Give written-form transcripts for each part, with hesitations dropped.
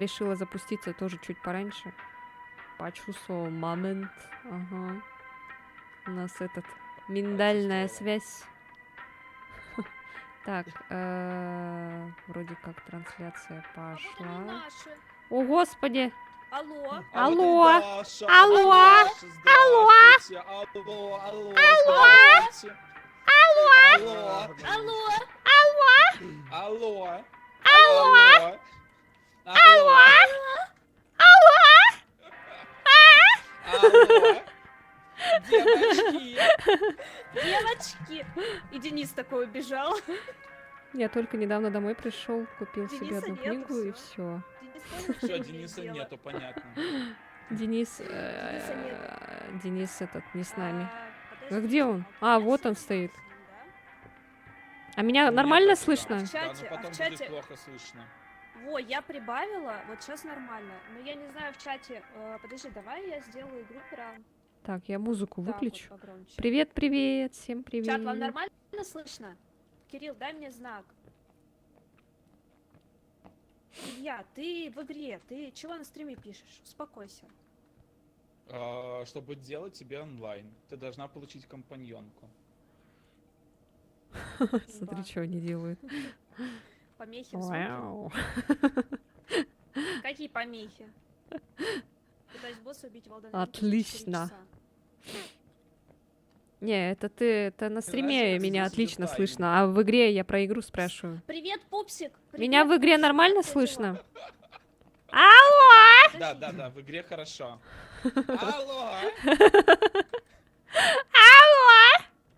решила запуститься тоже чуть пораньше. Почувствовал момент. Ага. У нас этот миндальная связь. Так, вроде как трансляция пошла. О, господи! Алло. Алло! Даша. Алло! Даша, здравствуйте. Алло, алло, здравствуйте. Алло. Алло. Алло. Алло. Алло. Алло. Девочки. Девочки. И Денис такой убежал. Я только недавно домой пришел, купил себе Дениса одну нету, книгу и всё. все. Денис тоже Все, ничего не Дениса делал. нету, понятно. Денис, Дениса нет. Денис этот не с нами. Подожди, А где он? а А, у меня вот всё он нормально стоит. с ним, да? А меня У меня нормально тоже, слышно? да. В чате, Да, но потом в чате- будет плохо слышно. Во, я прибавила, вот сейчас нормально. Но я не знаю в чате. Подожди, давай я сделаю игру прям Так, я музыку так вот выключу. погромче. Привет, привет, всем привет. Чат, вам нормально слышно? Кирилл, дай мне знак. Илья, ты в игре, ты чего на стриме пишешь? Успокойся. Чтобы делать тебе онлайн, ты должна получить компаньонку. Смотри, Ба. что они делают. Помехи в звуке. Вау. Какие помехи? Пытаюсь босса убить Волден. Отлично. Не, это на стриме Разница меня здесь отлично идёт слышно, а в игре я про игру спрашиваю. Привет, пупсик! Меня Привет, в игре пупсик, нормально как твои дела? слышно? Да, да, да, в игре хорошо. Алло!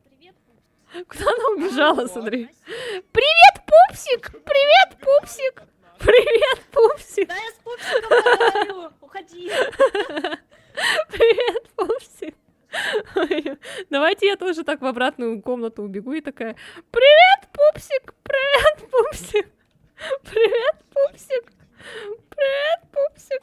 Привет, пупсик. Куда она убежала, Алло. смотри? Настя. Привет, пупсик! Привет, пупсик! Привет, пупсик! Да я с пупсиком говорю! Уходи! Привет, пупсик! Ой, давайте я тоже так в обратную комнату убегу и такая: привет, пупсик! Привет, пупсик! Привет, пупсик! Привет, пупсик!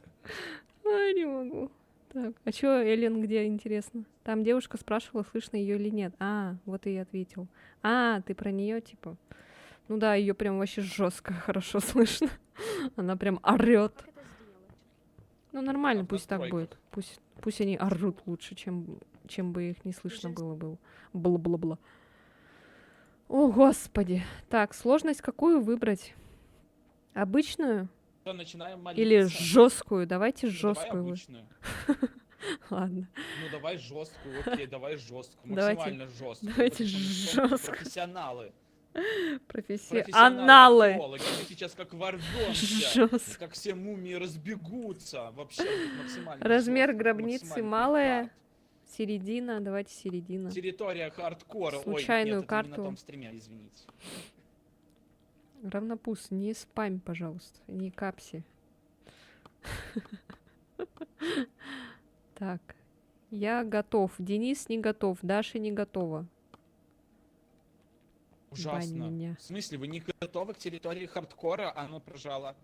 Ой, не могу. Так, а чё, Эллен где, интересно? Там девушка спрашивала, слышно ее или нет. А, вот и я ответил. А, ты про нее, типа. Ну да, ее прям вообще жестко хорошо слышно. Она прям орет. Как это сделать? Ну нормально, А в пусть так настройках? будет. Пусть они орут лучше, чем бы их не слышно было. Бла-бла-бла. О, господи. Так, сложность какую выбрать? Обычную Что, начинаем молиться? или жесткую? Давайте Ну, давай жесткую. обычную. Ладно. Ну давай жесткую, окей, давай жесткую, Давайте- максимально жесткую. давайте потому что мы жёстко. профессионалы. Профессионалы. археологи. Мы сейчас как ворвемся, Жестко. как все мумии разбегутся. Вообще будет максимально Размер жёстко, гробницы максимальный малая. прикат. Середина. Давайте середина. Территория хардкора. Случайную Ой, нет, это не карту. на том стриме, извините. Равнопус, не спамь, пожалуйста. Не капси. Так. Я готов. Денис не готов. Даша не готова. Ужасно. Бань меня. В смысле, вы не готовы к территории хардкора, а оно прожало.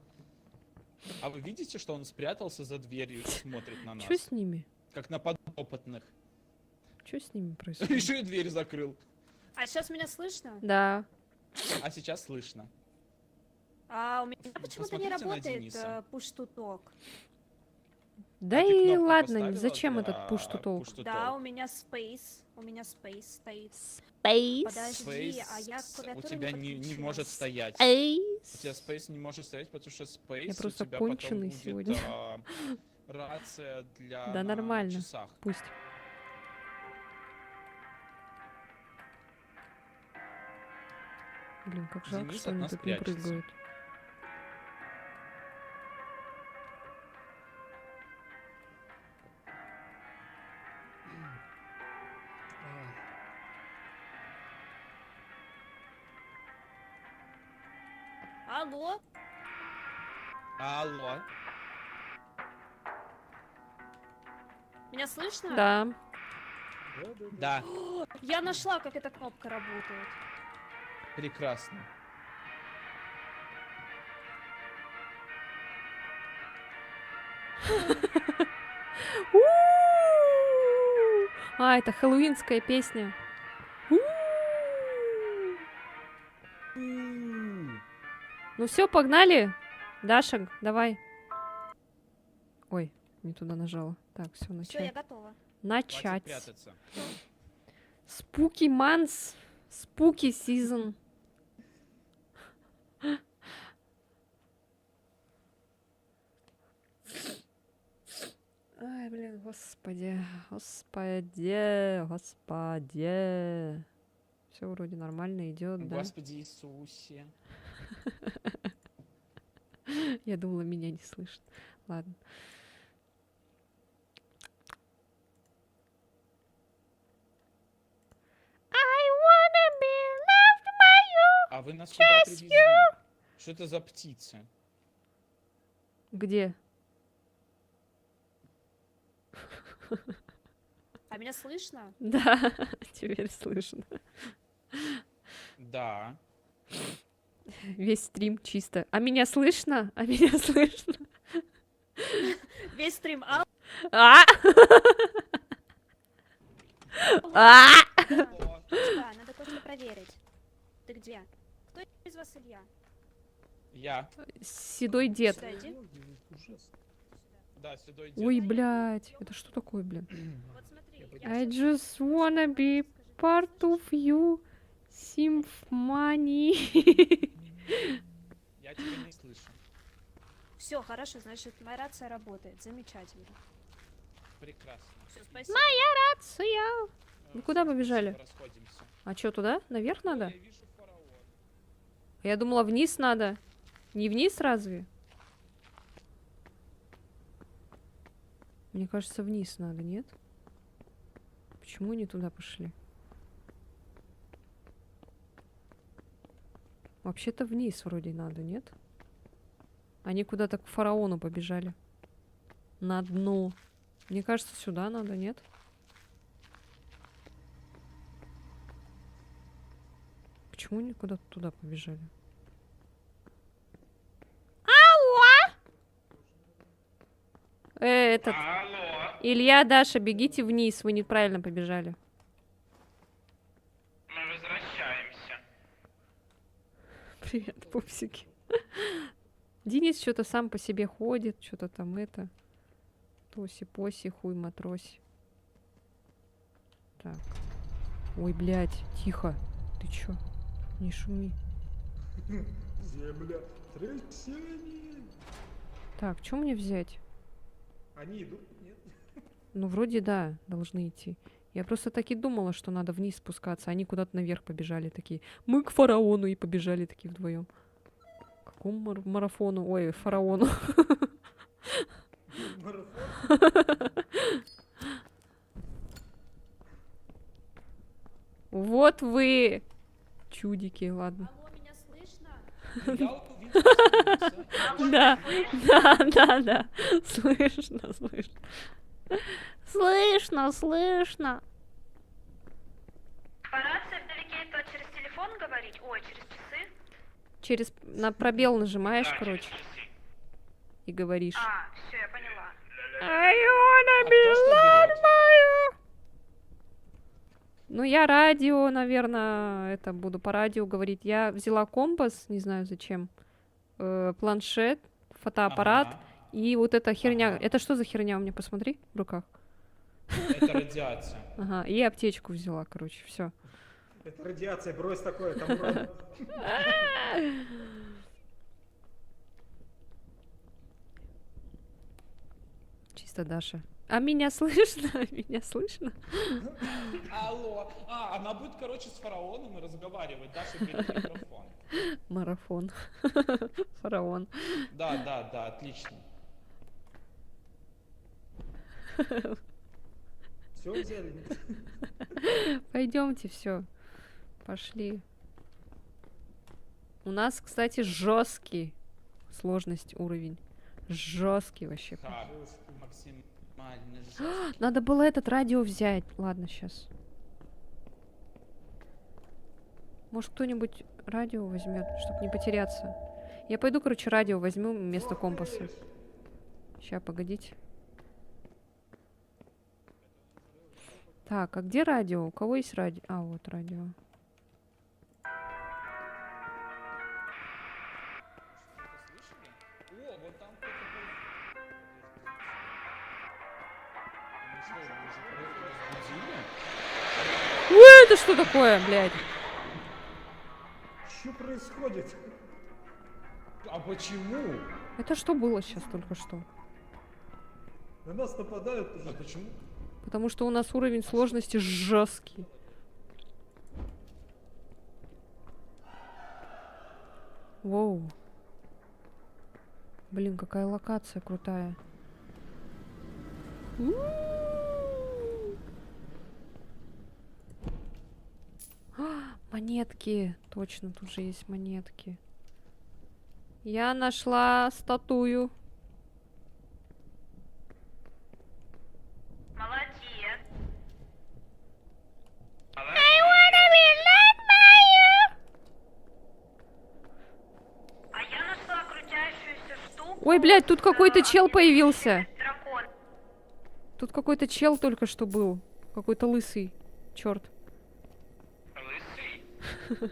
А вы видите, что он спрятался за дверью и смотрит на нас? Что с ними? Как на подопытных. Что с ними происходит? Еще и дверь закрыл. А сейчас меня слышно? Да. А сейчас слышно. А у меня почему-то не Посмотрите на работает Дениса. push-to-talk. Да А ты и кнопку ладно, поставила зачем для этот push to talk? push to Да, talk? у меня space стоит. Space. Подожди, а я Space клавиатуру у тебя не подключила. может стоять. У тебя Space. Space не может стоять, потому что Space Я у просто тебя конченый потом сегодня. будет рация для Да на нормально. часах. Пусть. Блин, как жалко, Денис что от они нас тут не прячется. прыгают. Алло? Алло. Меня слышно? Да. Да, Я нашла, как эта кнопка работает. прекрасно. У-у-у! А, это хэллоуинская песня. У-у-у! Ну все, погнали. Даша, давай. Ой, не туда нажала. Так, все, Все, я начать. готова. Хватит Начать. прятаться. Spooky months. Spooky season. Ай, блин, господи. Господи. Господи. Все вроде нормально идет, да? Господи Иисусе. Я думала, меня не слышат. Ладно. I wanna be loved by you. А вы нас куда привезли? Что это за птицы? Где? А меня слышно? Да, теперь слышно. Да. Весь стрим чисто. А меня слышно? А меня слышно? Весь стрим. А! А! Алло. Да, надо кое-что проверить. Ты где? Кто из вас Илья? Я. Седой дед. Сюда иди. Да, седой дед. Ой, блядь. Это что такое, блин? Вот смотри. I just wanna be part of you. Symphony. Я тебя не слышу. Все, хорошо, значит, моя рация работает. Замечательно. Прекрасно. Все, спасибо. Рация. Вы куда Всё, побежали? спасибо, расходимся. А что, туда? Наверх надо? Я вижу фараон. Я думала, вниз надо. Не вниз разве? Мне кажется, вниз надо, нет? Почему не туда пошли? Вообще-то вниз вроде надо, нет? Они куда-то к фараону побежали. На дно. Мне кажется, сюда надо, нет? Почему они куда-то туда побежали? Этот. Алло. Илья, Даша, бегите вниз, вы неправильно побежали. Мы возвращаемся. Привет, пупсики. Денис что-то сам по себе ходит, что-то там это. Тоси-поси, хуй матроси. Так. Ой, блядь, тихо. Ты чё? Не шуми. Земля трясение. Так, что мне взять? Они идут, нет? Ну, вроде да, должны идти. Я просто так и думала, что надо вниз спускаться. Они куда-то наверх побежали такие. Мы к фараону и побежали такие вдвоем. Какому марафону? Ой, фараону. Марафон. Вот вы, чудики, ладно. Алло, меня слышно? Я увидел, что Да, да. Слышно, слышно. Слышно, слышно. По рации вдалеке то через телефон говорить? Ой, через часы? Через на пробел нажимаешь, короче, и говоришь. Все, я поняла. I wanna А be кто что loved берет? by you. Ну, я радио, наверное, это буду по радио говорить. Я взяла компас, не знаю зачем, планшет, фотоаппарат Ага. и вот эта херня. Ага. Это что за херня у меня? Посмотри в руках. Это радиация. Ага, и аптечку взяла, короче, все. Это радиация, брось такое, там уран. Чисто Даша. А меня слышно? Меня слышно? Алло. Она будет, короче, с фараоном и разговаривать. Даша, бери микрофон. Марафон. Фараон. Да, отлично. Все взяли? Пойдемте, все. Пошли. У нас, кстати, жесткий сложность уровень. Жесткий вообще. Так, максимально жестко. Надо было этот радио взять. Ладно, сейчас. Может, кто-нибудь радио возьмет, чтобы не потеряться. Я пойду, короче, радио возьму вместо компаса. Сейчас, погодите. Так, а где радио? У кого есть радио? А, вот радио. Что-то слышали? О, вот там кто-то был. Что, вы уже разбудили? Ой, это что такое, блядь? Что происходит? А почему? Это что было сейчас только что? На нас нападают А уже. почему? Потому что у нас уровень сложности жесткий. Воу. Блин, какая локация крутая. У-у-у. А, монетки. Точно, тут же есть монетки. Я нашла статую. Молодец. А я нашла крутящуюся штуку. Ой, блядь, тут какой-то чел появился. Дракон. Тут какой-то чел только что был. Какой-то лысый. Черт. Лысый?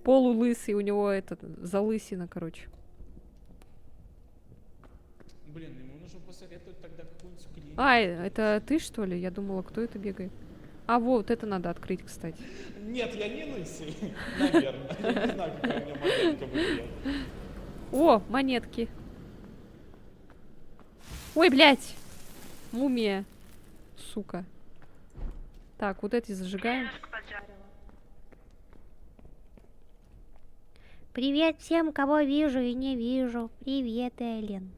Полулысый, у него этот залысина, короче. Блин, ему нужно посоветовать тогда какую-нибудь клинику. А, это ты, что ли? Я думала, кто это бегает. А, вот, это надо открыть, кстати. Нет, я не лысый. Наверное. Я не знаю, какая у меня моделька выглядит. О, монетки. Ой, блядь! Мумия. Сука. Так, вот эти зажигаем. Немножко поджарила. Привет всем, кого вижу и не вижу. Привет, Эллен.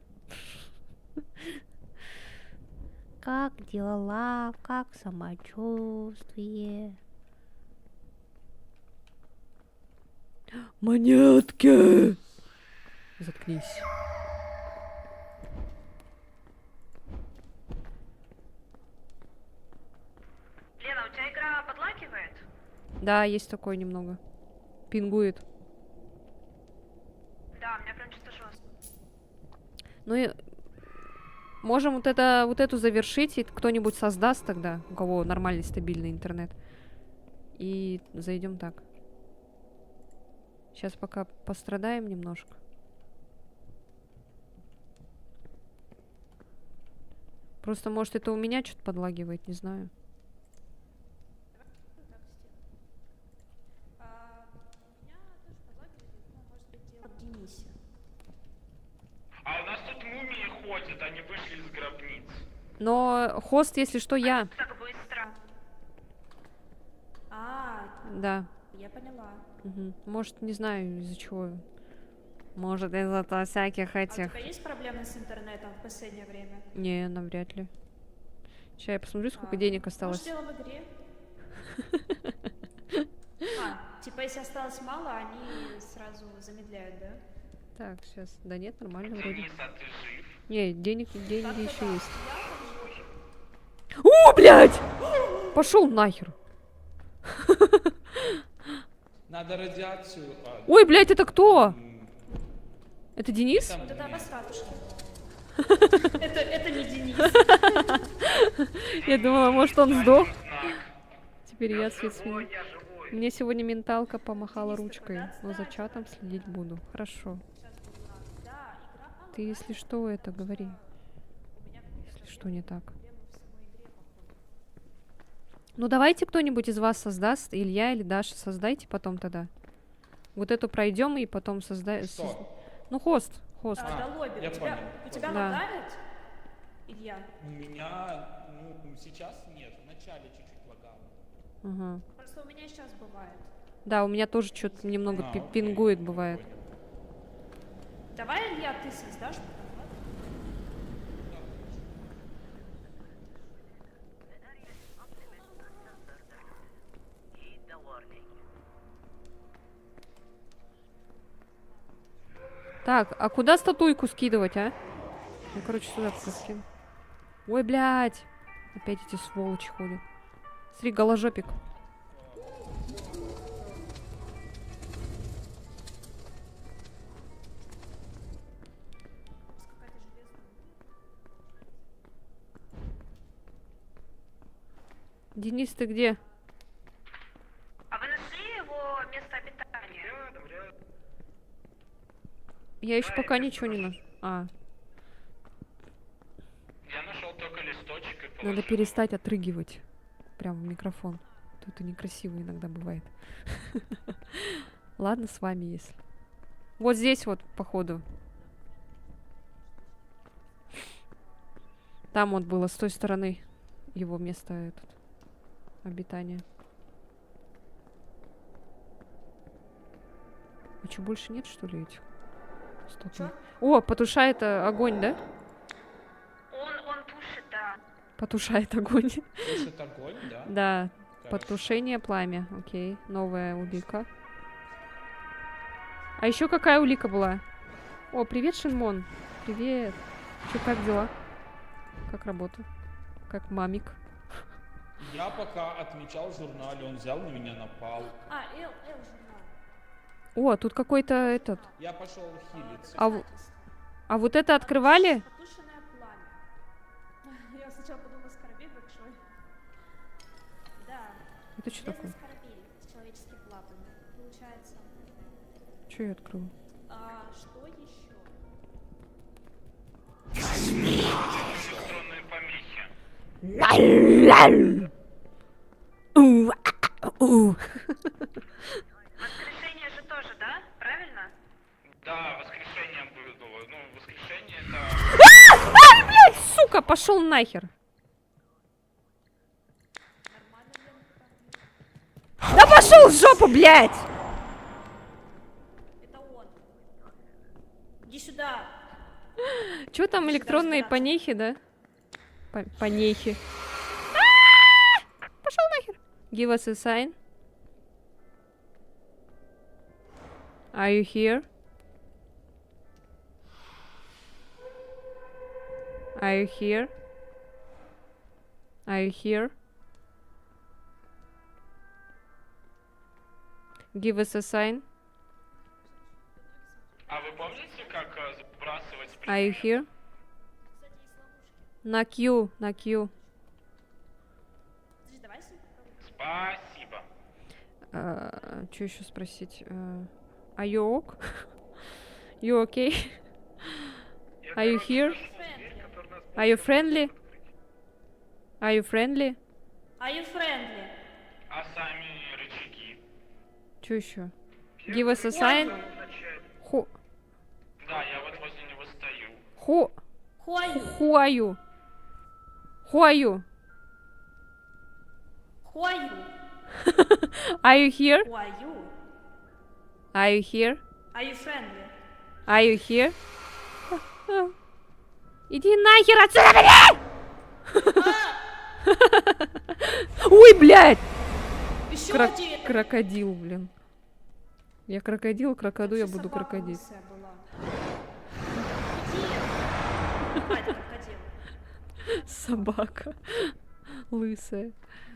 Как дела? Как самочувствие? Монетки! Заткнись. Лена, у тебя игра подлагивает? Да, есть такое немного. Пингует. Да, у меня прям что-то жестко. Ну и можем вот эту завершить, и кто-нибудь создаст тогда, у кого нормальный стабильный интернет. И зайдем так. Сейчас пока пострадаем немножко. Просто, может, это у меня что-то подлагивает, не знаю. Денисе. А у нас тут мумии ходят, они вышли из гробниц. Но хост, если что, я. Так быстро. А, Да. я поняла. Мгм. Может, не знаю, из-за чего. Может, из-за всяких А у этих... тебя есть проблемы с интернетом в последнее время? Не, навряд ли. Сейчас я посмотрю, сколько А, денег Может, осталось. дело в игре? Типа, если осталось мало, они сразу замедляют, да? Так, сейчас. Да нет, нормально вроде. Денис, а ты жив? Не, деньги Так-то еще да. есть. Я там О, блядь! Пошел нахер. Надо радиацию. Ой, блядь, это кто? Это Денис? Там Вот это мумия. обосратушки. Это не Денис. Я думала, может, он сдох. Знак. Теперь я свет сменю. Я живой. Мне сегодня менталка помахала Денис, ты ручкой, куда но за отстань? чатом следить буду. Хорошо. Да, игра Ты, если что, это говори. у меня Если что не так. проблемы в самой игре, походу. Ну, давайте кто-нибудь из вас создаст. Илья или Даша, создайте потом тогда. Вот эту пройдем и потом создаем. Что? Ну, хост. Хост. Да, лобби. я У тебя понял. Да. лагает? Илья? У меня, ну, сейчас нет, в начале чуть-чуть лагало. Ага. Просто у меня сейчас бывает. Да, у меня тоже что-то немного Окей, пингует я бывает. понял. Давай, Илья, ты создашь? Так, а куда статуйку скидывать, а? Ну, короче, сюда пока скину. Ой, блядь. Опять эти сволочи ходят. Смотри, голожопик. Денис, ты где? А вы нашли его место обитания? Я еще пока ничего не нашла. А, Я нашел только листочек и Надо положил. перестать отрыгивать прям в микрофон. Тут и некрасиво иногда бывает. Ладно, с вами если. Вот здесь вот, походу. Там вот было, с той стороны его место этот, обитания. А что, больше нет, что ли, этих? Стоп. Чё? О, потушает огонь, да? Он тушит, да. Потушает огонь. Тушит огонь, да? Да, Хорошо. потушение пламя. Окей, новая улика. А еще какая улика была? О, привет, Шинмон. Привет. Че, как дела? Как работа? Как мамик? Я пока отмечал в журнале, он взял на меня, напал. А, Эл журнал. О, тут какой-то этот. Я пошел хилиться. А вот это открывали? Потушенное пламя. Я сначала подумала, скоробей большой. Да. Это что такое? Скоробей с человеческим лапами. Получается. Что я открыла? А что еще? Электронные помехи. Воскрешение же тоже, да? Правильно? Да, воскрешение было. Ну, воскрешение это... Сука, пошел нахер. Да пошел в жопу, блядь! Это он. Иди сюда. Че там электронные разбираться. помехи, да? Помехи. Пошел нахер. Give us a sign. Are you here? Are you here? Are you here? Give us a sign. А вы помните, как сбрасывать Are you here? На Q, на Q. Подожди, давай с ним Спасибо. Что еще спросить? Are you ok? You okay? Are you here? Are you friendly? Are you friendly? Are you friendly? А сами рычаги? Что еще? Give us a sign. Who, Да, я вот возле него стою. who, Who are you? who are you? Who are you? Who are you? Are you here? Who are you? Are you here? Are you friendly? Are you here? Иди нахер отсюда, блядь! Ой, блядь! Еще Крок- один. крокодил, блин. Я крокодил, крокоду я Вообще буду собака крокодил. лысая была. Иди. А, это крокодил. Собака лысая.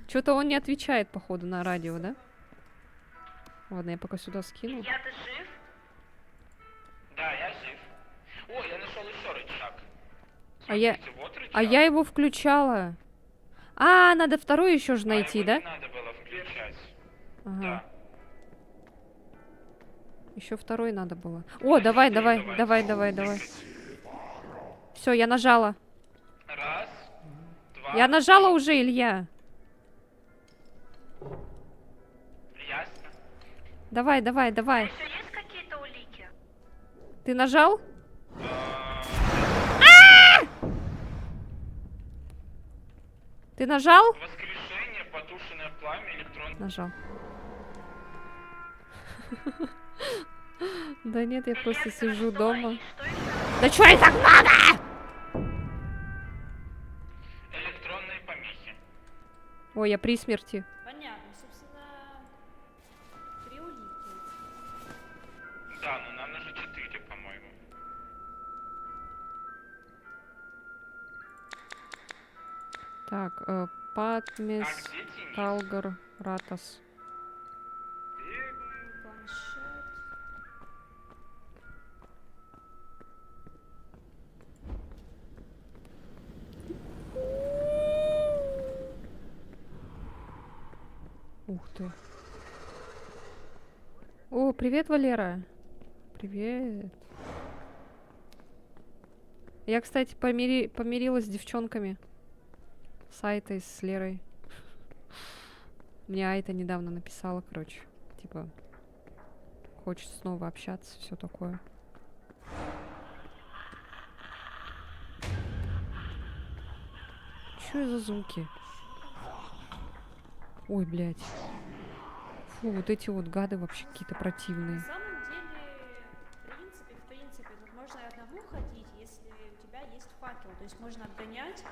Что-то он не отвечает, походу, на радио, да? Ладно, я пока сюда скину. Я ты жив? Да, я жив. О, я нашел еще рычаг. А я- Смотрите, вот рычаг. А я его включала. А, надо второй еще же А найти, его да? не надо было включать. Ага. Да. Еще второй надо было. О, давай, давай, давай, давай, давай. Все, я нажала. Раз, два. Я нажала уже, Илья. Ясно. Давай, давай, давай. Еще есть какие-то улики? Ты нажал? Ты нажал? Воскрешение, потушенное пламя, электронный. Нажал. Да нет, я просто сижу дома. Что еще? Да чё и так много? Электронные помехи. Ой, я при смерти. Понятно, собственно, 3 улики. Да, но нам нужно 4, по-моему. Так, Патмис, А где Денис? Талгар, Ратас. Планшет. Ух ты. О, привет, Валера. Привет. Я, кстати, помирилась с девчонками. с Айтой, с Лерой. Мне Айта недавно написала, короче, типа, хочет снова общаться, все такое. Что за звуки? Ой, блядь. Фу, вот эти вот гады вообще какие-то противные. На самом деле, в принципе, тут можно и одному ходить, если у тебя есть факел. То есть можно отгонять.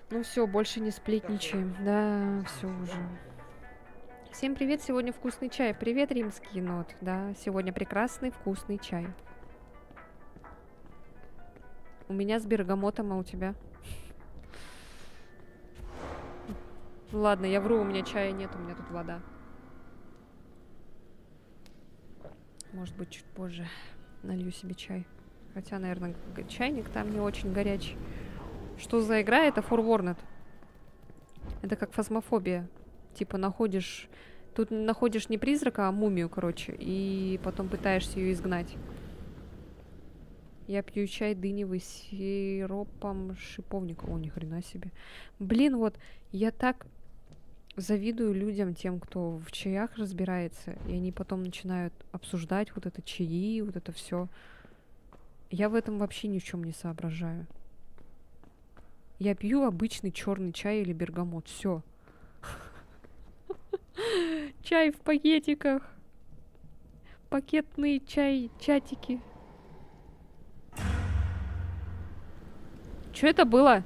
Ну все, больше не сплетничаем. Да, все уже. Всем привет, сегодня вкусный чай. Привет, римский енот. Да, сегодня прекрасный вкусный чай. У меня с бергамотом, а у тебя? Ладно, я вру, у меня чая нет, у меня тут вода. Может быть, чуть позже налью себе чай. Хотя, наверное, чайник там не очень горячий. Что за игра? Это Forwarned. Это как фазмофобия. Типа находишь... Тут находишь не призрака, а мумию, короче. И потом пытаешься ее изгнать. Я пью чай дыневый с сиропом шиповника. О, ни хрена себе. Блин, вот я так завидую людям, тем, кто в чаях разбирается. И они потом начинают обсуждать вот это чаи, вот это все. Я в этом вообще ни в чем не соображаю. Я пью обычный черный чай или бергамот. Все. Чай в пакетиках. Пакетные чатики. Что это было?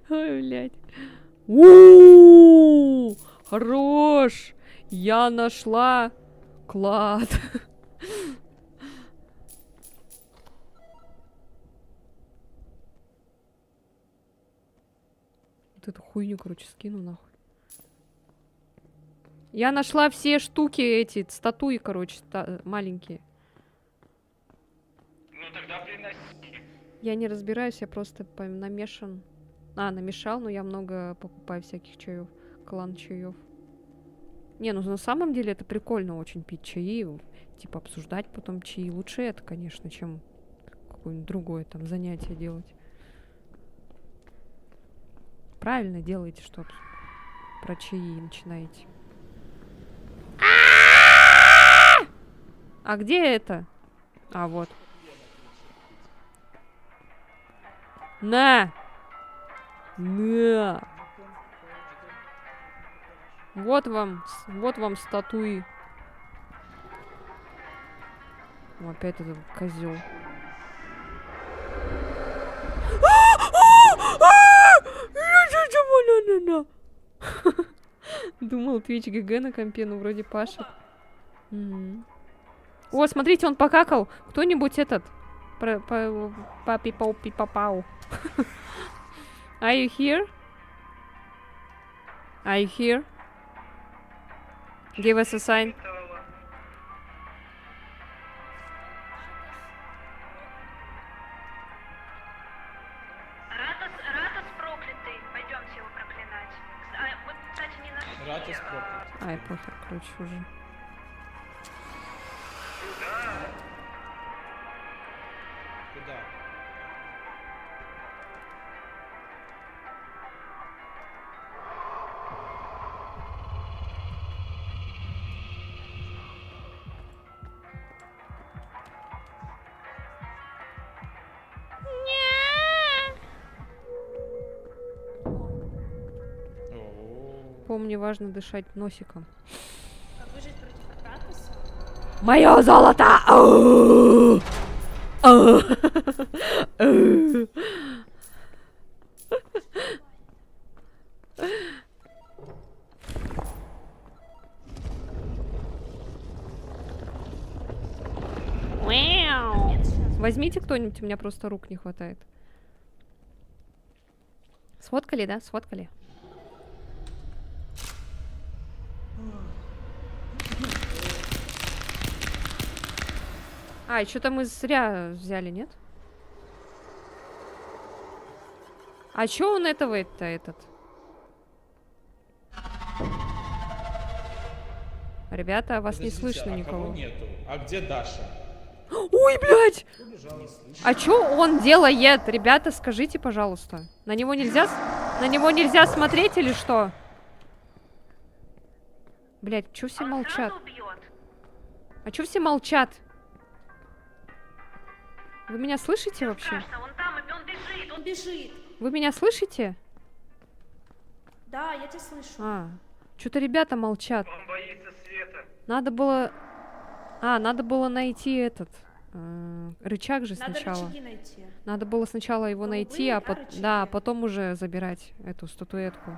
Ой, блядь. У-у-у! Хорош! Я нашла клад. Вот эту хуйню, короче, скину нахуй. Я нашла все штуки эти, статуи, короче, маленькие. Ну тогда приноси. Я не разбираюсь, я просто намешан. Намешал, но я много покупаю всяких чаев. Клан чаев. Не, ну на самом деле это прикольно очень пить чаи. Типа обсуждать потом чаи. Лучше это, конечно, чем какое-нибудь другое там занятие делать. Правильно делаете, что про чаи начинаете. А где это? А, вот. На! На! Вот вам статуи. Опять этот козел. Думал, Twitch ГГ на компе, ну вроде Паша. О, смотрите, он покакал. Кто-нибудь этот... Папи-пау-пи-папау. Are you here? Are you here? Give us a sign. Ратос проклятый. Пойдемте его проклинать. Мы, кстати, не нашли. Ратос проклят. Ай, похер, короче, уже. Куда? Помни, важно дышать носиком. Как выжить против Ратоса? Мое золото! Возьмите кто-нибудь, у меня просто рук не хватает. Сфоткали, да? Сфоткали. А, и что-то мы зря взяли, нет? А чё он этого-то, этот? Ребята, вас не Подождите, слышно а никого. кого нету? А где Даша? Ой, блядь! Не слышно. А чё он делает? Ребята, скажите, пожалуйста. На него нельзя... На него нельзя смотреть или что? Блядь, чё все Он молчат? сразу убьет. А чё все молчат? Вы меня слышите вообще? Страшно, он там, и он бежит. Он бежит. Вы меня слышите? Да, я тебя слышу. А, что-то ребята молчат. Он боится света. Надо было... А, надо было найти этот... рычаг же Надо сначала. рычаги найти. Надо было сначала его Голубые, найти, а да, рычаги? да, потом уже забирать эту статуэтку.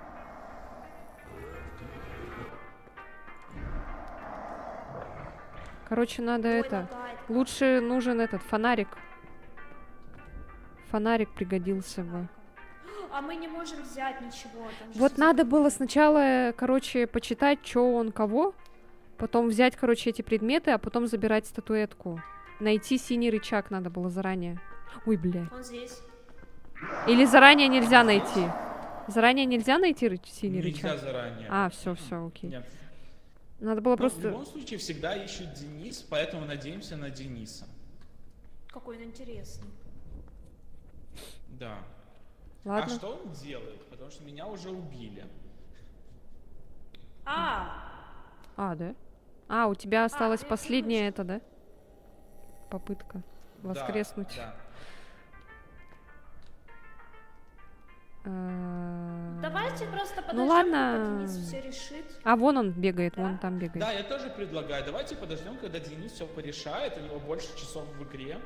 Короче, надо Ой, это... лагает. Лучше нужен этот фонарик. Фонарик пригодился бы. А мы не можем взять ничего. Там же Вот все надо было закрыто. сначала, короче, почитать, что он кого, потом взять, короче, эти предметы, а потом забирать статуэтку. Найти синий рычаг надо было заранее. Ой, бля. Он здесь. Или заранее нельзя найти? Заранее нельзя найти синий Нельзя рычаг? заранее. А, все, окей. Нет. Надо было Ну, в просто... любом случае всегда ищет Денис, поэтому надеемся на Дениса. Какой он интересный. Да. Ладно. А что он делает? Потому что меня уже убили. А, А, да? А, у тебя осталась я последняя это, да? Попытка воскреснуть. Да, давайте просто подождем, Ну ладно. пока Денис все решит. А вон он бегает, Да? вон там бегает. да, я тоже предлагаю. Давайте подождем, когда Денис все порешает. У него больше часов в игре.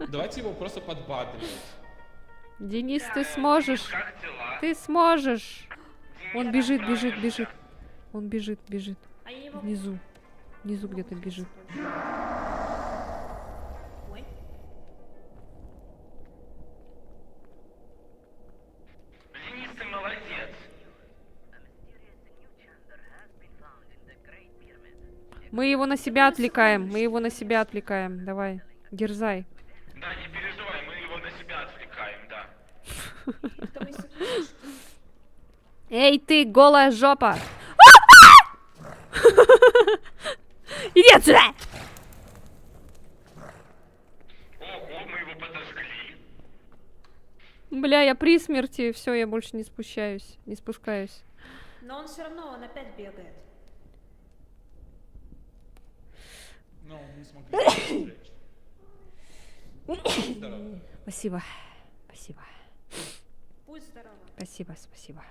Давайте его просто подбадривать. Денис, ты сможешь. Как дела? Ты сможешь. Он Денис, бежит, справишься. бежит, бежит. Он бежит, бежит. А я его... Внизу. Внизу где-то бежит. Ой. Денис, ты молодец. Мы его на себя отвлекаем. Мы его на себя отвлекаем. Давай. Дерзай. Да, не переживай, мы его на себя отвлекаем, да. Кто мы секундочку. Эй, ты, голая жопа! Иди отсюда! Ого, мы его подожгли. Бля, я при смерти. Все, я больше не спускаюсь. Не спускаюсь. Но он все равно, он опять бегает. Но не смогли его привлечь. Здорово. Спасибо. Спасибо. Будь здорова. Спасибо, спасибо.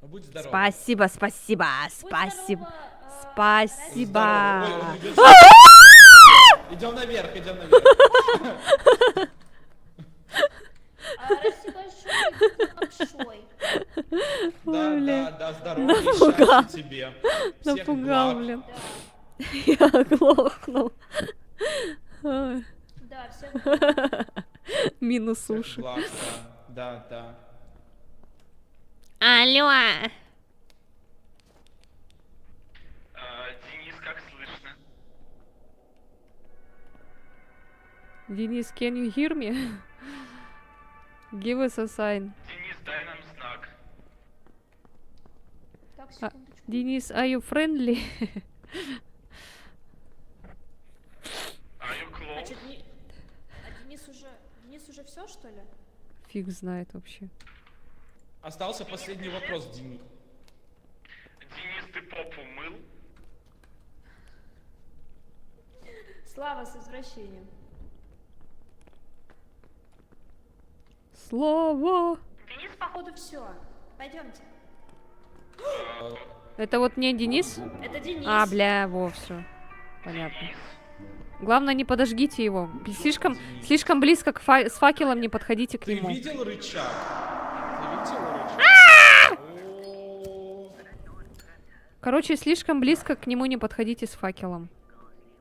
Ну, будь здоров. Спасибо, спасибо, Будь спасибо. здорова, Спасибо. Ой, он идет. Идем наверх, идем наверх. Расти большой, большой. Да, здорово, Напугал. счастья тебе. Всех Напугал, благ. блин. Да, Я оглохнул. Ой. да, все. Минус Всех уши. благ, да. Алло. Денис, как слышно? Денис, can you hear me? Give us a sign. Денис, дай нам знак. Так, секундочку. Денис, are you friendly? Are you close? Значит, Денис уже все, что ли? Фиг знает вообще. Остался последний вопрос, Денис. Денис, ты попу мыл? Слава, с возвращением. Слава. Денис, походу, все. Пойдемте. Это вот не Денис? Это Денис. А, бля, во, все. Понятно. Денис? Главное, не подожгите его. Слишком близко с факелом не подходите к Ты нему. видел рычаг? Ты видел рычаг? О, Короче, слишком близко к нему не подходите с факелом.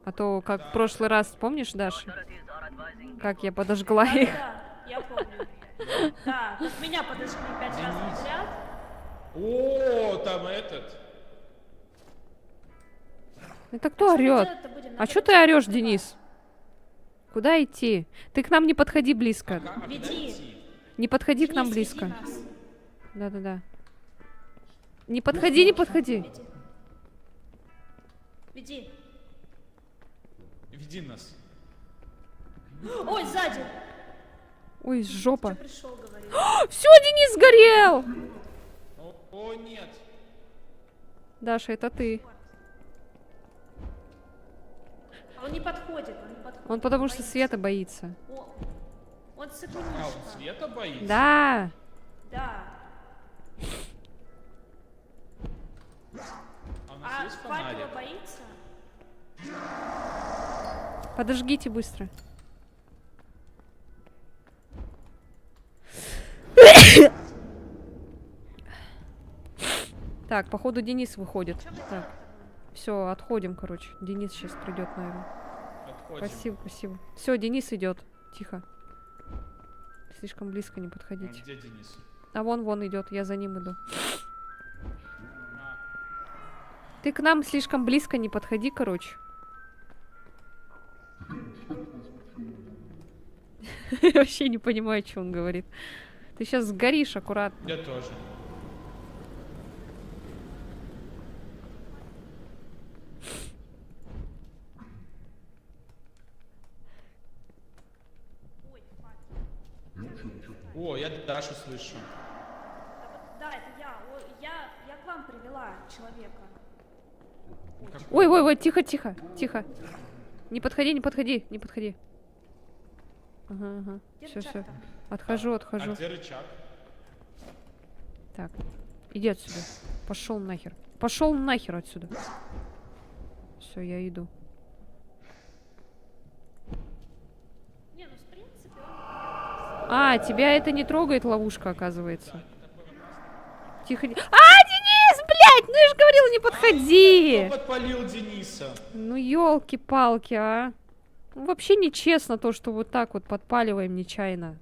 А то, как в прошлый раз, помнишь, Даша? Как я подожгла их. Да, я помню. Да, как меня подожгли 5 раз Денис. подряд. О, там этот. Это кто орет? Делать-то будем? А Надо что ты рычаг орешь, открывать. Денис? Куда идти? Ты к нам не подходи близко. А куда Веди. идти? Не подходи к нам Денис, близко. веди нас. Да-да-да. Не подходи, не подходи. Веди. Веди. Веди нас. Ой, сзади! Ой, жопа. Кто пришел, говорит. Все, Денис сгорел! О, нет. Даша, это ты. А он не подходит, он не подходит. Он потому что боится. света боится. О, он А, сыкунишка. он света боится? Да. Да. А у нас А есть факела фонарик? боится? Подожгите быстро. Так, походу Денис выходит. Так, все, отходим, короче. Денис сейчас придет, наверное. Отходим. Спасибо, спасибо. Все, Денис идет. Тихо. Слишком близко не Ну, подходите. где Денис? А вон идет, я за ним иду. А, Ты к нам слишком близко не подходи, короче. Я вообще не понимаю, что он говорит. Ты сейчас сгоришь аккуратно. я тоже. О, я Дашу слышу. Да, это я. Я к вам привела человека. Ой, тихо, тихо, тихо. Не подходи, не подходи, не подходи. Ага. Где Все, все. рычаг-то? Отхожу, А отхожу. где рычаг? Так, иди отсюда. Пошел нахер. Пошел нахер отсюда. Все, я иду. Не, ну в принципе он... А, тебя это не трогает, ловушка, оказывается. Тихо. Денис, блядь, ну я же говорила, не подходи. Кто подпалил Дениса? Ну елки-палки, а. Ну, вообще нечестно то, что вот так вот подпаливаем нечаянно.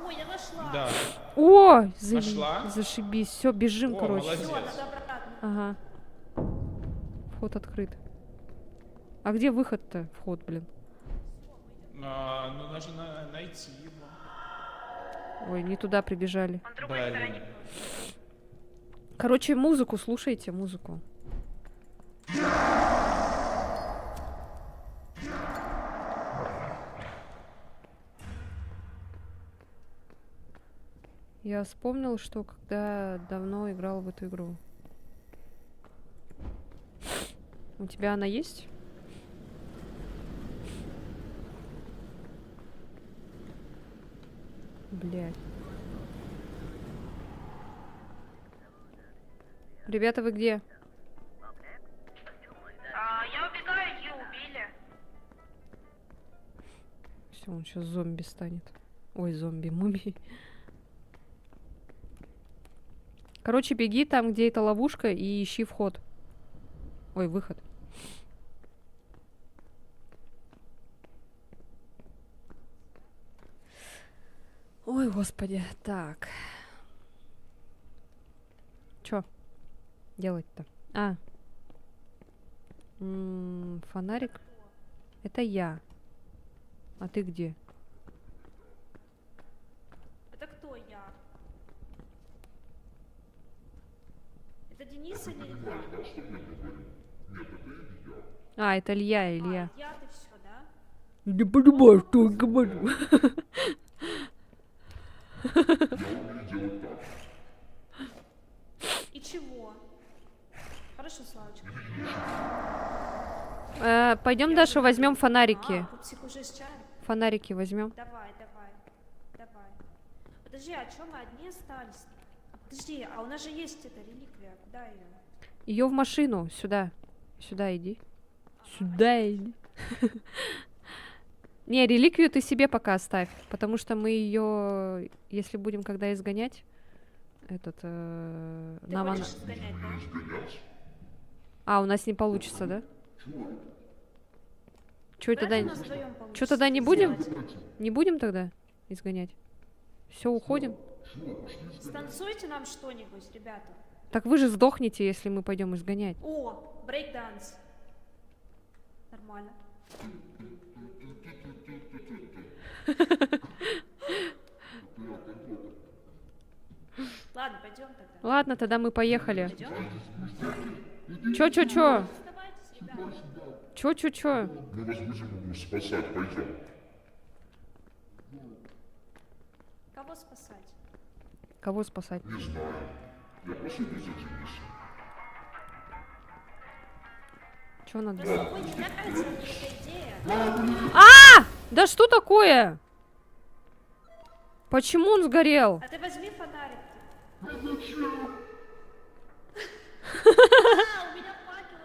Ой, я нашла. Да. О, Нашла? зашибись. Все, бежим, О, короче. молодец. Все, надо обратно. Ага. Вход открыт. А где выход-то? Вход, блин. Ну, нужно найти его. Ой, не туда прибежали. Он в другой Блин. стороне. Короче, музыку слушайте, музыку. Я вспомнил, что когда давно играл в эту игру. У тебя она есть? Блядь. Ребята, вы где? Я убегаю, ее убили. Все, он сейчас зомби станет. Ой, зомби, мумий. Короче, беги там, где эта ловушка, и ищи вход. Ой, выход. Ой, господи. Так. Чё делать-то? Фонарик. Это я. А ты где? Это кто я? Это Денис или Илья? Это Илья, Илья. Я ты все, да? Не понимаю, что я говорю. И чего? Хорошо, Славочка. Пойдем, Даша, возьмем фонарики. Пупсик уже с чаем? Фонарики возьмем. Давай. Подожди, а чё мы одни остались? Подожди, а у нас же есть эта реликвия, куда ее? Ее в машину, сюда. Сюда иди. Сюда иди. Не, реликвию ты себе пока оставь, потому что мы ее, если будем когда изгонять, Ты нам она... хочешь сгонять, да? у нас не получится, да? Чё Вряд тогда? ли у нас вдвоём получится Чё тогда не это будем? сделать. Не будем тогда изгонять? Все, уходим. Станцуйте нам что-нибудь, ребята. Так вы же сдохнете, если мы пойдем изгонять. О, брейк-данс. Нормально. Ладно, пойдем тогда. Ладно, тогда мы поехали. Пойдем? Чё? Давай, Чё? Мы вас будем спасать, пойдем. Кого спасать? Кого спасать? Не знаю. Я просто иду за Денисом. Чё надо? Просто мне не нравится эта идея. Да что такое? Почему он сгорел? А ты возьми фонарик.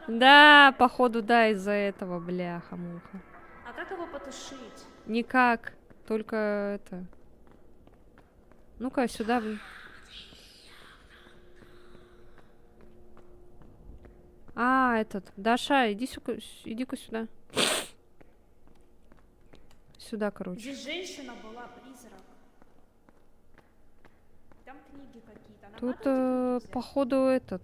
Да, походу, да, из-за этого, бляха-муха. А как его потушить? Никак, только это... Ну-ка, сюда. Этот. Даша, иди-ка сюда. Сюда, короче. Здесь женщина была, призрак. Там книги какие-то. Она Тут, падает или походу, этот.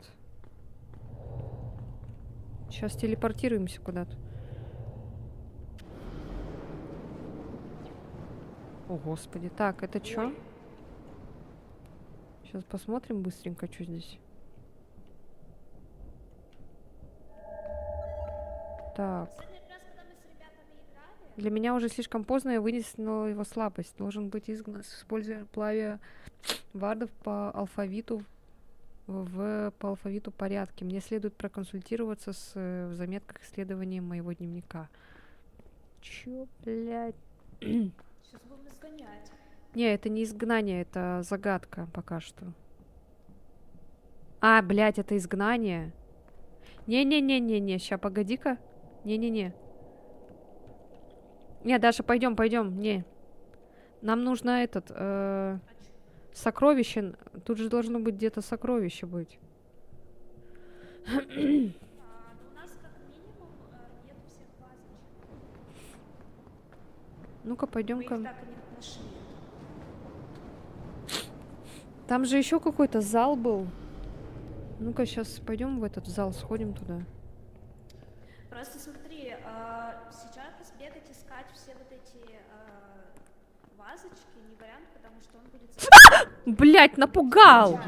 Сейчас телепортируемся куда-то. О, господи. Так, это чё? Ой. Сейчас посмотрим быстренько, что здесь. Так. Для меня уже слишком поздно, я вынесла его слабость. Должен быть изгнан, используя плавия вардов по алфавиту по алфавиту порядке. Мне следует проконсультироваться в заметках исследования моего дневника. Чё, блядь? Сейчас будем изгонять. Не, это не изгнание, это загадка пока что. Блядь, это изгнание. Не-не-не-не-не, ща, погоди-ка. Не-не-не. Не, Даша, пойдем. Не. Нам нужно сокровище. Тут же должно быть где-то сокровище быть. Ну, у нас как минимум нет всех вазочек. Ну-ка, Мы их пойдем-ка. так и не нашли. Там же еще какой-то зал был. Ну-ка, сейчас пойдем в этот зал, сходим туда. Просто смотри, сейчас бегать, искать все вот эти вазочки не вариант, потому что он будет... Блять, напугал!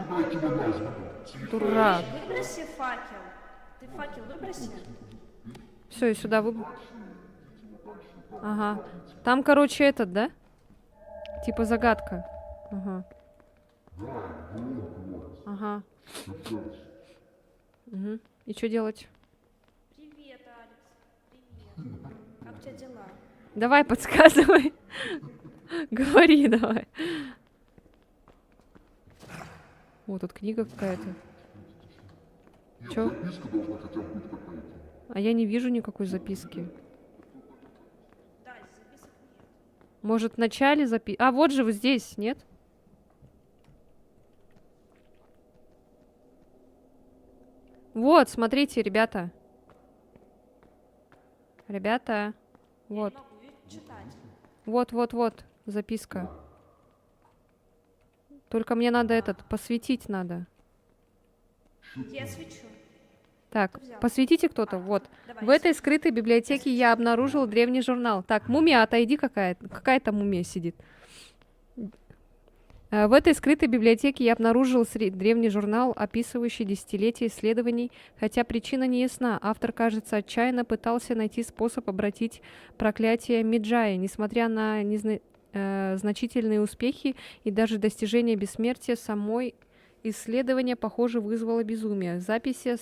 Дурак. Выброси факел. Ты факел выброси. Все, и сюда Ага. Там, короче, этот, да? Типа загадка. Ага. Угу. И что делать? Привет, Алекс. Привет. Как у тебя дела? Давай, подсказывай. Говори давай. О, тут книга какая-то. Чё? Записка должна хотя бы быть какая-то. А я не вижу никакой записки. Да, записок нет. Может, в начале вот же, вот здесь, нет? Вот, смотрите, ребята. Ребята. Вот. Я не могу читать. Вот, записка. Только мне надо посветить надо. Я свечу. Так, Взял. посветите кто-то. Вот. Давай, В этой скрытой библиотеке я обнаружил древний журнал. Так, мумия, отойди какая-то. Какая-то мумия сидит. В этой скрытой библиотеке я обнаружил древний журнал, описывающий десятилетия исследований, хотя причина не ясна. Автор, кажется, отчаянно пытался найти способ обратить проклятие Меджая. Несмотря на значительные успехи и даже достижения бессмертия, самой исследование, похоже, вызвало безумие. Записи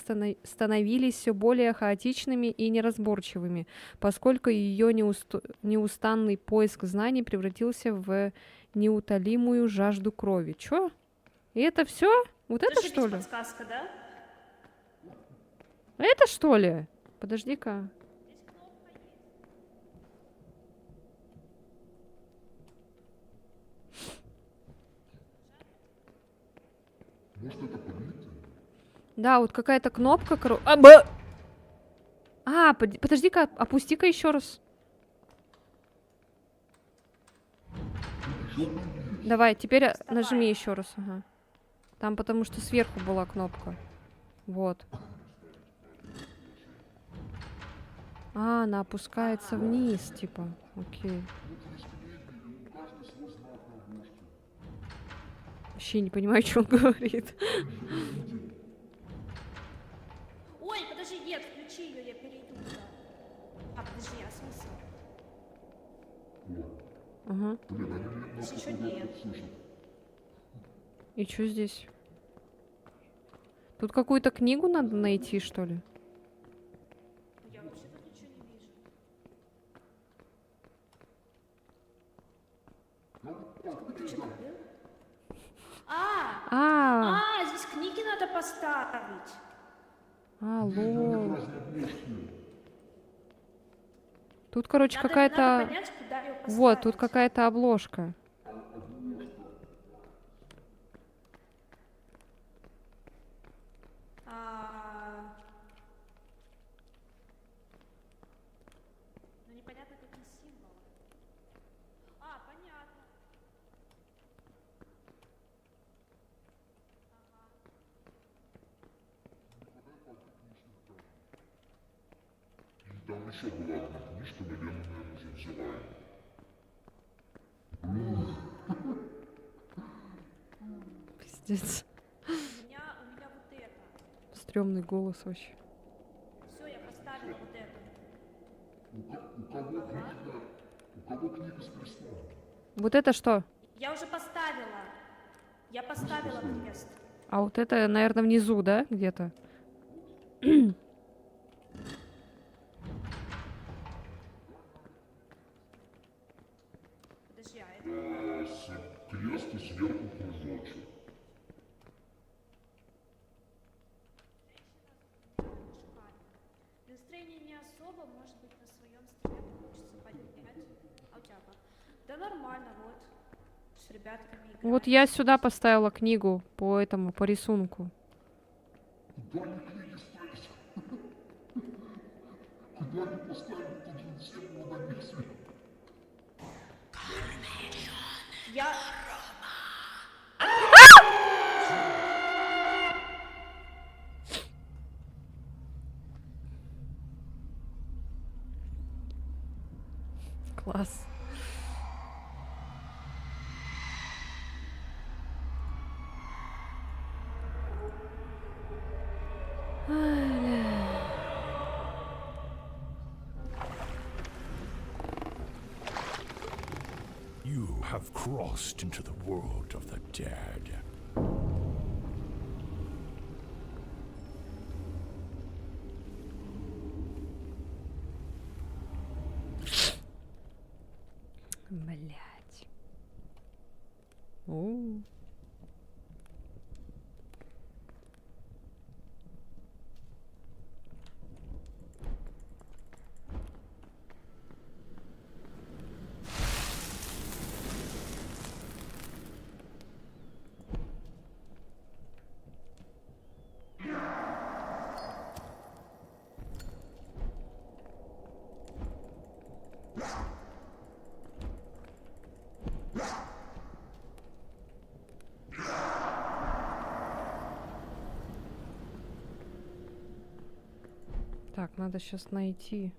становились все более хаотичными и неразборчивыми, поскольку ее неустанный поиск знаний превратился в неутолимую жажду крови. Чё? И это все? Вот это что ли? Подсказка, да? Это что ли? Подожди-ка. Может, это полиция? Да, вот какая-то кнопка. Подожди-ка, опусти-ка еще раз. Давай, теперь нажми еще раз. Ага. Там потому что сверху была кнопка. Вот. Она опускается вниз, типа. Окей. Вообще не понимаю, что он говорит. Ой, подожди, нет, включи ее, я перейду. Ага. Блин, они нас Еще походу нет. опять слышат. И что здесь? Тут какую-то книгу надо найти, что ли? Я вообще тут ничего не вижу. Ты что, был? Здесь книги надо поставить. Лол. Тут, короче, Надо какая-то... понять, куда ее поставить. Вот, тут какая-то обложка. Ну непонятно, какие символы. Понятно. И там еще была одна книжка, наверное, уже взяла ее. Пиздец. У меня вот это. Стрёмный голос вообще. Все, я поставила вот это. У кого книга с крестом? Вот это что? Я уже поставила. Я поставила крест. А вот это, наверное, внизу, да, где-то? Подожди, а это... Крест и сверху кружочек. Настроение не особо, может быть, на своем стриме получится поднять. А у тебя как? Да нормально, вот. С ребятками играем. Вот я сюда поставила книгу по этому, по рисунку. Куда они книги ставят? Куда они поставят? Тут же все было на них свет. Я... Класс. You have crossed into the world of the dead. Блять. О. Так, надо сейчас найти.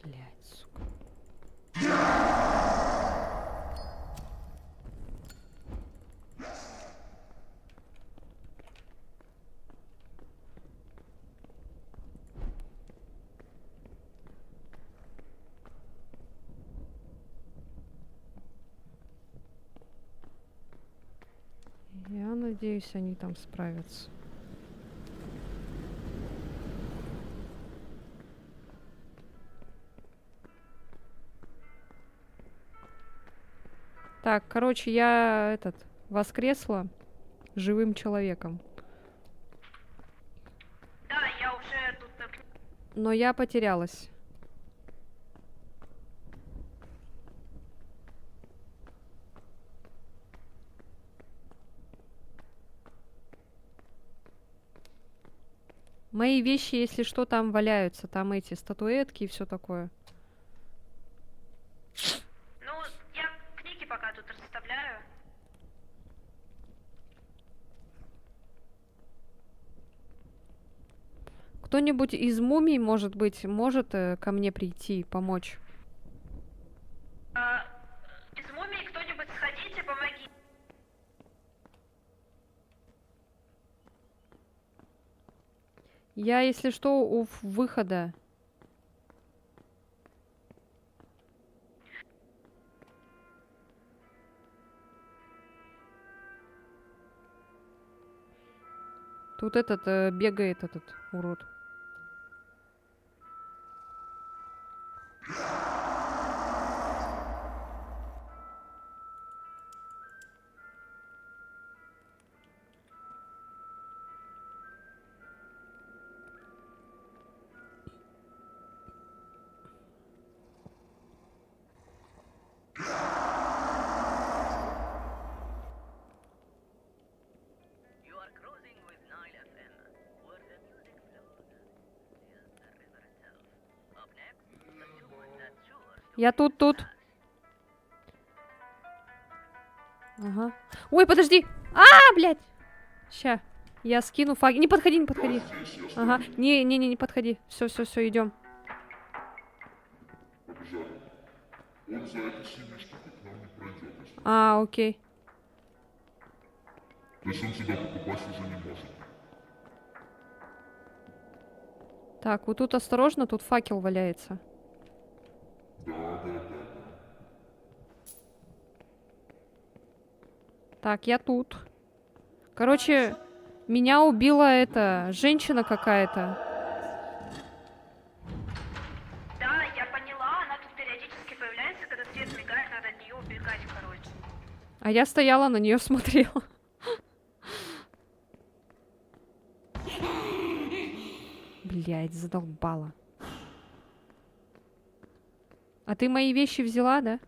Блять, сука. Я надеюсь, они там справятся. Так, короче, я воскресла живым человеком. Да, я уже тут... Но я потерялась. Мои вещи, если что, там валяются. Там эти статуэтки и все такое. Ну, я книги пока тут расставляю. Кто-нибудь из мумий, может быть, может ко мне прийти, помочь? Я, если что, у выхода. Тут этот бегает, этот урод. Я тут. Ага. Ой, подожди! Блядь! Ща. Я скину фаги. Не подходи. Ага. Не подходи. Все, идем. Побежали. Он за этой синей штукой к нам не пройдет. Если... Окей. То есть он сюда попасть уже не может. Так, вот тут осторожно, тут факел валяется. Да. Так, я тут. Короче, меня убила эта женщина какая-то. Да, я поняла, она тут периодически появляется, когда свет мигает, надо от нее убегать, короче. А я стояла на нее смотрела. Блядь, задолбала. А ты мои вещи взяла, да?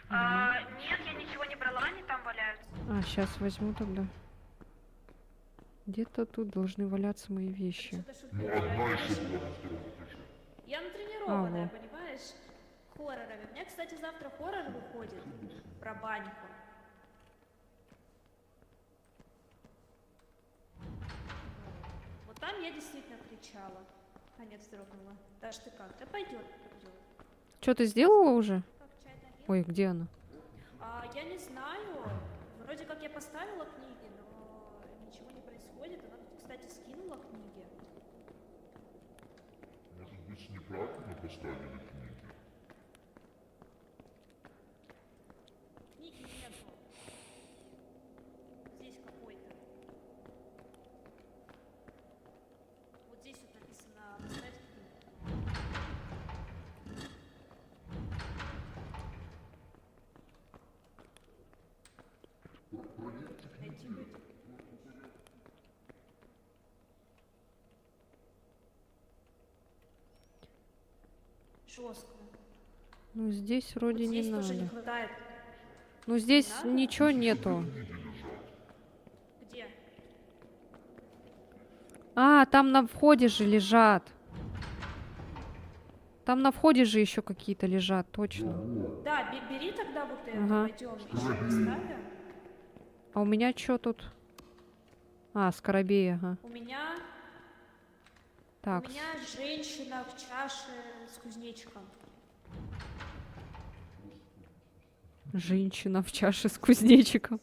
Нет, я ничего не брала, они там валяются. Сейчас возьму тогда. Где-то тут должны валяться мои вещи. Ну, одна еще была на втором этаже. Я натренированная, вот. понимаешь, хоррорами. У меня, кстати, завтра хоррор выходит про баньку. Вот там я действительно кричала. А нет, вздрогнула. Даш, ты как? Да пойдет. Что ты сделала уже? Как чай налил? Ой, где она? Я не знаю. Вроде как я поставила книги, но ничего не происходит. Она тут, кстати, скинула книги. Может быть, неправильно поставили книги? Книги нету. Здесь какой-то. Вот здесь вот написано «Поставь книгу». Найти будет. Жестко. Ну, здесь вроде Вот не здесь тоже не надо. хватает. Ну, здесь надо? ничего нету. Где? Там на входе же лежат. Там на входе же еще какие-то лежат, точно. Да, бери тогда вот это, Ага. пойдем еще поставим. А у меня что тут? Скоробей, ага. У меня Так, женщина в чаше с кузнечиком. женщина в чаше с кузнечиком.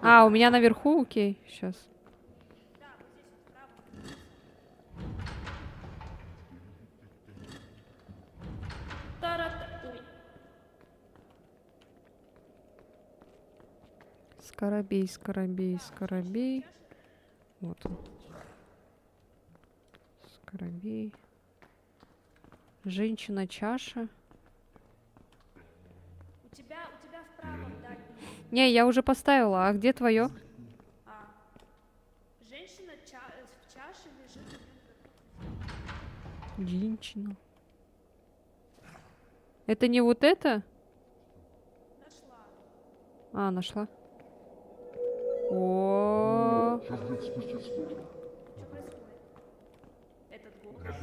У меня наверху, окей, сейчас. Да, вот здесь вот справа. Ой. Скоробей. Вот он. Скоробей. Женщина-чаша. У тебя в правом дальнем. Не, я уже поставила. А где твое? Женщина в чаше лежит. Женщина. Это не вот это? Нашла. Нашла. О, Сейчас где-то спуститься можно. Что происходит? Этот голос.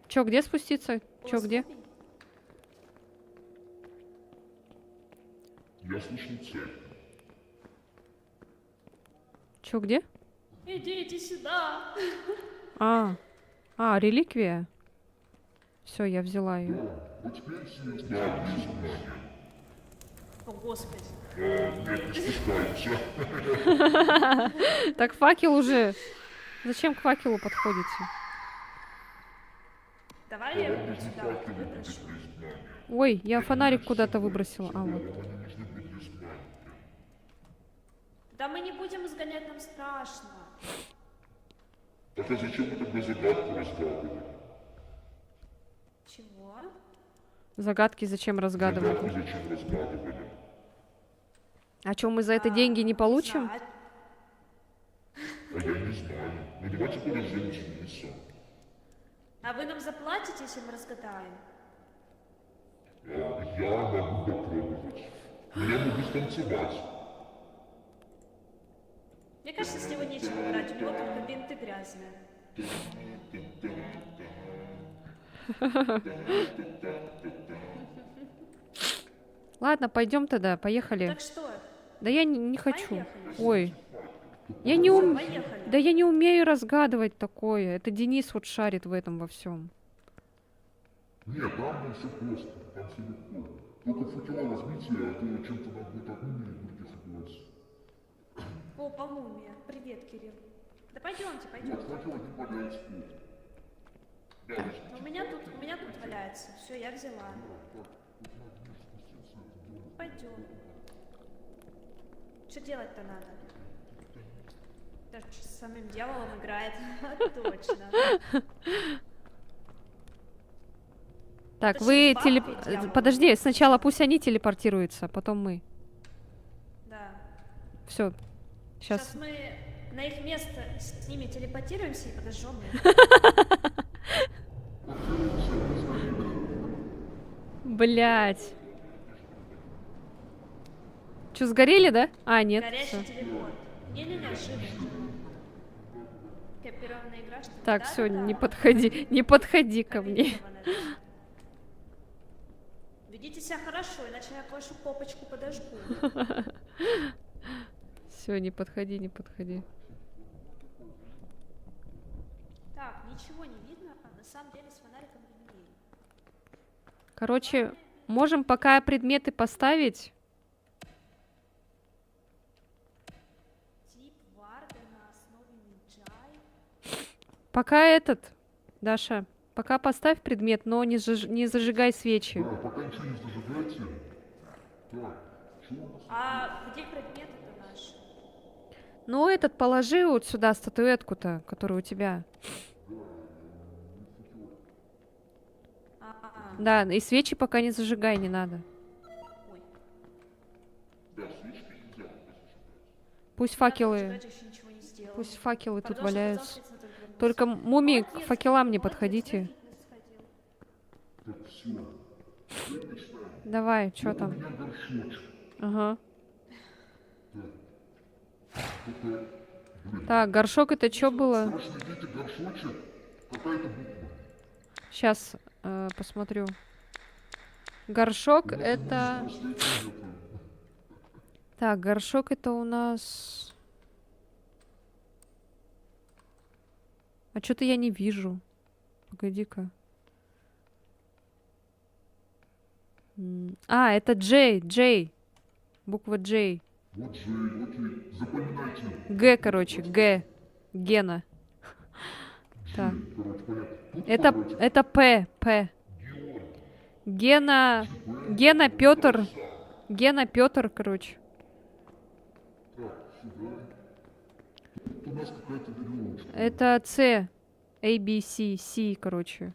чё, где спуститься? Чё, где? Я слышал цель. Чё, где? Иди сюда. Реликвия. Все, я взяла ее. Вот теперь все знания. О, господи. Нет, не спускаются. Так факел уже. Зачем к факелу подходите? Давай я его сюда вот выброшу. Ой, я фонарик куда-то выбросила. А, вот. Да мы не будем изгонять, нам страшно. Так а зачем вы тогда загадку разгадывали? Чего? Загадки зачем разгадывать? Загадку зачем разгадывали? А чё, мы за это деньги не получим? За- А я не знаю. Ну давайте подождем Дениса. А вы нам заплатите, если мы разгадаем? Я могу попробовать. Но я могу станцевать. Мне кажется, с него нечего брать, у него только бинты грязные. Ладно, пойдем тогда, поехали. Так что, Да я не хочу. поехали. Ой. Я не ум... Поехали. Да я не умею разгадывать такое. Это Денис вот шарит в этом во всем. Нет, там все просто. Там все легко. Только факела возьмите, а то чем-то нам будет одними и будете факелаться. Опа, мумия. Привет, Кирилл. Да пойдемте, Вот пойдемте. факел один валяется тут. Да, возьмите. У меня тут валяется. Все, я взяла. Пойдем. Что делать-то надо? Даже с самим дьяволом играет. Точно. Так, Это вы же телеп... бабки дьявола. Подожди, сначала пусть они телепортируются, а потом мы. Да. Все. Сейчас Сейчас. мы на их место с ними телепортируемся и подожжем их. Блять. Че, сгорели, да? А, нет. Горящий всё. телепорт. Не-не-не, ошибочно. Копированная игра, что ли? Так, Да, все, да, не да. подходи, не подходи ко мне. Комбинированная, да. Ведите себя хорошо, иначе я вашу попочку подожгу. Все, не подходи, не подходи. Так, ничего не видно, а на самом деле с фонариком виднее. Короче, можем пока предметы поставить. Тип варда на основе Минджай. Пока этот, Даша, пока поставь предмет, но не зажигай свечи. Да, пока ничего не зажигайте. Так, что у нас? А где предметы-то наши? Ну, этот положи вот сюда статуэтку-то, которая у тебя. А, Да, и свечи пока не зажигай, не надо. ой. Да, свечки нельзя. Пусть Я факелы, зажигать еще ничего не сделала. пусть факелы тут Продолжим валяются. завтра только вернусь. Только мумии к Молодец, факелам не молодец, подходите. на фитнес сходил. Так, все. Давай, что У там? меня горшочек. Ага. Только, блин, Так, горшок это что было? срочно идите горшочек. Какая-то буква. Сейчас посмотрю. Горшок это... Браслете нету. Так, горшок это у нас... А что-то я не вижу. Погоди-ка. А, это Джей. Буква Джей. Вот же, окей. Запоминайте. Г, короче, Г. Гена. Так. Короче, понятно. Тут, Это, короче, это П. Гена Петр. Гена Петр, короче. так, сюда. Тут у нас какая-то веревочка. Это С. A, B, C. C, короче.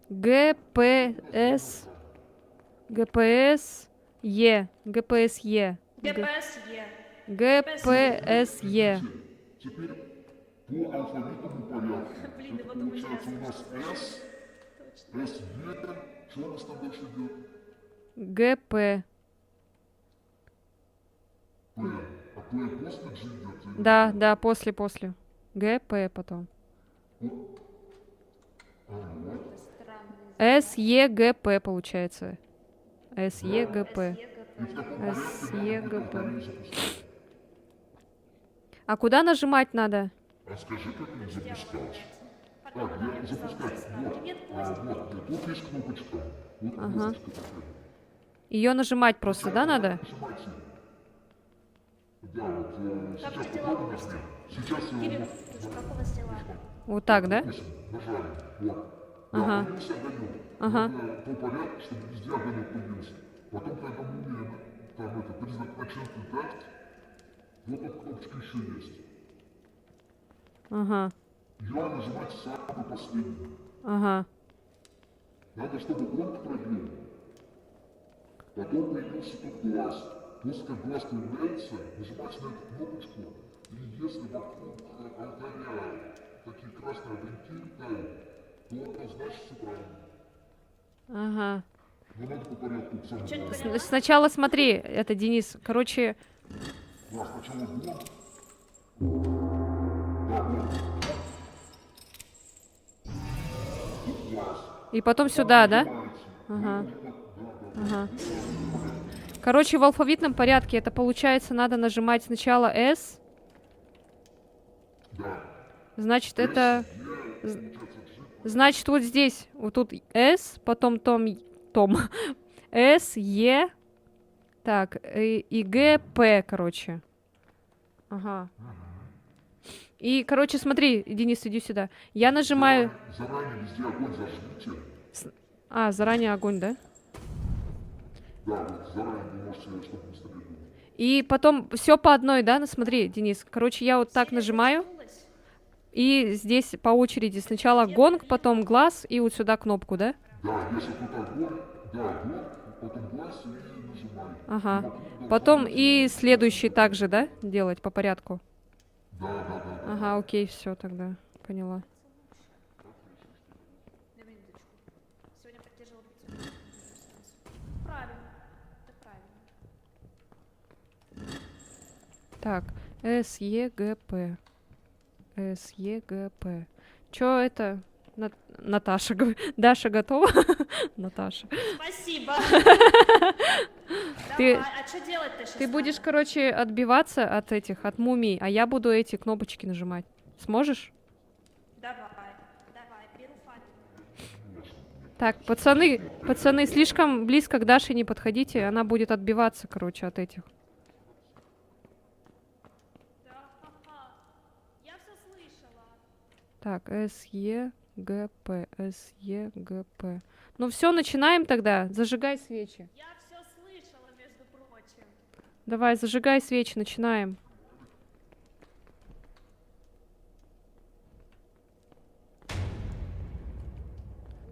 ГПС. ГПС. Е. ГПС Е. ДПС Е. ГПС Е. Теперь по алфавитному порядку. Блин, Это вот у меня получается у нас С, Точно. С, Е. Что у нас там дальше идет? ГП. П. А П после G идет? или Да, после. ГП потом. Странный. С, Е, ГП получается. С, Е, ГП. И в таком порядке С, нам Е, будет ГП. алфавит запускать. А куда нажимать надо? А скажи, как мне запускать? Потом Так, она я мне запускать. сказала, Вот. привет, А, Костя. вот, тут есть кнопочка. Вот Ага. кнопочка такая. Ее нажимать просто, да, надо? Нажимайте. Да, вот Как сейчас ты дела, попробуй Костя? нажми. Сейчас Кирилл, как у вас дела? Вот так, да? допустим, нажали. Вот. Ага. Да, появился огонек. Ага. Надо по порядку, чтобы везде огонек появился. Потом, когда мумия, там это, признак начнет летать, вот тут кнопочка еще есть. Ага. Ее нажимайте самый последний. Ага. Надо, чтобы он пробил. Потом появился тут глаз. После как глаз появляется, нажимайте на эту кнопочку. И если вокруг алтаря такие красные огоньки летают, то это значит все правильно. Ага. Но надо по порядку. Сам Чё не глаз. поняла? Сначала смотри, это Денис. Короче, Да, сначала гон. Да, гон. Тут глаз. и потом сюда, да? Нажимаете. Ага. Да. Ага. Короче, в алфавитном порядке это получается, надо нажимать сначала S. Да. Значит, это... Значит, вот здесь, вот тут S, потом Том, S, E, так, и Г, П, короче. Ага. И, короче, смотри, Денис, иди сюда. Я нажимаю... Заранее везде огонь зажмите. А, заранее огонь, да? Да, вот заранее вы можете, чтобы быстрее было. И потом все по одной, да? Ну, смотри, Денис. Короче, я вот так нажимаю. Вернулась? И здесь по очереди сначала гонг, потом глаз и вот сюда кнопку, да? Да, если тут огонь, да, огонь, потом глаз и нажимаем. Ага. Потом и следующий также, да? Делать по порядку. Да. Ага, окей, все тогда. Поняла. На минуточку. Сегодня поддерживала процедуру. Правильно. Это правильно. Так, С, Е, Г, П. С, Е, Г, П. Чё это? Наташа, Даша готова? Наташа. Спасибо. Ты- Давай, а что делать-то сейчас? Ты будешь, короче, отбиваться от этих, от мумий, а я буду эти кнопочки нажимать. Сможешь? Давай, беру факел. Так, пацаны, слишком близко к Даше не подходите, она будет отбиваться, короче, от этих. Да, ха-ха. Я все слышала. Так, С, Е, Г, П, С, Е, Г, П. Ну все, начинаем тогда. Зажигай свечи. Я все слышала, между прочим. Давай, зажигай свечи, начинаем.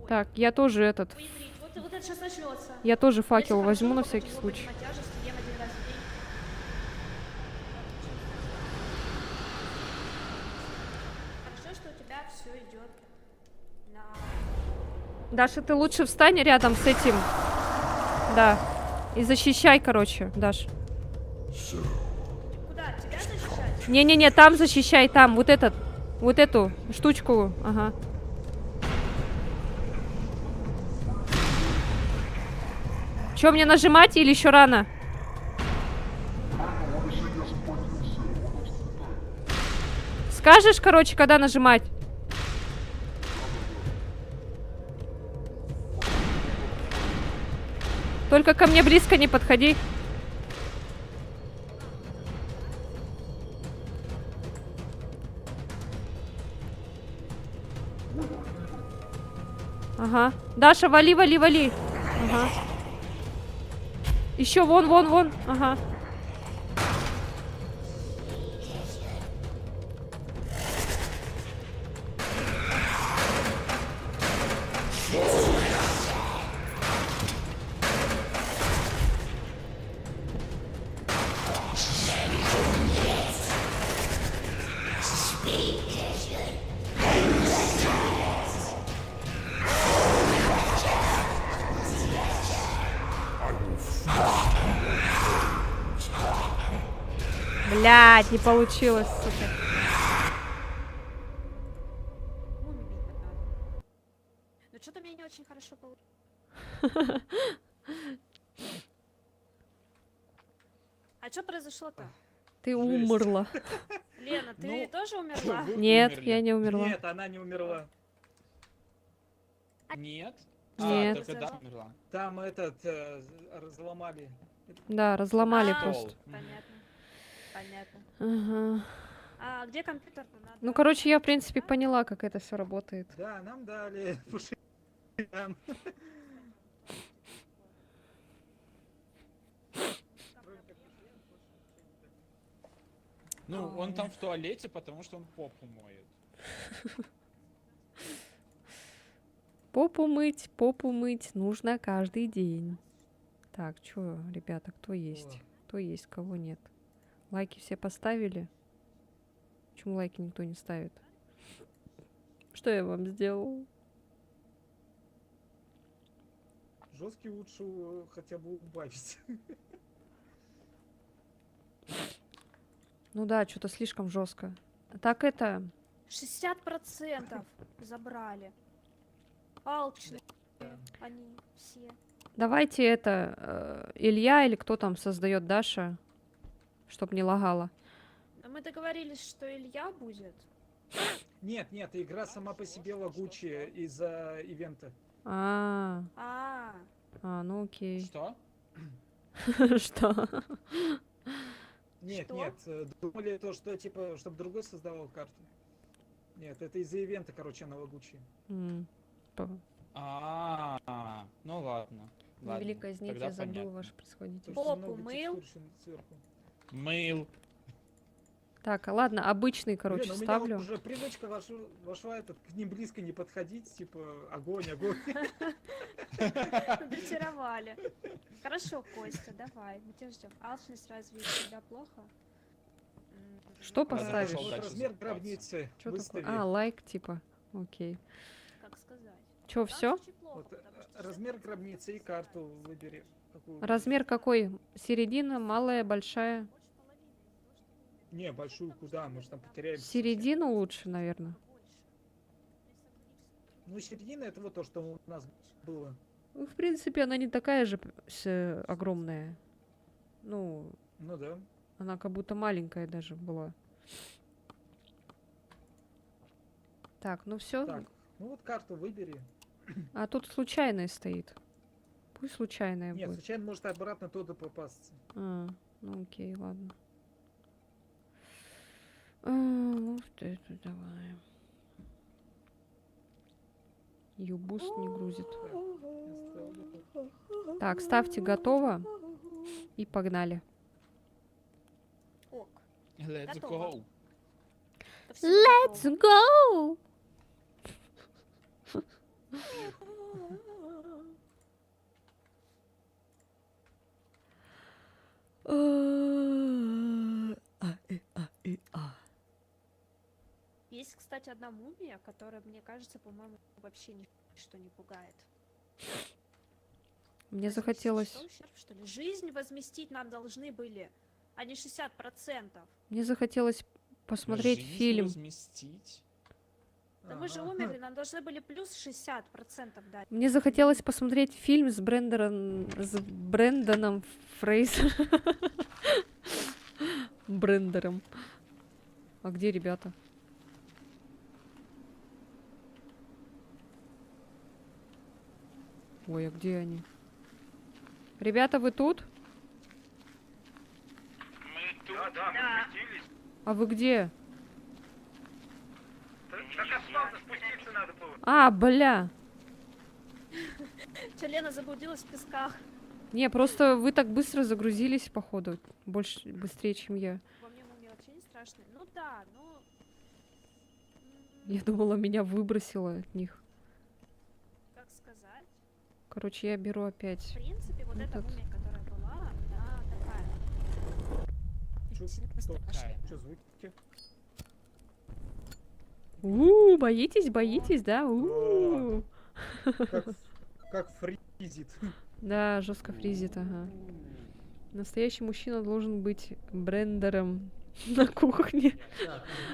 Так, я тоже этот, Ой, Дрить, вот это сейчас начнется. я тоже факел Если возьму хорошо, на всякий почему случай. поднимать тяжесть, ем один раз в день. Хорошо, что у тебя все идет на... Даша, ты лучше встань рядом с этим. Да. И защищай, короче, Даш. Куда? Тебя защищать? Не-не-не, там защищай, там, вот эту штучку, ага. Чё, мне нажимать или еще рано? Скажешь, короче, когда нажимать? Только ко мне близко не подходи. Ага. Даша, вали, вали, вали. Ага. Еще вон. Ага. Блядь, не получилось, сука. Ну что-то мне не очень хорошо получилось. А что произошло-то? Ты умерла. Лена, ты Ну, тоже умерла? Вы Нет, умерли. я не умерла. Нет, она не умерла. Нет. Нет. только да, умерла. Там разломали. Да, разломали А, просто. Понятно. Понятно. Ага. А где компьютер? Надо... Ну, короче, я, в принципе, поняла, как это все работает. Да, нам дали. Пушистикам. Ну, он там в туалете, потому что он попу моет. Попу мыть нужно каждый день. Так, что, ребята, кто есть? Кто есть, кого нет? Лайки все поставили? Почему лайки никто не ставит? Что я вам сделал? Жесткий лучше хотя бы убавить. Ну да, что-то слишком жестко. Так это... 60% забрали. Алчные. Они все. Давайте это... Илья или кто там создает Даша, чтоб не лагала. Мы договорились, что Илья будет. Нет, игра сама по себе лагучая из-за ивента. А, Ну окей. Что? Что? Нет, Что? думали то, что типа, чтобы другой создавал карту. Нет, это из-за ивента, короче, она лагучая. Ну ладно. Ладно, Великое знать, тогда я забыл понятно. ваше происходительство. Потому что Попу много мыл? текстур сверху. Мыл. Так, ладно, обычный, короче, Блин, у меня ставлю. уже привычка вошла к ним близко не подходить, типа огонь. дрессировали. Хорошо, Костя, давай, мы тебя ждем. Алчность разве у тебя плохо? Что Ладно, поставишь? пошел Вот дальше размер закупаться. гробницы Что выстави. такое? Лайк, типа. Окей. Как сказать? Чё, все? Очень плохо, Вот, потому что размер 60% гробницы и карту выбери. Какую Размер какой? Середина, малая, большая? Не, большую куда? Мы же там потеряем. Середину лучше, наверное. Ну, середина это вот то, что у нас было. Ну, в принципе, она не такая же огромная. Ну, Ну да. она как будто маленькая даже была. Так, ну все. Так, ну вот карту выбери. А тут случайная стоит. Пусть случайная Нет, будет. случайно может обратно туда попасться. Ну окей, ладно. Вот это давай. Юбуст не грузит. Я ставлю. Так, ставьте готово. И погнали. Ок. Let's Готово. go. Это всё Let's готово. go! Есть, кстати, одна мумия, которая, мне кажется, по-моему, вообще ничто не пугает. Мне Возместить захотелось... что, ущерб, что ли? Жизнь возместить нам должны были, а не 60%. Мне захотелось посмотреть Жизнь фильм. возместить? Да мы же Ага. умерли, нам должны были плюс 60% дать. Мне захотелось посмотреть фильм с Брэндоном Фрейзером. Брендером. А где ребята? Ой, а где они? Ребята, вы тут? Мы тут, мы спустились. А вы где? Так асфальт спуститься надо было. А, бля. Че, Лена заблудилась в песках. Не, просто вы так быстро загрузились, походу. Быстрее, чем я. Во мне мумия вообще не страшная. Ну да, ну... Я думала, меня выбросило от них. Как сказать? Короче, я беру В опять. принципе, вот эта Этот. мумия, которая была, она такая. Чё, Сильно что? страшная. Что звуки? Боитесь, да? Как фризит. Да, жестко фризит, ага. Настоящий мужчина должен быть брендером на кухне.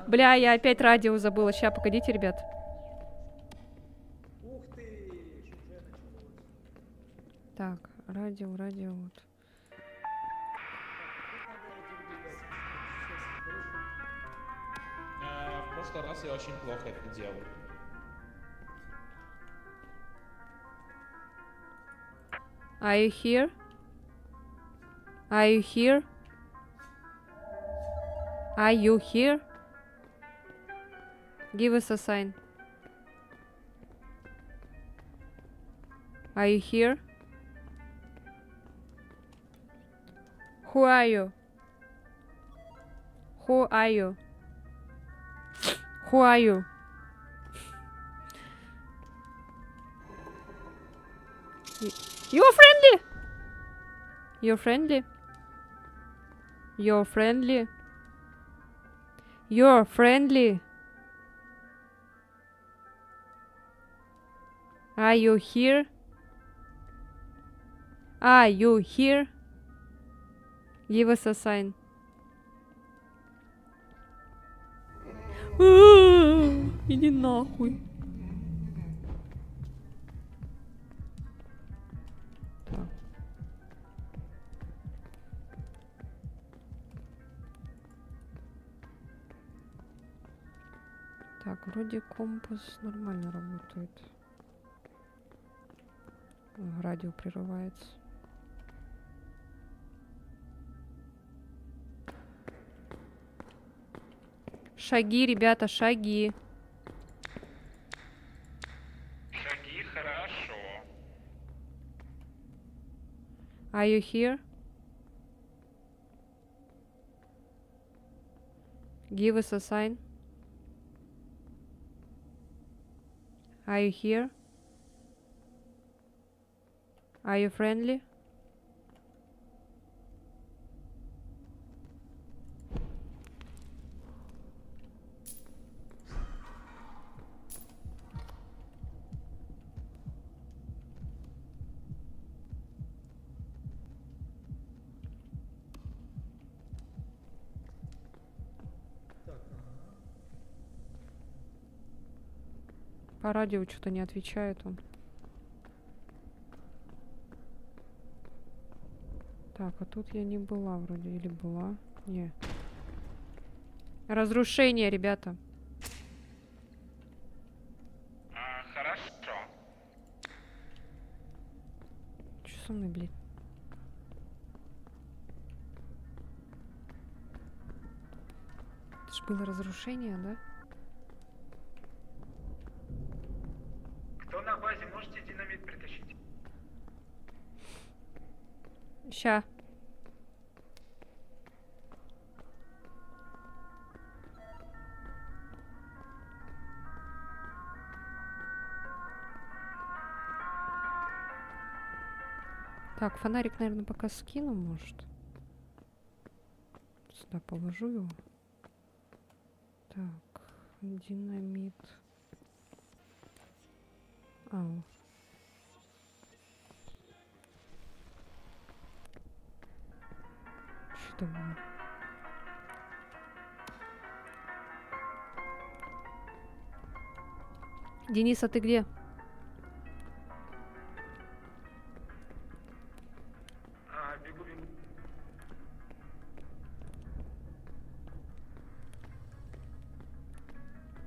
Бля, я опять радио забыла. Ща, погодите, ребят. Ух ты! Уже началось. Так, радио, вот. В прошлый раз я очень плохо это делал. Are you here? Are you here? Are you here? Give us a sign. Are you here? Who are you? Who are you? Who are you? You're friendly! You're friendly? You're friendly? You're friendly? Are you here? Are you here? Give us a sign. Иди нахуй. Так. Так, вроде компас нормально работает. Радио прерывается. Шаги, ребята, шаги. Шаги, хорошо. Are you here? Give us a sign. Are you here? Are you friendly? По радио что-то не отвечает он. Так, а тут я не была вроде. Или была? Не. Разрушение, ребята. Хорошо. Что со мной, блядь? Это ж было разрушение, да? Кто на базе, можете динамит притащить? Ща. Так, фонарик, наверное, пока скину, может. Сюда положу его. Так, динамит. Ау. Что было? Денис, а ты где? Бегу.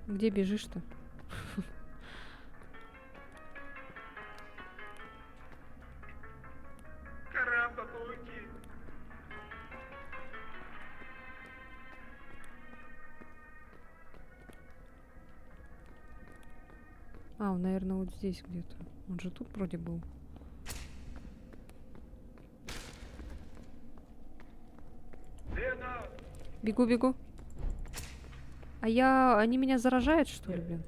Где бежишь-то? Карамба, пауки. А, он, наверное, вот здесь где-то. Он же тут вроде был. Лена! Бегу, бегу. Они меня заражают, что ли, блин?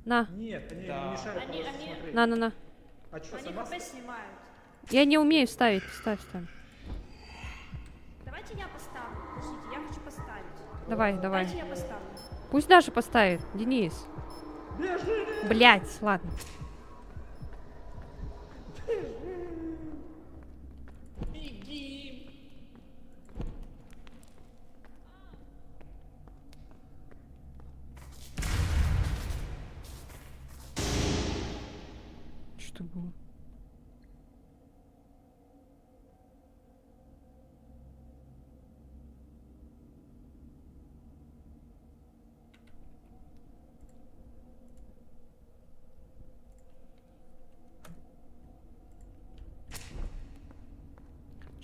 На, Нет, они Да. не мешают Они- просто они- смотреть. на. А что, Они сама? ХП снимают. Я не умею ставить. Ставь. Давайте я поставлю. Подождите, я хочу поставить. Давай. Давайте я поставлю. Пусть Даша поставит. Денис. Блять, ладно. Что было?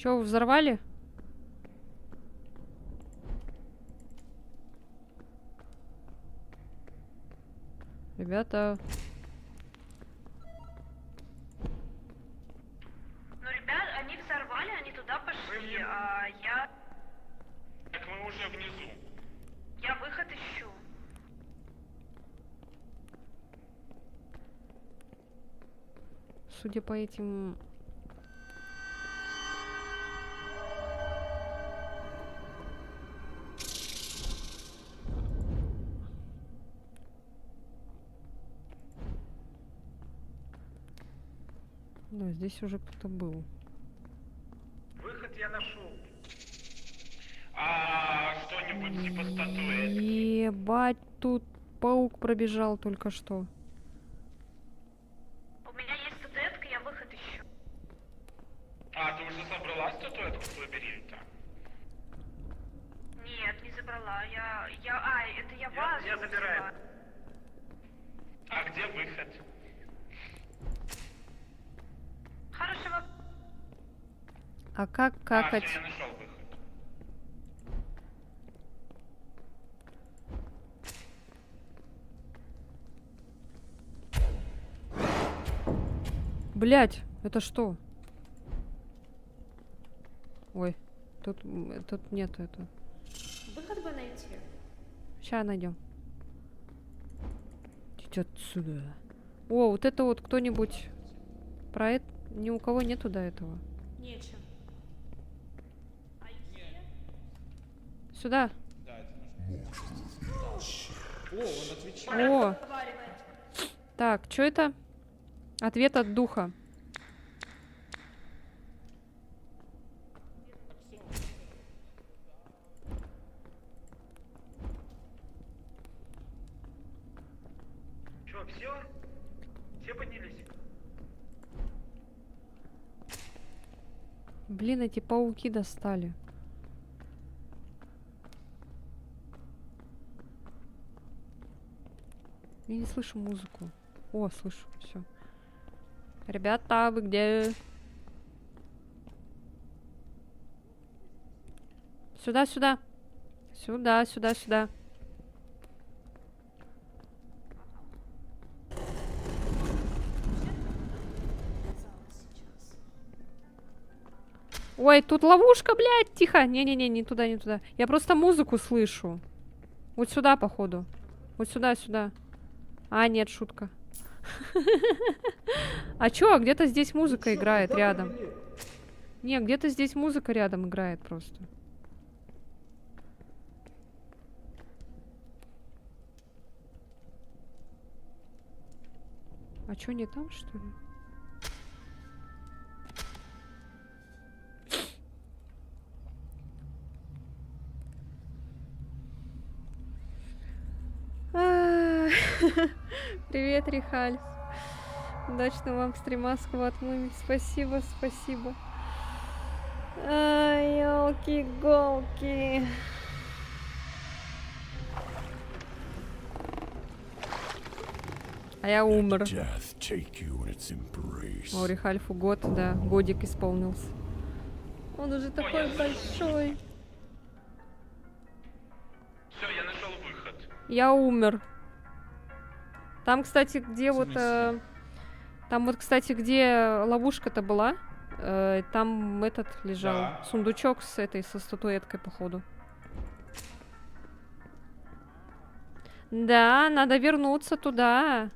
Чё, взорвали? Ребята, Ну, ребят, они взорвали, они туда пошли, а я Так мы уже внизу. выход ищу. судя по этим... Да, здесь уже кто-то был. Выход я нашел. А что-нибудь типа статуэтки? Ебать, тут паук пробежал только что. У меня есть статуэтка, я выход ищу. А, ты уже собрала статуэтку с лабиринта? Нет, не забрала. Это я вазу Я забираю. взяла. А где выход? Хороший вопрос. А как какать? Всё, я нашел выход. Блять, это что? Ой, тут нет это. Выход бы найти. Сейчас найдем. Идите отсюда. О, вот это вот кто-нибудь про это. Ни у кого нету до этого. Нечем. А их все? Сюда. Да, это нужно. О, он отвечает. О, Разговаривает. так, что это? Ответ от духа. Что, все? Все поднялись? Блин, эти пауки достали. Я не слышу музыку. О, слышу, все. Ребята, вы где? Сюда, сюда. Сюда, сюда, сюда. Ой, тут ловушка, блядь, тихо. Не-не-не, не туда, не туда. Я просто музыку слышу. Вот сюда, походу. Вот сюда, сюда. А, нет, шутка. А чё, где-то здесь музыка играет рядом. Не, где-то здесь музыка рядом играет просто. А чё, не там, что ли? Привет, Рихаль. Удачного вам стрима, сквад муми. Спасибо, спасибо. Ай, елки-голки. А я умер. Death take you in its embrace. О, Рихальфу год, да, годик исполнился. Он уже такой большой. Все, я нашел выход. Я умер. Там, кстати, где В вот... смысле? там вот, кстати, где ловушка-то была, там этот лежал. Да. Сундучок с этой, со статуэткой, походу. Да, надо вернуться туда.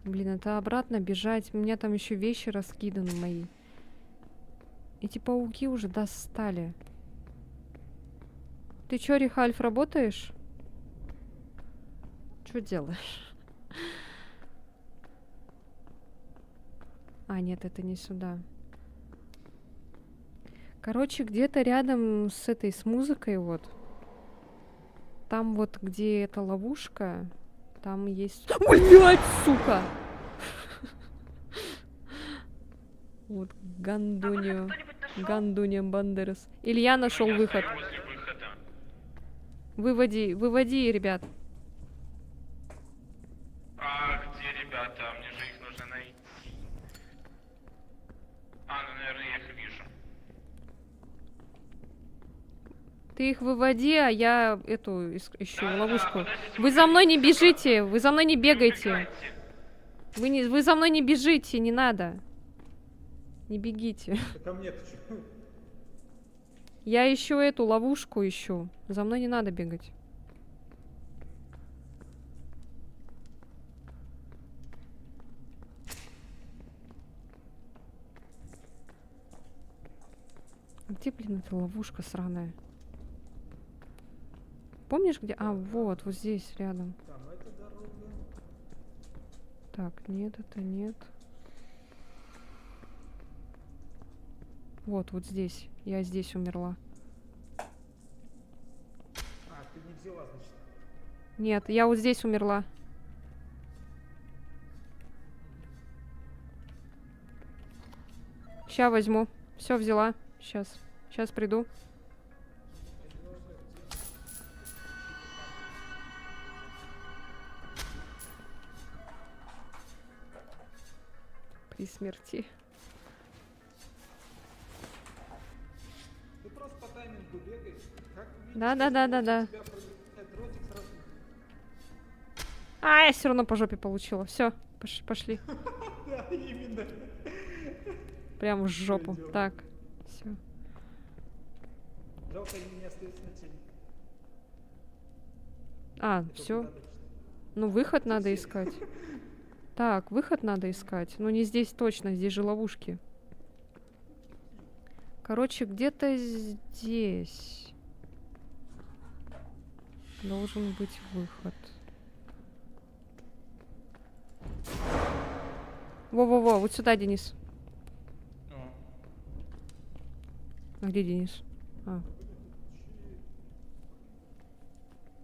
Блин, это обратно бежать. У меня там еще вещи раскиданы мои. Эти пауки уже достали. Ты чё, Рихальф, работаешь? Что делаешь? А, нет, это не сюда. Короче, где-то рядом с этой, с музыкой вот. Там вот, где эта ловушка, там есть... Блядь, сука! Вот, Гандунио. Гандунио Бандерас. Илья нашел Я выход. стою возле выхода. Выводи, выводи, ребят. Ты их выводи, а я эту ищу ловушку. Вы за мной не бежите, вы за мной не бегайте. Вы за мной не бежите, не надо. Не бегите. Да ко мне ты чё? Я ищу эту ловушку, ищу. За мной не надо бегать. А где, блин, эта ловушка сраная? Помнишь, где? А, вот здесь, рядом. Там эта дорога. Так, нет, это нет. Вот здесь. Я здесь умерла. А, ты не взяла, значит. Нет, я вот здесь умерла. Ща возьму. Все взяла. Сейчас приду. При смерти. Ты просто по таймингу бегай. Как видишь, Да. у тебя пролетает дротик сразу. А, я все равно по жопе получила. Все, пошли. Да, именно. Прям в жопу. Пойдём. Так, все. Жалко, они не остаются на теле. А, Только все. надо, что- Ну, выход надо искать. Так, выход надо искать. Ну, не здесь точно, здесь же ловушки. Короче, где-то здесь должен быть выход. Во-во-во, вот сюда, Денис. О, А где Денис? А.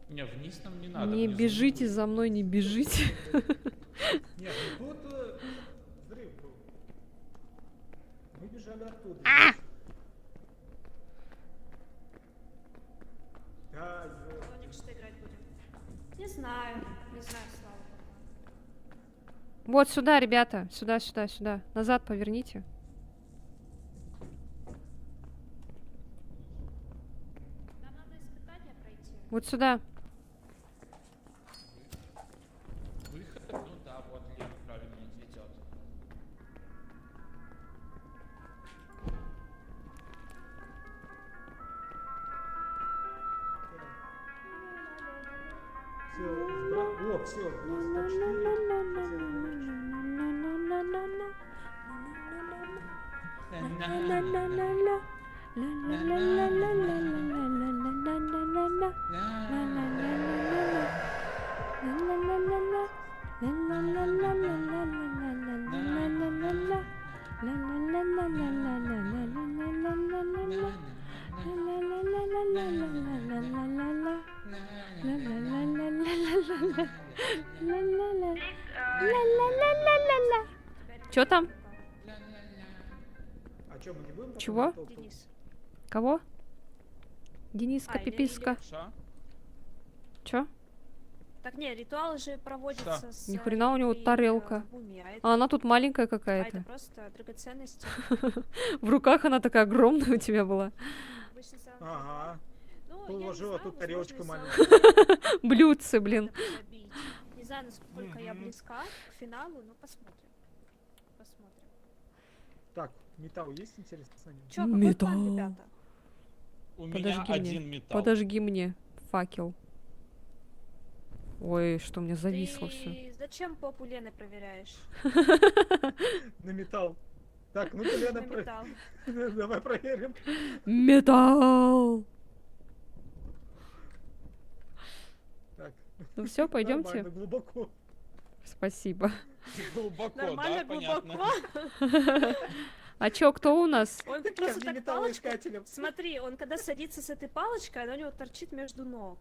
Не, вниз нам не надо. Не внизу бежите будет. за мной, не бежите. Нет, ну тут взрыв был. Мы бежали оттуда. Да, Тоник, что играть будем? Не знаю, слава богу. Вот сюда, ребята. Сюда. Назад поверните. Нам надо испытание пройти. Вот сюда. Выход, ну да, вот Лев правильно ведет. все, о, все, нас почти. Чё там? А что, мы не будем? потом Чего? на толпу? Денис. Кого? Дениска, или- пиписка. Ша? Чё? Так не, ритуал же проводится с... Ни хрена у него при, тарелка. в уме, А она тут маленькая это какая-то. просто драгоценности. В руках она такая огромная у тебя была. Обычно сам- Ага. Ну, я не Положила, знаю, тут возможно, тарелочка и сам маленькая. Блюдце, блин. надо пробить. Не знаю, насколько я близка к финалу, но посмотрим. Посмотрим. Так, металл есть, интересно, Саня? Чё, какой план, Металл. ребята? У меня Подожги один мне. металл. Подожги мне. Факел. Ой, что у меня зависло все. Ты зачем попу Лены проверяешь? На металл. Так, ну-ка, Лена, На металл. давай проверим. Металл! Так, Ну все, пойдемте. нормально, глубоко. Спасибо. Глубоко, Нормально, да, понятно. глубоко. А чё, кто у нас? Он Я просто же так палочку... металлоискателем. Смотри, он когда садится с этой палочкой, она у него торчит между ног.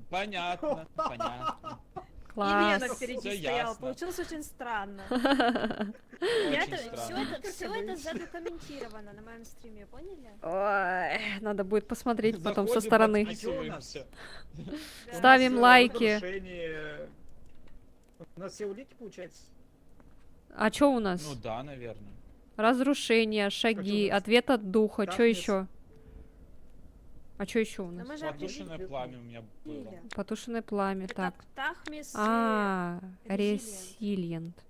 Понятно, понятно. И Лена Класс. впереди Всё стояла. ясно. Получилось очень странно. Очень странно. Все это задокументировано на моем стриме, поняли? Ой, надо будет посмотреть потом со Заходим, стороны. подписываемся. Да. Ставим Всё, лайки. разрушение. У нас все улики, получается? А чё у нас? Ну да, наверное. Разрушение, шаги, у нас? ответ от духа. Чё Darkness. еще? А что еще у Но нас? мы же Потушенное пламя у меня было. объявили. Потушенное пламя. Это Так. Птахмис и А, Резилиент. ресилиент.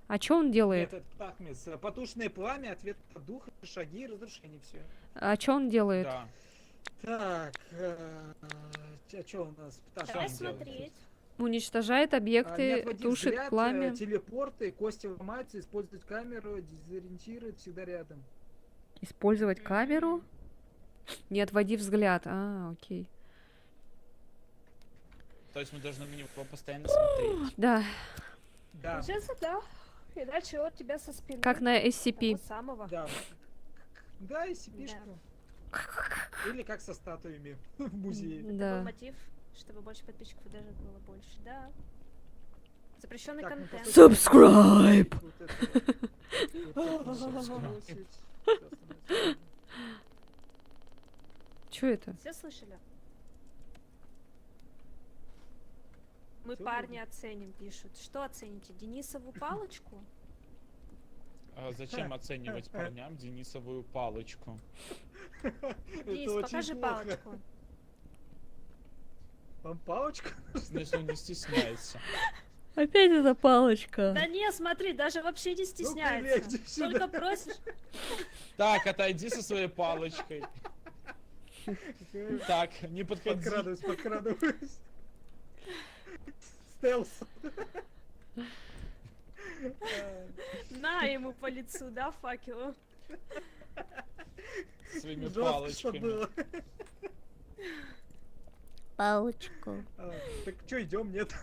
А что он делает? Это Тахмис. Потушенное пламя, ответ от духа, шаги и разрушение, все. А что он делает? Да. Так, что у нас? Что Давай он делает? смотреть. Уничтожает Не объекты, отводить тушит взгляд, пламя. телепорты, кости ломаются, использовать камеру, дезориентирует, всегда рядом. Использовать камеру? Не отводи взгляд. А, окей. То есть мы должны на него постоянно смотреть. Да, Да, Получается, да. Иначе он тебя со спины. как на того SCP. самого. да. Да, и сипишку. Или как со статуями в музее. Это был Да. мотив, чтобы больше подписчиков и даже было больше. Да. Запрещенный Так, ну, контент. по сути, Subscribe! вот это. Что это? Все слышали? Мы Всё парни вроде. оценим, пишут. Что оцените? Денисову палочку? А зачем оценивать парням Денисовую палочку? Денис, Это очень покажи плохо. палочку. Вам палочку? Ну, если он не стесняется. Опять эта палочка. Да не, смотри, даже вообще не стесняется. прилезьте сюда. Только просишь. Так, отойди со своей палочкой. Так, не подходи. Подкрадываюсь. Стелс. На ему по лицу, да, факелу? Своими Жестко, что палочками. было. Палочку. Так что, идем, нет?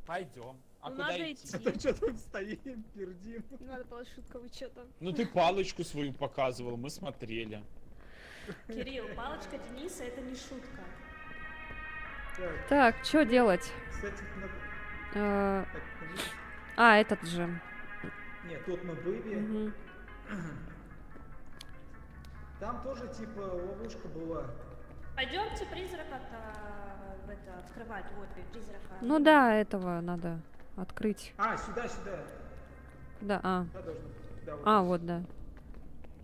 Пойдем. А Ну, куда надо идти? идти. А то что там стоим, пердим. Надо было шутка, вы что там? Ну ты палочку свою показывал, мы смотрели. Кирилл, палочка Дениса это не шутка. Так, Так, что делать? кстати, Э, так, А, этот же. нет, тут мы были. Мгм. Там тоже типа ловушка была. Пойдемте призрака-то в это открывать. Вот призрака. Ну да, этого надо открыть. А, сюда. Да, Да, должно быть. Да, А, вот, да.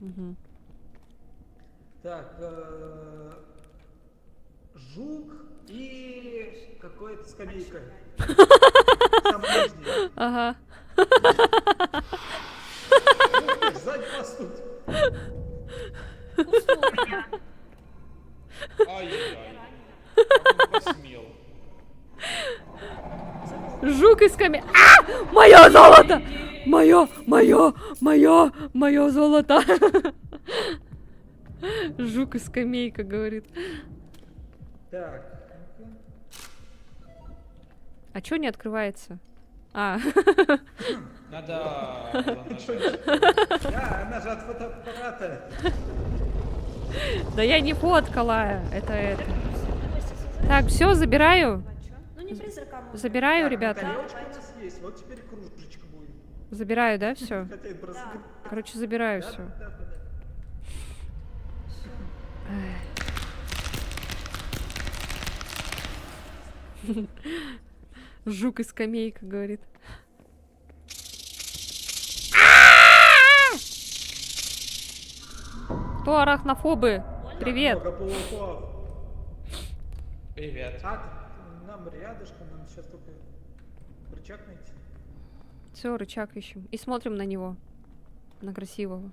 Мгм. Так, жук и какая-то скамейка. Самая нижняя. Ага. Ух ты, сзади вас тут. Кусну меня. Ай-яй-яй. Как он посмел. Жук из камня. А! Мое золото! Мое золото! Жук из скамейка говорит. Так, А чё не открывается? А, Надо было нажать. да, она же от фотоаппарата. да я не фоткала. Это. Так, все, забираю. Ну не призрака можно. Забираю, Так, ребята. тарелочка у нас есть, вот теперь кружечка будет. Забираю, да, все? Хотя это просто... Да. Короче, забираю Да, все. да, да, да. Жук из скамейка говорит. Кто арахнофобы? Привет. Много полуфов. Привет. А, нам рядышком, надо сейчас только рычаг найти. Все, рычаг ищем. И смотрим на него. На красивого.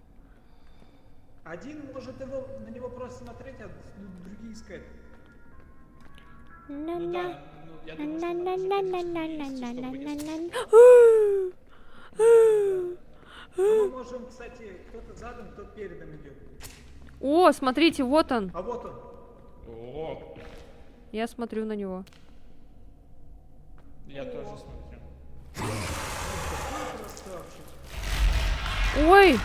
Один может его, на него просто смотреть, а другие искать. Ну да, ну, я думаю, что надо уже количество вместе, чтобы не Но мы можем, кстати, кто-то задом, кто передом идет. О, смотрите, вот он. А вот он. О, Я смотрю на него. я тоже смотрю. Красавчик. Ой!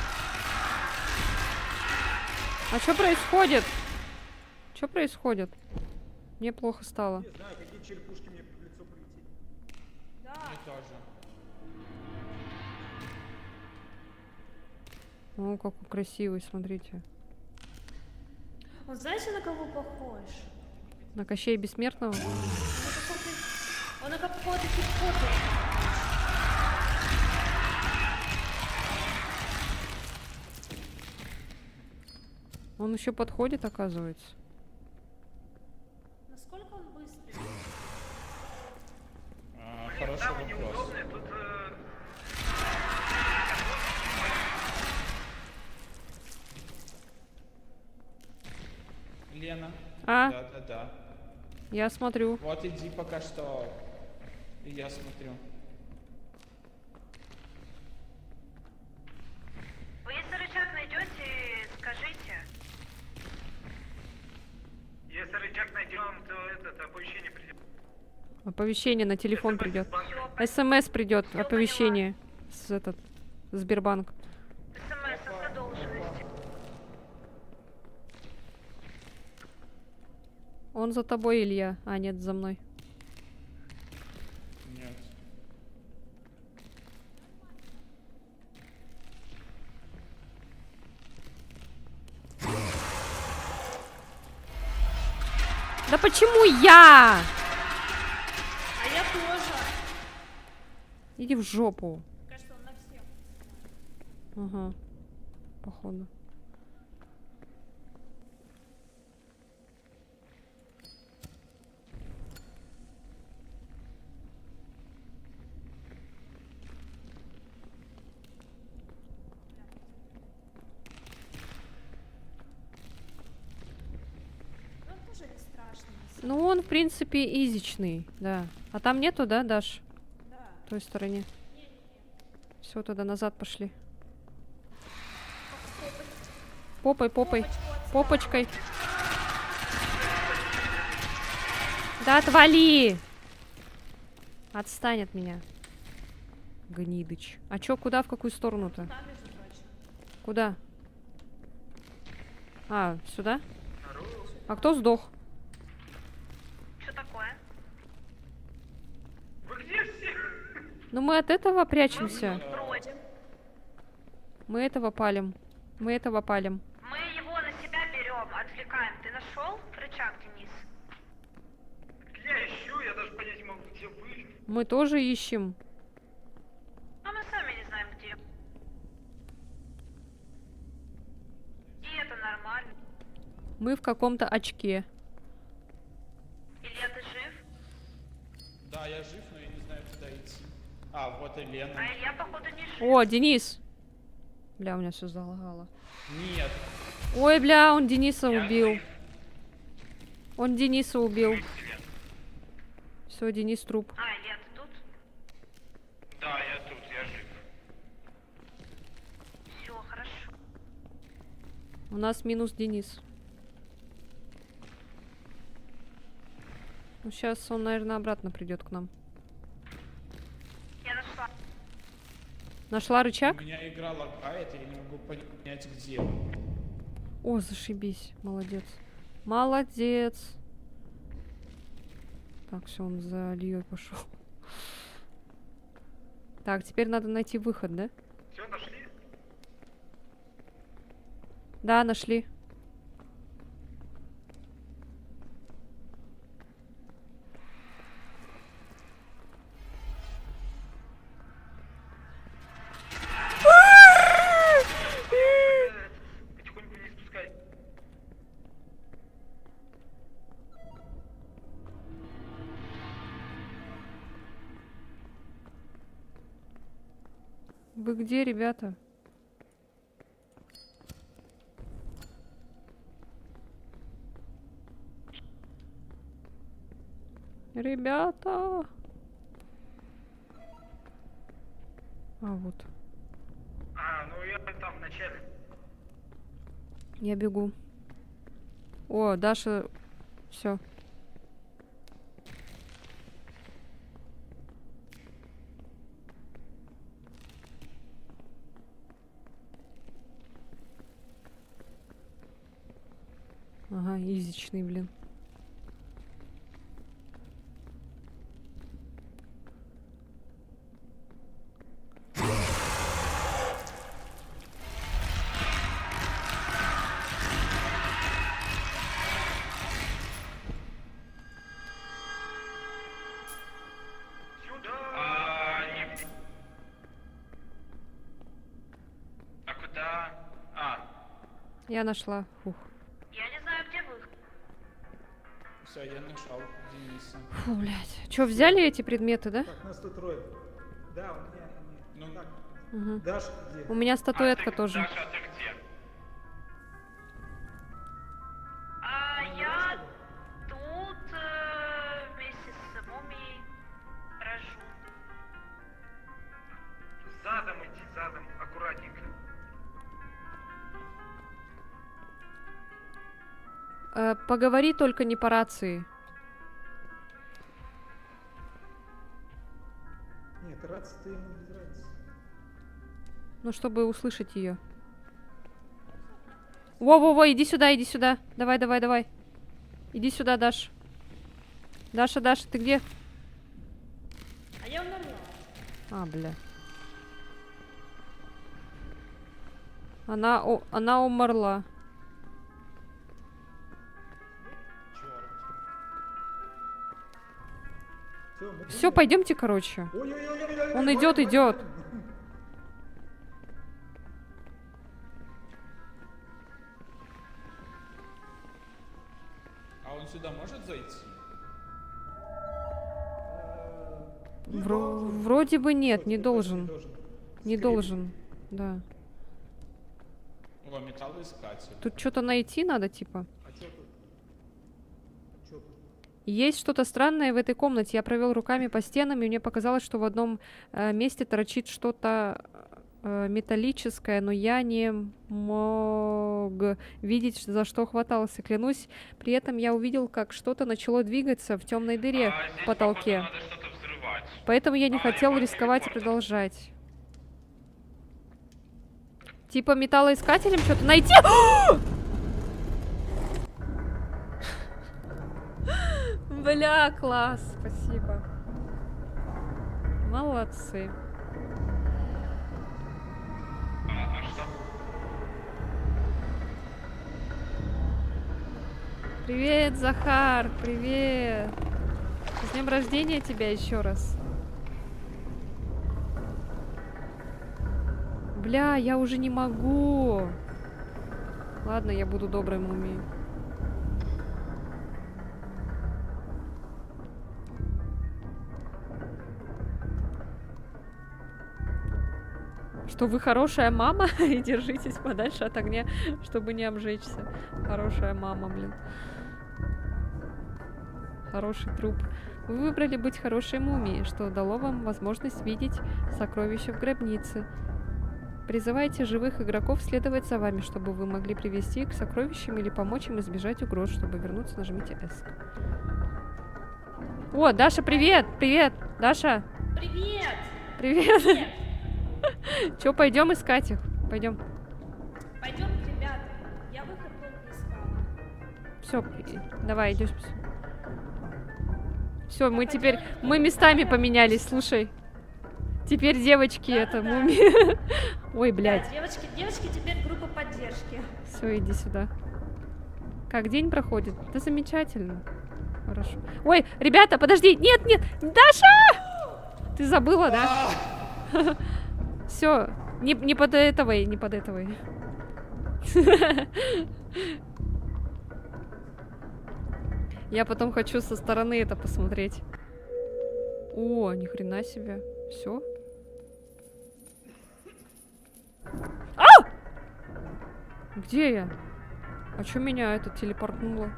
А что происходит? Что происходит? Мне плохо стало. Не знаю, какие черепушки мне в лицо полетели. Да. Мне тоже. О, какой красивый, смотрите. Он знаете, на кого похож? На Кощея Бессмертного. Он на какого-то хип-хопера. Он еще подходит, оказывается. Насколько он быстрый? Хороший Там вопрос. неудобно, тут... Лена. А? Да. Я смотрю. Вот иди пока что. И я смотрю. Вы если рычаг найдете, скажите. Если рычаг найдем, то это оповещение придет. Оповещение на телефон придет. Всё, СМС придет, Всё оповещение. С этот Сбербанк. СМС о задолженности. Он за тобой, Илья. А, нет, за мной. Нет. Да почему я? А я тоже. Иди в жопу. Кажется, он на всех. Ага. Походу. Ну, он тоже не страшный. на самом Ну, он, в принципе, изичный, да. А там нету, да, Даш? деле. Да. В той стороне. Все, тогда назад пошли. Попой, попой. Попочкой. Да отвали! Отстань от меня. Гнидыч. А чё, куда, в какую сторону-то? Да, между прочим. Куда? А, сюда? А кто сдох? Что такое? Вы где все? Ну мы от этого прячемся. Вроде. Мы этого палим. Мы этого палим. Мы его на себя берем, отвлекаем. Ты нашел рычаг, Денис? Я ищу, я даже понять не могу, где вы. Мы тоже ищем. А мы сами не знаем, где. И это нормально. Мы в каком-то очке. Илья, ты жив? Да, я жив, но я не знаю, куда идти. А, вот и Лена. А Илья, походу, не жив. О, Денис! Бля, у меня все залагало. Нет. Ой, бля, он Дениса убил. Он Дениса убил. Все, Денис труп. А, Илья, ты тут? Да, я тут, я жив. Все, хорошо. У нас минус Денис. Ну, сейчас он, наверное, обратно придет к нам. Я нашла. Нашла У рычаг? меня игра лагает, я не могу понять, где он. О, зашибись. Молодец. Молодец. Так, все, он за Ильей пошел. Так, теперь надо найти выход, да? Все, нашли? Да, нашли. Потихоньку не спускай. Вы где, ребята? Ребята! А, вот. А, ну я там в начале. Я бегу. О, Даша... Все. Ага, изичный, блин. Сюда. Не... А куда? А, Я нашла. Фух. Я не знаю, где вы. Все, я нашел Дениса. Фу, блядь. Чё, взяли эти предметы, да? Так, нас тут трое. Да, у меня... Ну, Так, Угу. Даша где? У меня статуэтка ты, тоже. Даша, а ты где? Я тут вместе с мумией брожу. Задом иди, задом, аккуратненько. Поговори только не по рации. Нет, рация-то ему без разницы. Ну, чтобы услышать ее. Во-во-во, иди сюда, иди сюда. Давай, давай, давай. Иди сюда, Даш. Даша, Даша, ты где? А я умерла. А, бля. Она умерла. Все, пойдемте, короче. Ой-ой-ой-ой-ой, Он ой, идет, ой, идет. ой. А он сюда может зайти? Вроде бы нет, не должен. Не Скрипт. должен, да. О, металлоискатель. Тут что-то найти надо, типа. А чё тут? Чё тут? Есть что-то странное в этой комнате. Я провел руками по стенам, и мне показалось, что в одном месте торчит что-то металлическое, но я не мог видеть, за что хватался. Клянусь, при этом я увидел, как что-то начало двигаться в темной дыре Здесь, в потолке. походу, надо что-то взрывать. Поэтому я не А, хотел я рисковать и телепорт. продолжать. Типа металлоискателем что-то найти. Бля, класс, спасибо. Молодцы. А что? Привет, Захар, привет. С днем рождения тебя еще раз. Бля, я уже не могу. Ладно, я буду доброй мумией. Что вы хорошая мама и держитесь подальше от огня, чтобы не обжечься. Хорошая мама, блин. Хороший труп. Вы выбрали быть хорошей мумией, что дало вам возможность видеть сокровища в гробнице. Призывайте живых игроков следовать за вами, чтобы вы могли привести их к сокровищам или помочь им избежать угроз. Чтобы вернуться, нажмите S. О, Даша, привет! Привет! Даша! Привет! Привет! Привет! Че, пойдем искать их? Пойдем. Пойдем, ребят. Я выход долго искала. Все, давай, идем. Все, мы теперь... Мы местами поменялись, слушай. Теперь девочки, это Да-да-да. мумии. Ой, блядь. Да, девочки теперь группа поддержки. Все, иди сюда. Как день проходит? Да замечательно. Хорошо. Ой, ребята, подожди. Нет, нет. Даша! Ты забыла, да? Все. Не под этого, не под этого. Я потом хочу со стороны это посмотреть. О, ни хрена себе. Все. А! Где я? А чё меня это телепортнуло?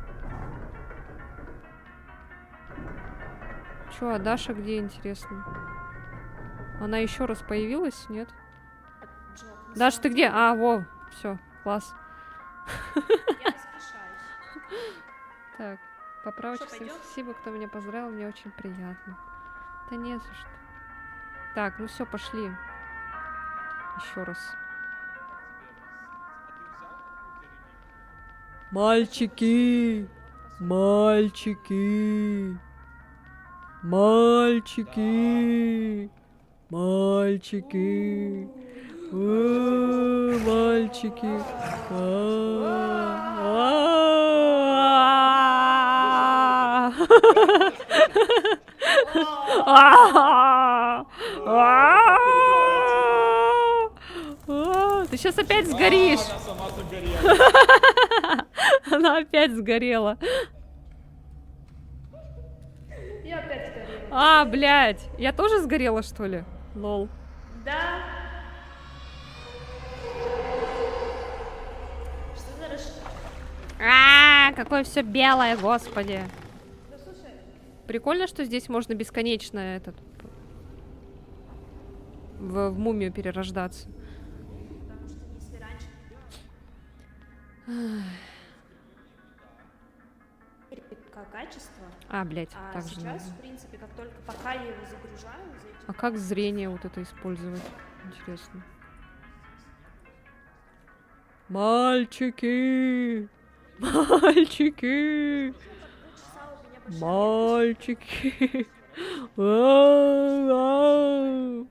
Чё, а Даша где, интересно? Она еще раз появилась, нет? Джок, на Даша, самом ты где? А, во, все, класс. деле Я распишаюсь. Так, поправочка. Что, Всем пойдём? спасибо, кто меня поздравил, мне очень приятно. Да не за что. Так, ну все, пошли. Еще раз. Мальчики! Мальчики! Мальчики! Мальчики! Мальчики! Ты сейчас опять сгоришь! Она сама загорелась. Она опять сгорела. Я опять сгорела. А, блядь. Я тоже сгорела, что ли? Лол. Да. Что за Какое все белое, господи. Да слушай, Прикольно, что здесь можно бесконечно в мумию перерождаться. потому что если раньше... Качество. А, блядь, А так же сейчас, надо. в принципе, как только пока я его загружаю, за этим... А как зрение вот это использовать? Интересно. Мальчики! Мальчики! Полчаса у меня пошли. Мальчики! Вау, вау,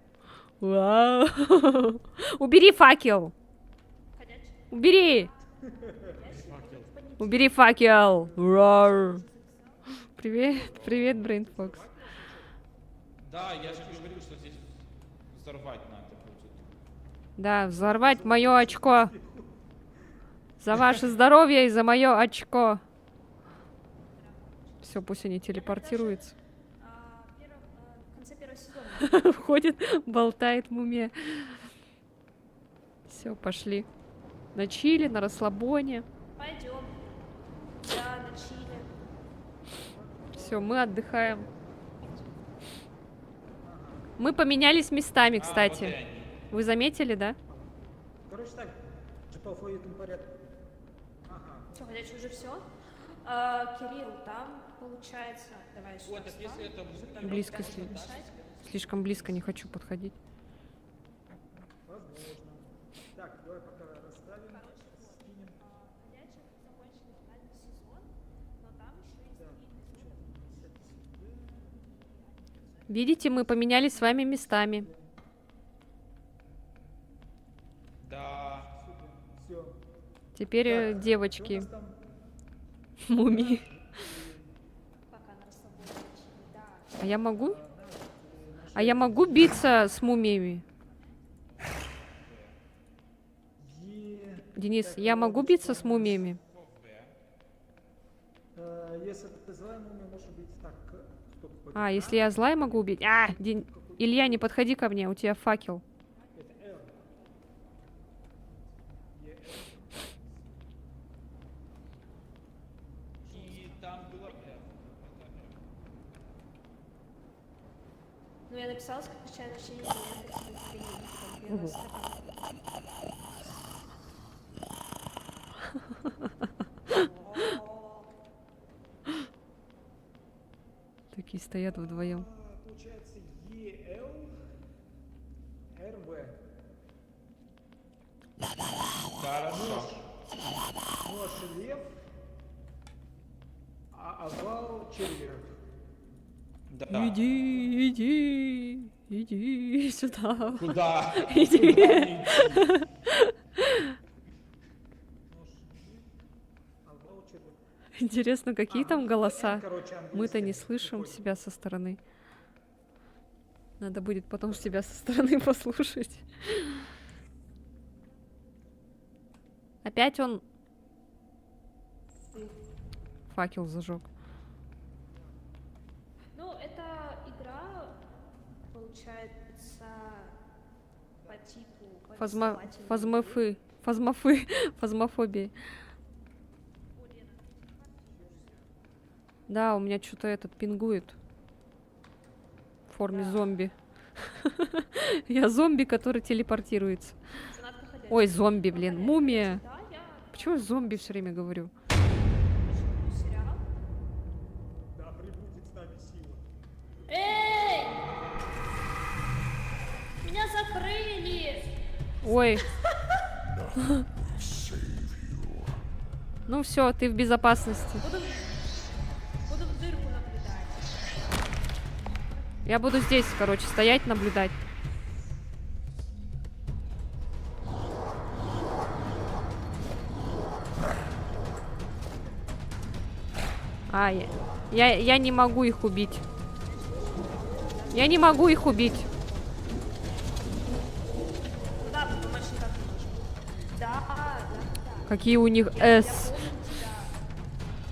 вау. Убери факел! Ходячий. Убери! Убери факел! Рар. Привет, привет, Брейнфокс. Да, я же говорил, что здесь взорвать надо будет. Да, взорвать мое очко. За ваше здоровье и за мое очко. Все, пусть они телепортируются. В конце первого сезона. Входит, болтает мумия. Все, пошли. На чили, на расслабоне. Пойдем. Да, на чили. Все, мы отдыхаем. Мы поменялись местами, Вот и кстати. они. Вы заметили, да? Короче так, по алфавитному порядку. Ага. Что, ходячий уже все? Кирилл, там получается... Давай сюда Вот, так если встану, это чтобы там Близко никак не слишком. мешать. Слишком близко, не хочу подходить. Возможно. Так, давай пока расставим. Скинем. Ходячих закончили финальный сезон, но там еще есть длинный. Видите, мы поменялись с вами местами. Да. Все. Теперь девочки. Мумии. Пока на расслабоне. Да. А я могу? А я могу биться с мумиями? Денис, я могу биться с мумиями? Если ты злая мумия, может быть так. Стоп, А, если я злая, могу убить? Илья, не подходи ко мне, у тебя факел. это R. И там было... Ну, я написала, скачать общение с первого строка. Такие стоят вдвоем. Получается EL RV. Хорошо. Нож лев. Овал червяк. Да. Иди сюда. Куда? Иди. Куда идти? Овал червяк. Интересно, какие там голоса? Короче, Мы-то не английская. слышим Прикольно. себя со стороны. Надо будет потом себя со стороны послушать. Опять он факел зажег. Ну, эта игра получается по типу повествовательной игры. Фазмофобии. Да, у меня что-то этот пингует. В форме Да. зомби. Я зомби, который телепортируется. Фанатка ходячая. Ой, зомби, блин. Мумия. Да, я Почему я зомби все время говорю? почему сериал. Да прибудет с нами сила. Эй! Меня закрыли! Ой. Ну все, ты в безопасности. Буду в дырку наблюдать. Я буду здесь, короче, стоять, наблюдать. Я не могу их убить. Я не могу их убить. Ну да, помочь никак не можем. Да, да, да. Какие у них S.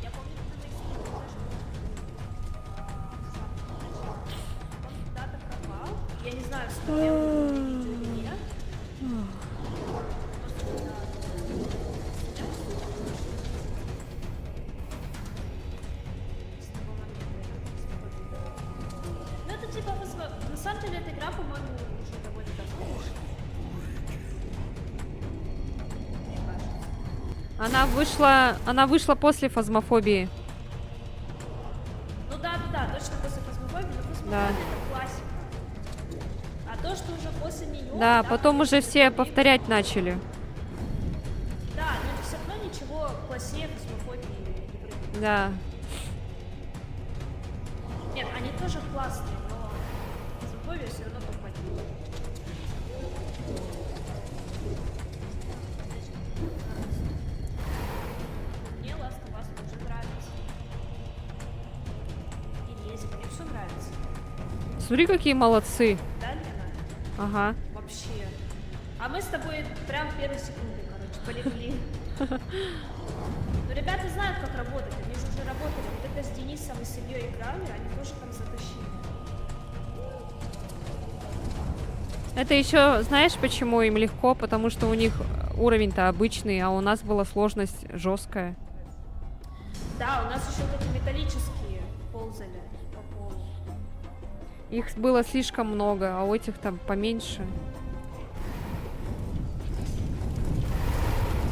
Я помню, ты на экспедиции он куда-то пропал. Я не знаю, смотрел он видео или нет. Ну это типа, на самом деле эта игра, по-моему, уже довольно давно вышла. Мне кажется. Она вышла после фазмофобии. Ну да, точно после фазмофобии, но фазмофобия Да. это классика. А то, что уже после нее... Да, потом уже все повторять начали. Да, но все равно ничего класснее фазмофобии не придумали. Да. Нет, они тоже классные, но фазмофобия все равно попадет. Мне Last of Us тоже нравится. И Лезик, мне все нравится. Смотри, какие молодцы. Да, Лена? Ага. Вообще. А мы с тобой прям в первой секунде, короче, полегли. Но ребята знают, как работать, они же уже работали. Вот это с Денисом и с Ильей играли, они тоже там затащили. Это еще, знаешь, почему им легко? Потому что у них уровень-то обычный, а у нас была сложность жесткая. Да, у нас еще вот эти металлические ползали по полу. Их было слишком много, а у этих там поменьше.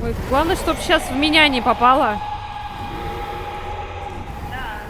Ой, главное, чтобы сейчас в меня не попало. Да.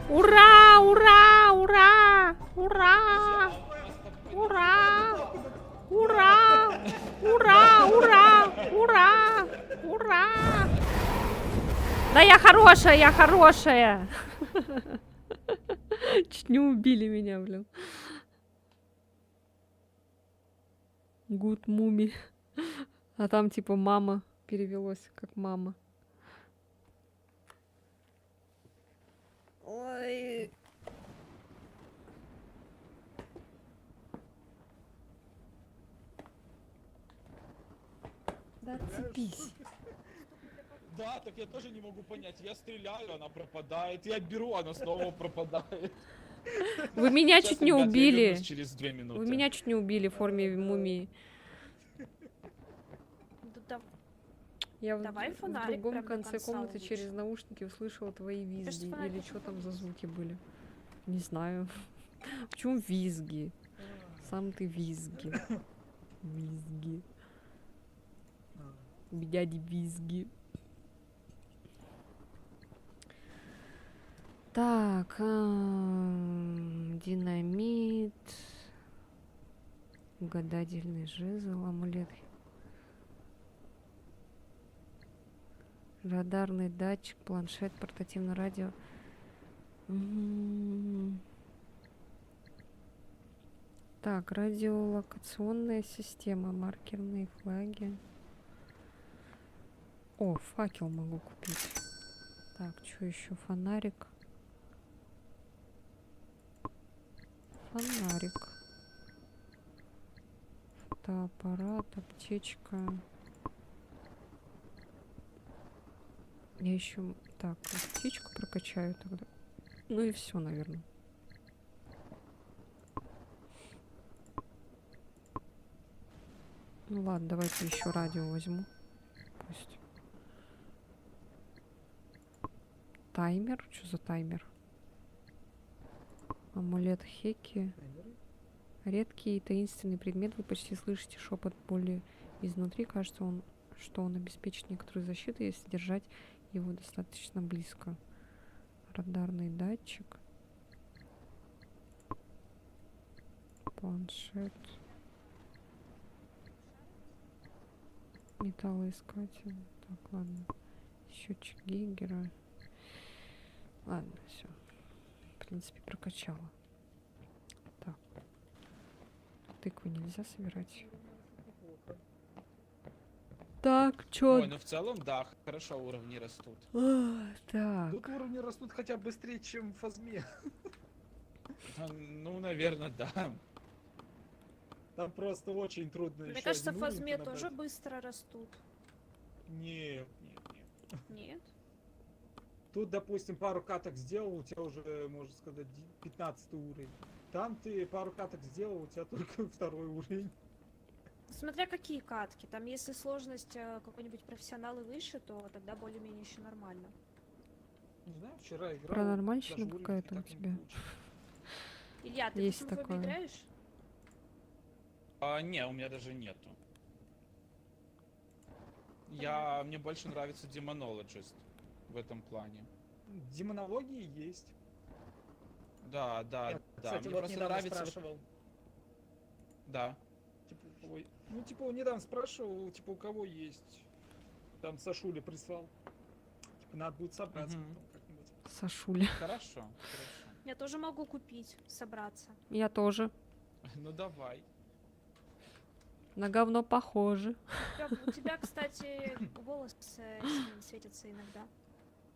Ура! Ура! Ура! Ура! Ура! Ура! Ура! Ура! Ура! Ура! Да я хорошая, я хорошая! Чуть не убили меня, блин. Good муми. А там типа мама перевелось как мама. Ой. Да отцепись. Да, так я тоже не могу понять. Я стреляю, она пропадает. Я беру, она снова пропадает. Вы меня Сейчас, чуть не ребят, я убили. вернусь через 2 минуты. Вы меня чуть не убили в форме мумии. Я Давай в фонарик другом прям до конце конца комнаты увеличь. через наушники услышала твои кажется, визги. фонарик Или что там за звуки были? Не знаю. Почему визги? Сам ты визги. Визги. Дяди визги. Так, динамит, гадательный жезл, амулет, радарный датчик, планшет, портативное радио. Так, радиолокационная система, маркерные флаги. О, факел могу купить. Так, что еще? Фонарик. Фонарик. Фотоаппарат, аптечка. Я еще... Так, аптечку прокачаю тогда. Ну и все, наверное. Ну ладно, давайте еще радио возьму. Пусть. Таймер? Что за таймер? Амулет Хеки. Редкий и таинственный предмет. Вы почти слышите шепот боли изнутри. Кажется, что он обеспечит некоторую защиту, если держать его достаточно близко. Радарный датчик. Планшет. Металлоискатель. Так, ладно. Счетчик Гейгера. Ладно, все. В принципе, прокачала. Так. Тыкву нельзя собирать. Так, чё? Ой, ну в целом, да, хорошо уровни растут. Так. Тут уровни растут хотя бы быстрее, чем в Фазме. Ну, наверное, да. Там просто очень трудно. Мне ещё кажется, в один уровень Фазме набрать. тоже быстро растут. Нет, нет, нет. Нет? Тут, допустим, пару каток сделал, у тебя уже, можно сказать, 15 уровень. Там ты пару каток сделал, у тебя только 2-й уровень. Смотря какие катки. Там, если сложность какой-нибудь профессионал и выше, то тогда более-менее еще нормально. Не знаю, вчера играл. Паранормальщина даже уровень какая-то у так не тебя. получил. Илья, ты Есть в Фазмофобию такое. играешь? Не, у меня даже нету. Мне больше нравится Demonologist в этом плане. Демонологии есть. Да, да, Я, да. кстати, Мне вот просто недавно нравится. спрашивал. Да. Типа, ой, ну, типа, он недавно спрашивал, типа, у кого есть. Там Сашуля прислал. Типа, надо будет собраться Мгм. потом как-нибудь. Сашуля. Хорошо, хорошо. Я тоже могу купить, собраться. Я тоже. Ну давай. На говно похоже. У тебя, кстати, волосы синие светятся иногда.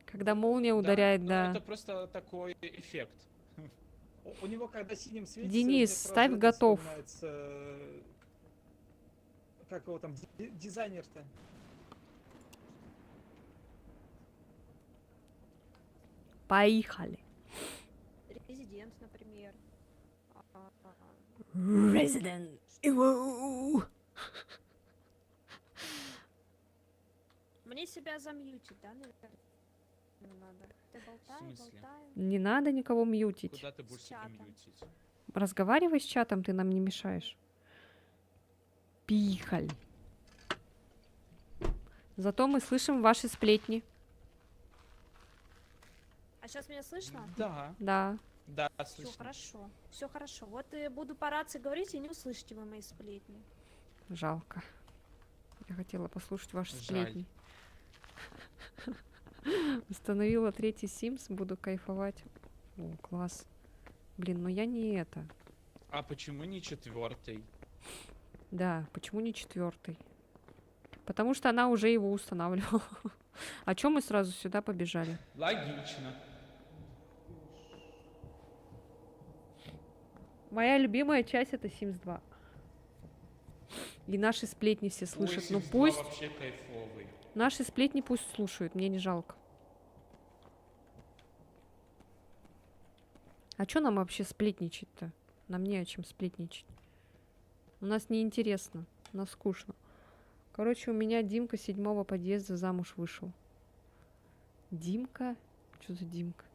Когда молния Да, ударяет, ну, да. Это просто такой эффект. У него, когда синим светится, Денис, мне сразу ставь это готов. вспоминается, как его там, дизайнер-то? Поехали. Резидент, например. Resident Evil. Мне себя замьютить, да, наверное? Надо. Ты болтай, смысле? болтай. Не надо никого мьютить. Куда ты будешь С себя чатом. мьютить? Разговаривай с чатом, ты нам не мешаешь. Пихаль. Зато мы слышим ваши сплетни. А сейчас меня слышно? Да, Да. да, Все слышно. хорошо. Все хорошо. Вот и буду по рации говорить, и не услышите вы мои сплетни. Жалко. Я хотела послушать ваши Жаль. сплетни. Установила 3-й Sims, буду кайфовать. О, класс. Блин, ну я не это. А почему не 4-й? Да, почему не 4-й? Потому что она уже его устанавливала. А чё мы сразу сюда побежали? Логично. Моя любимая часть это Sims 2. И наши сплетни все слышат. Ой, Ну Sims 2 пусть вообще кайфовый. наши сплетни пусть слушают, мне не жалко. А чё нам вообще сплетничать-то? Нам не о чем сплетничать. У нас неинтересно, у нас скучно. Короче, у меня Димка 7-го подъезда замуж вышел. Димка? Что за Димка?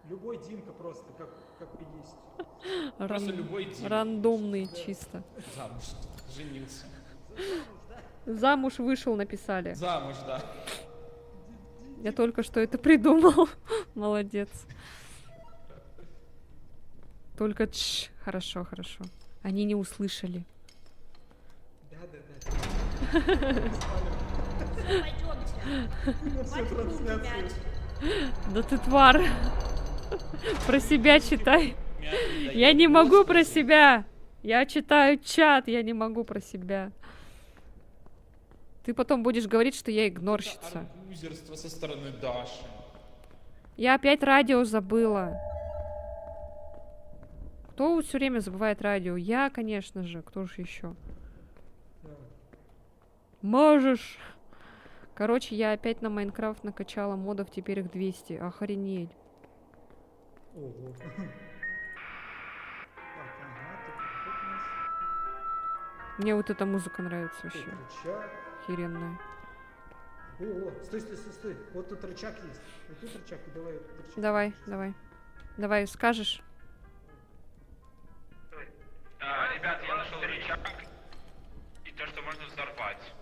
Любой Димка просто, как и есть. Просто любой Димка. Рандомный чисто. Замуж. Женился. Замуж вышел, написали. Замуж, да. Я только что это придумал. Молодец. Только хорошо, хорошо. Они не услышали. Да-да-да. Всё, пойдемте. Хватит руки мять. Да ты тварь. Про себя читай. Я не могу про себя. Я читаю чат, я не могу про себя. Ты потом будешь говорить, что я игнорщица. Арбузерство со стороны Даши. Я опять радио забыла. Кто все время забывает радио? Я, конечно же. Кто же еще? Можешь. Короче, я опять на Майнкрафт накачала модов, теперь их 200. Охренеть. Ого. Так, ага, тут у нас Мне вот эта музыка нравится тут вообще. рычаг. Охеренная. О, стой. Вот тут рычаг есть. Вот тут рычаг, и давай этот рычаг. Давай, давай. Давай, скажешь. Ребят, я нашел рычаг и то, что можно взорвать.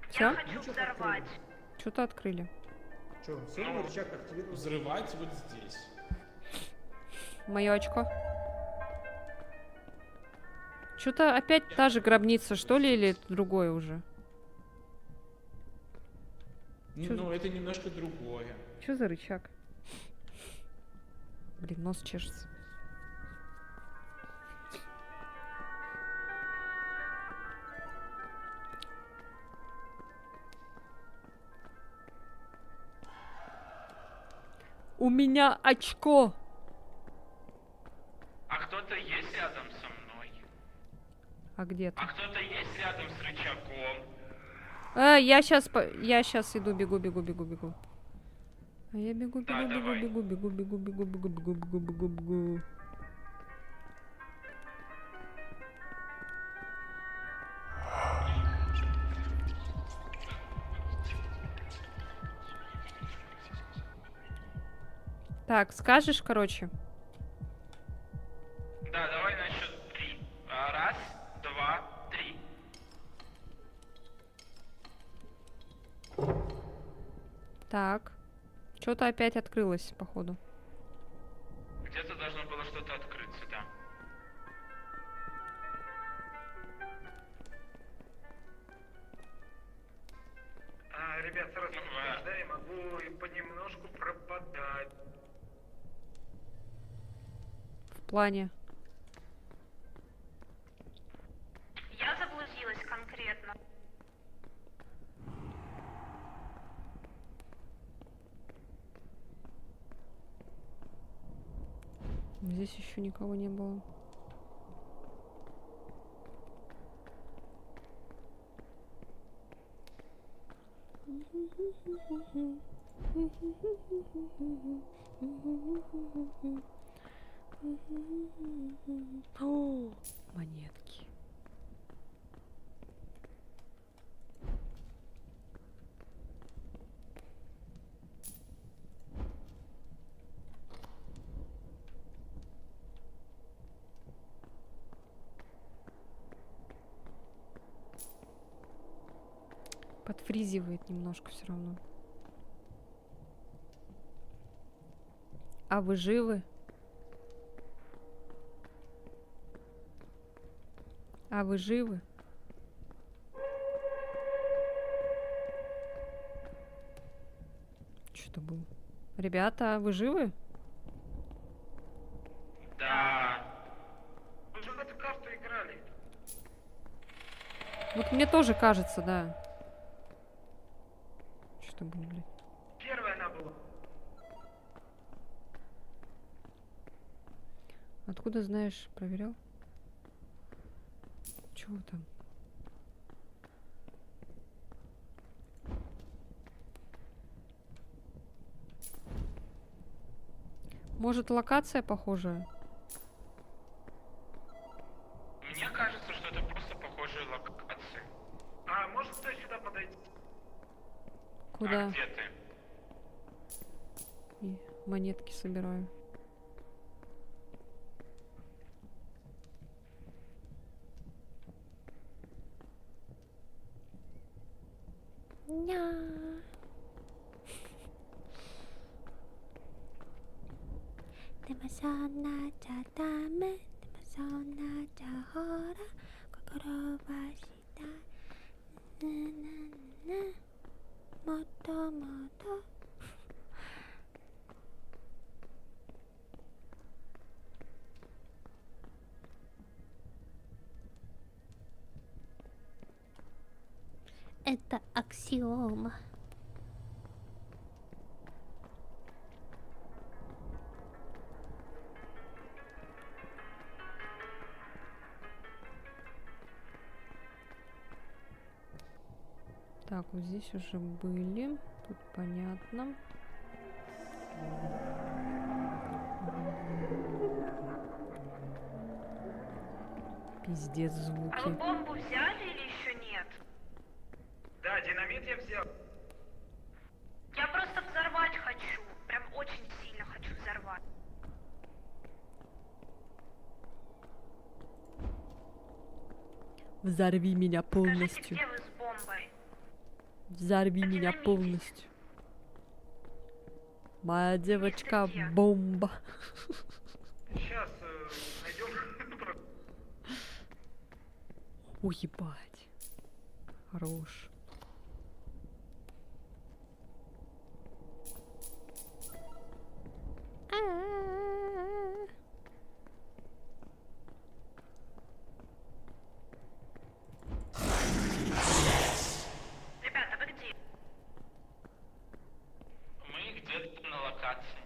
Все? Хочу взорвать. Что-то открыли. Че, все, Ну, рычаг активирован? Взрывать вот здесь. Мое очко. Что-то опять та же гробница, что ли, или это другое уже? Чё Ну, это немножко другое. Что за рычаг? Блин, нос чешется. У меня очко. А кто-то есть рядом со мной? А где ты? А кто-то есть рядом с рычагом? Я сейчас иду, бегу. А я бегу. Да, давай. Бегу. Так, скажешь, короче. Да, давай на счет 3. Раз, два, три. Так. Что-то опять открылось, походу. Где-то должно было что-то открыться, да. Ребят, сразу предупреждаю, могу и понемножку пропадать. В плане. Я заблудилась конкретно. Здесь еще никого не было. О, монетки. Подфризивает немножко все равно. А вы живы? А вы живы? Что-то было. Ребята, а вы живы? Да. Мы же в эту карту играли. Вот мне тоже кажется, да. Что было, блядь? Первая она была. Откуда знаешь, проверял? Чего там? Может, локация похожая? Мне кажется, что это просто похожие локации. А может кто сюда подойти? Куда? А где ты? И монетки собираю. Ня. Demasona chatame, demasona chahora, kokoro wa shita. Na na na, moto moto. Это аксиома. Так, вот здесь уже были. Тут понятно. Пиздец, А вы звуки. бомбу взяли или еще нет? Да, динамит я взял. Я просто взорвать хочу. Прям очень сильно хочу взорвать. Взорви меня Скажите, полностью. где вы с бомбой? Взорви меня Подинамитить. полностью. Моя девочка бомба. Сейчас найдем. Уебать. Хорош. Ребята, вы где? Мы где-то на локации.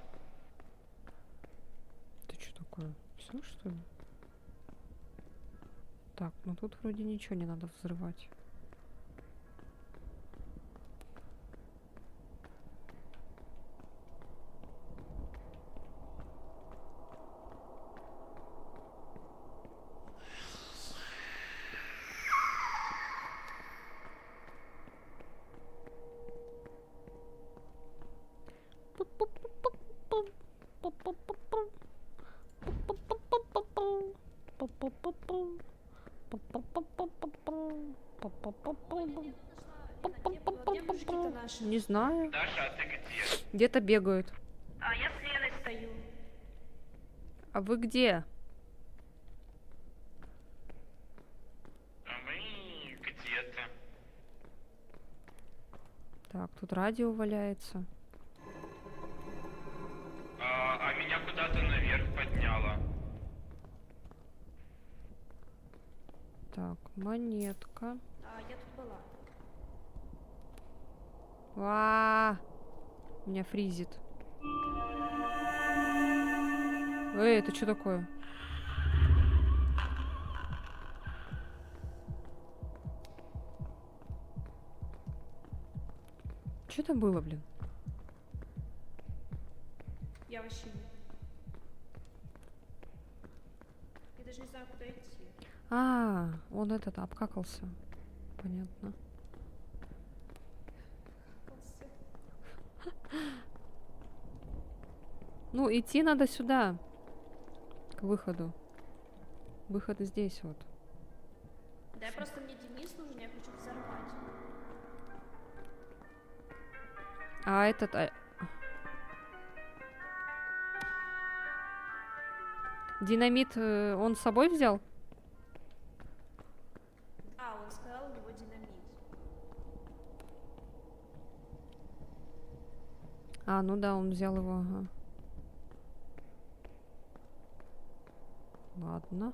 Ты что такое? Все что ли? Так, ну тут вроде ничего не надо взрывать. Где мужики-то наши? Не знаю. Даша, а ты где? Где-то бегают. А я с Леной Стою. А вы где? А мы где-то. Так, тут радио валяется. А меня куда-то наверх подняло. Так, монетка. А, я тут была. Меня фризит. Эй, это что такое? Что там было, блин? Я вообще не... Я даже не знаю, куда идти. Он этот обкакался. Понятно. Ну, идти надо сюда. К выходу. Выход здесь вот. Да я просто, мне Денис нужен, я хочу взорвать. А этот... Динамит он с собой взял? А, он сказал, у него динамит. Ну да, он взял его, ага. Ладно.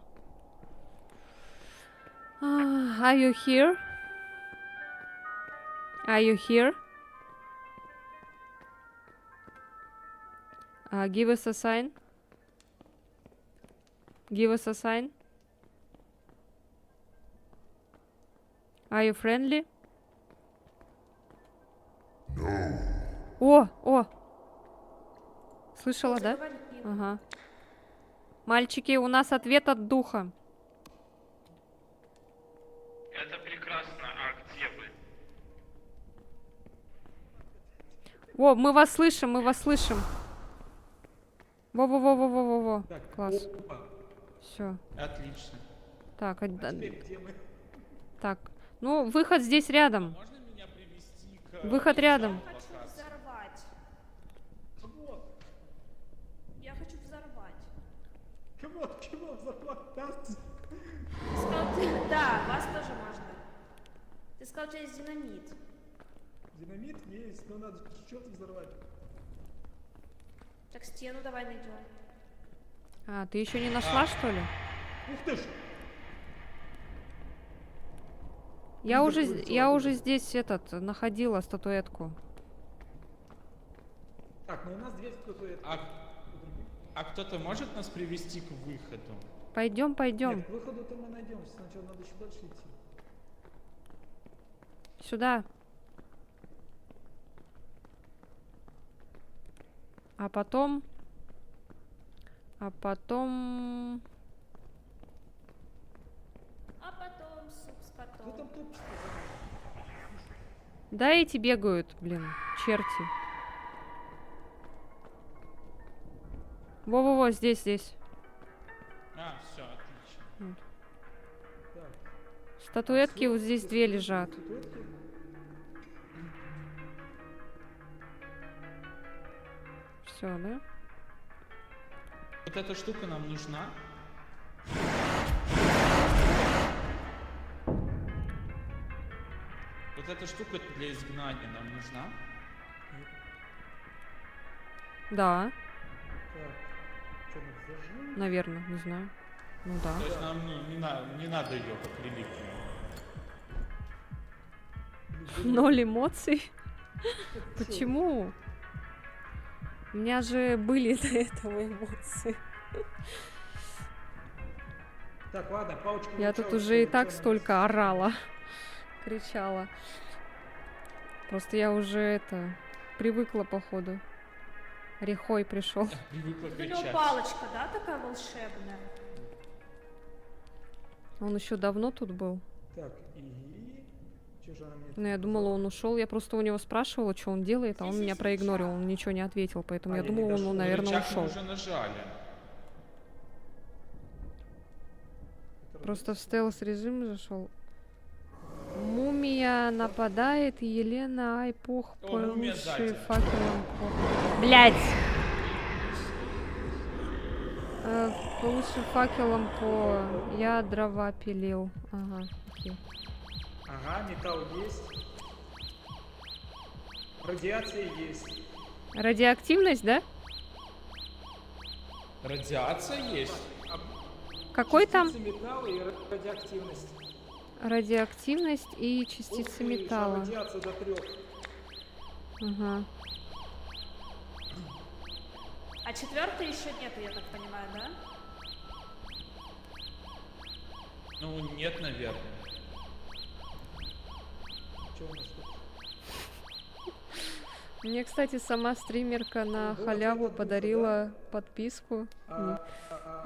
Are you here? Are you here? Give us a sign. Give us a sign. Are you friendly? О! Слышала, да? Заговорил. Ага. Мальчики, у нас ответ от духа. Это прекрасно, а где вы? О, мы вас слышим, мы вас слышим. Во-во-во-во-во-во. Так, Класс. опа. Все. Отлично. Так, Теперь где мы? так. Ну, выход здесь рядом. Можно меня привести к... Выход рядом. Я хочу взорвать. Кого? Я хочу взорвать. Кого взорвать? Ты сказал, да, вас тоже можно. Ты сказал, у тебя есть динамит. Динамит есть, но надо что-то взорвать. Так стену давай найдем. Ты еще не нашла, что ли? Ух ты ж! Я уже здесь находила статуэтку. Так, ну у нас две статуэтки. А кто-то может нас привести к выходу? Пойдем. Нет, к выходу-то мы найдем. Сначала надо еще дальше идти. Сюда. А потом А потом суп с Кто котом. там топчется? Да, эти бегают, блин, черти. Во-во-во, здесь. Все, отлично. Так, Статуэтки вот здесь две лежат. статуэтки. Все, да? Вот эта штука нам нужна. Вот эта штука для изгнания нам нужна. Да, Так, что мы зажжем? наверное, не знаю. Ну да. То есть нам не надо ее как реликвию. 0 эмоций. Почему? У меня же были до этого эмоции. Так, ладно, палочку. Я тут выручалочку, уже и так что нам столько орала, кричала. Просто я уже это привыкла, походу. Рехой пришел. Привыкла У него кричать. палочка, да, такая волшебная? Он еще давно тут был. Так, и... Чё же она мне... Но я думала, он ушел. Я просто у него спрашивала, что он делает, а он меня проигнорил. Он ничего не ответил, поэтому А, я я не думала, дошёл. он, Ну, наверное, рычаг мы ушел. уже нажали. Просто в стелс-режим зашел. Мумия нападает, и Елена Айпох О, мумия получше сзади. факелом по... Блять! Получше факелом по... Я дрова пилил. Ага, окей. Ага, металл есть. Радиация есть. Радиоактивность, да? Радиация есть. Какой там? Частицы металла и радиоактивность. Радиоактивность и Ух частицы ты, металла. радиация до 3. Ага. А 4-й еще нету, я так понимаю, да? Ну, нет, наверное. Что у нас тут? Мне, кстати, сама стримерка на Вот халяву это подарила подписку. А,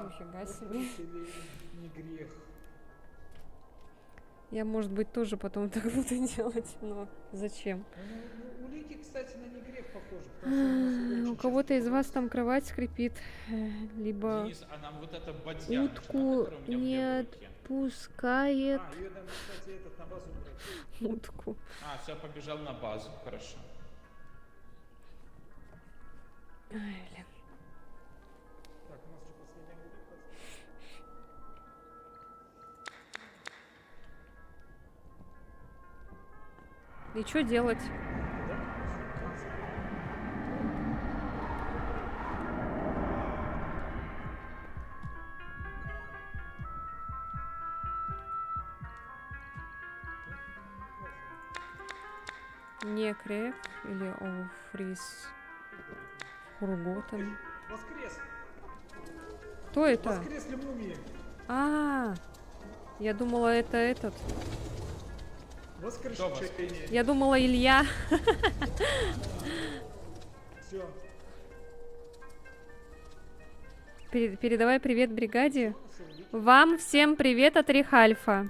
Нифига себе. или не грех. Я, может быть, тоже потом так буду делать, но зачем? Ну, улики, кстати, на не грех похожи. потому что у нас очень У кого-то из часто вас там кровать скрипит, либо Денис, а нам вот эта бадья нужна, утку которая у меня в не левой руке? отпускает. А, ее надо, кстати, этот на базу брать. Утку. А, все, побежал на базу, хорошо. Ай, блин. Так, у нас же последняя улика. И что делать? Да? Класс. Не креп или оуфриз Хурготом. Воскрес! Кто это? Воскресли мумии! А, я думала, это этот. Воскрешение! Я думала, Илья. Все. Передавай привет бригаде. Вам всем привет от Рихальфа.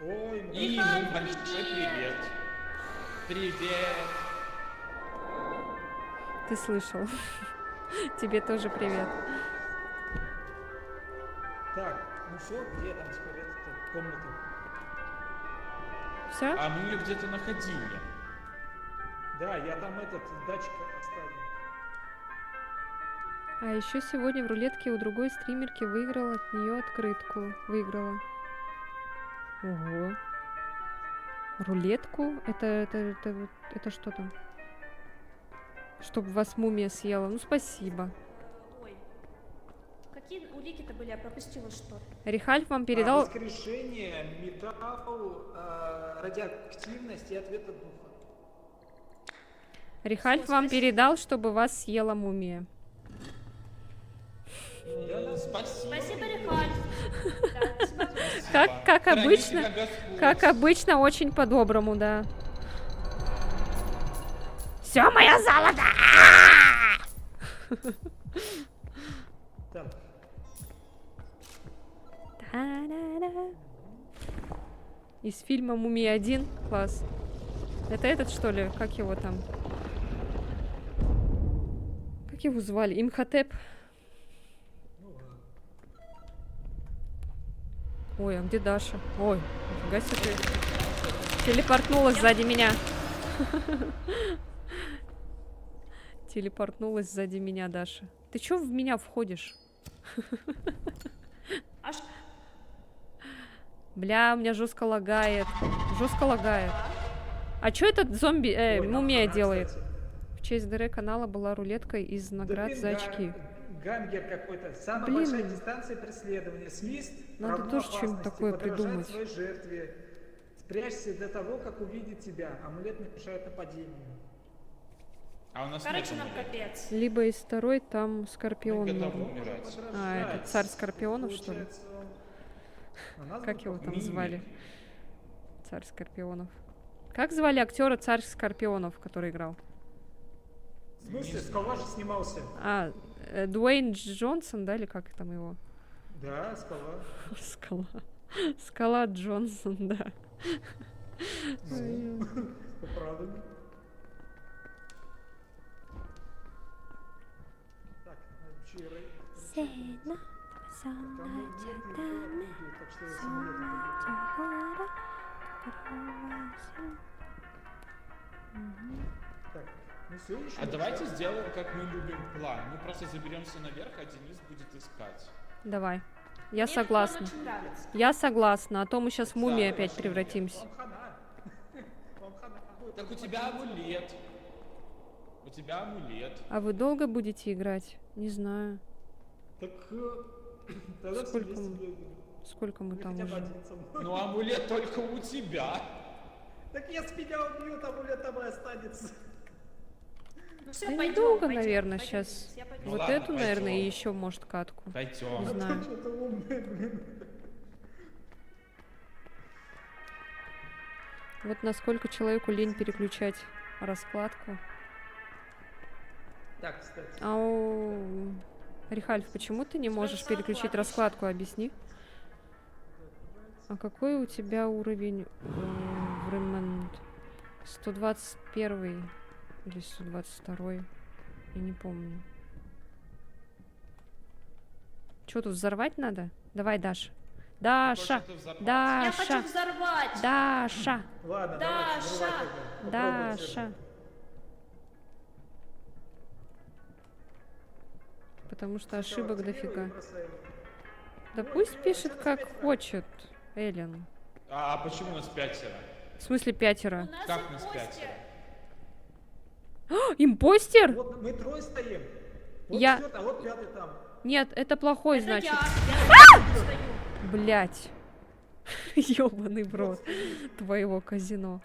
Ой, И ему большой привет. Привет. Ты слышал. Тебе тоже привет. Так, ну все, где там теперь эта комната? Все? А мы ее где-то находили. Да, я там этот датчик оставил. А еще сегодня в рулетке у другой стримерки выиграла от нее открытку. Выиграла. Ого. Рулетку? Это что там? Чтобы вас мумия съела. Ну, спасибо. Ой. Какие улики-то были? Я пропустила что-то. Рихальф вам передал... Воскрешение, металл, радиоактивность и ответ от духа. Рихальф вам передал, чтобы вас съела мумия. Спасибо. Спасибо, Рихаль. Да, спасибо. Как Храни обычно, тебя Господь. как обычно, очень по-доброму, да. Все мое золото! Так, Та-да-да. Из фильма «Мумия-1». Класс. Это этот, что ли? Как его там? Как его звали? Имхотеп? Ой, а где Даша? Ой, нифига себе. Телепортнулась сзади меня. Телепортнулась сзади меня Даша. Ты чё в меня входишь? Аж Бля, у меня жестко лагает. Жестко лагает. А чё этот зомби, Ой, нам мумия хана, делает? кстати. В честь ДР канала была рулетка из Да наград блин, за очки. Гангер какой-то. Самая Блин. большая дистанция преследования. Свист Надо равно тоже что-нибудь опасности, такое подражает придумать. своей жертве. Спрячься до того, как увидит тебя. Амулет мешает нападению. А у нас короче, нет нам амулета. капец. Либо из второй там Мы Скорпион. готовы нужен. умирать. А, это царь Скорпионов, что ли? Получается, он- а нас Как бы его там Мимик. звали? Царь Скорпионов. Как звали актера царь Скорпионов, который играл? В смысле, Скала же снимался. А, Дуэйн Джонсон, да, или как там его? Да, Скала. Скала. Скала Джонсон, да. Ну, правильно. Так, вообще, Сена, там сонная нет никакого чатами, видео, так что я с амулетом сонная пойду. чахара, Так, ну все еще. А давайте сделаем, как мы любим план. Мы просто заберемся наверх, а Денис будет искать. Давай. Я Мне этот план согласна. очень нравится. Я согласна, а то мы сейчас в мумии Да, опять хорошо. превратимся. Вам хана. Вам хана. Так у тебя амулет. У тебя амулет. А вы долго будете играть? Не знаю. Так, тогда все Сколько вместе мы? бегаем. Сколько мы Или там хотя бы уже? один со мной. Ну амулет только у тебя. Так если меня убьют, амулет там и останется. Ну все, Да пойдем. недолго, пойдем, наверное, пойдем, сейчас. я пойду. Ну Вот ладно, эту, наверное, и пойдем. еще, может, катку. Не Пойдем. знаю. Что-то умное, блин. Вот насколько человеку лень переключать раскладку. Так, кстати. Ау. Рихальф, почему ты не можешь переключить раскладку? Объясни. А какой у тебя уровень в ремонт? 121 или 122? Я не помню. Что тут взорвать надо? Давай, Даша. Даша! Хочешь это взорвать? Я хочу Даша! взорвать. Даша! Ладно, Даша! давайте взрывать тогда. Попробуйте. Даша! Потому что Сначала ошибок активируй и дофига. бросаем. Да Ну, пусть активируй, пишет сейчас как опять хочет, Эллен. А почему нас пятеро? В смысле У пятеро? нас Как нас импостер. пятеро? Импостер? Вот мы трое стоим. Вот Я- четвертый, а вот пятый там. Нет, это плохой, Это значит. я стою. Блять. Ёбаный в рот твоего казино.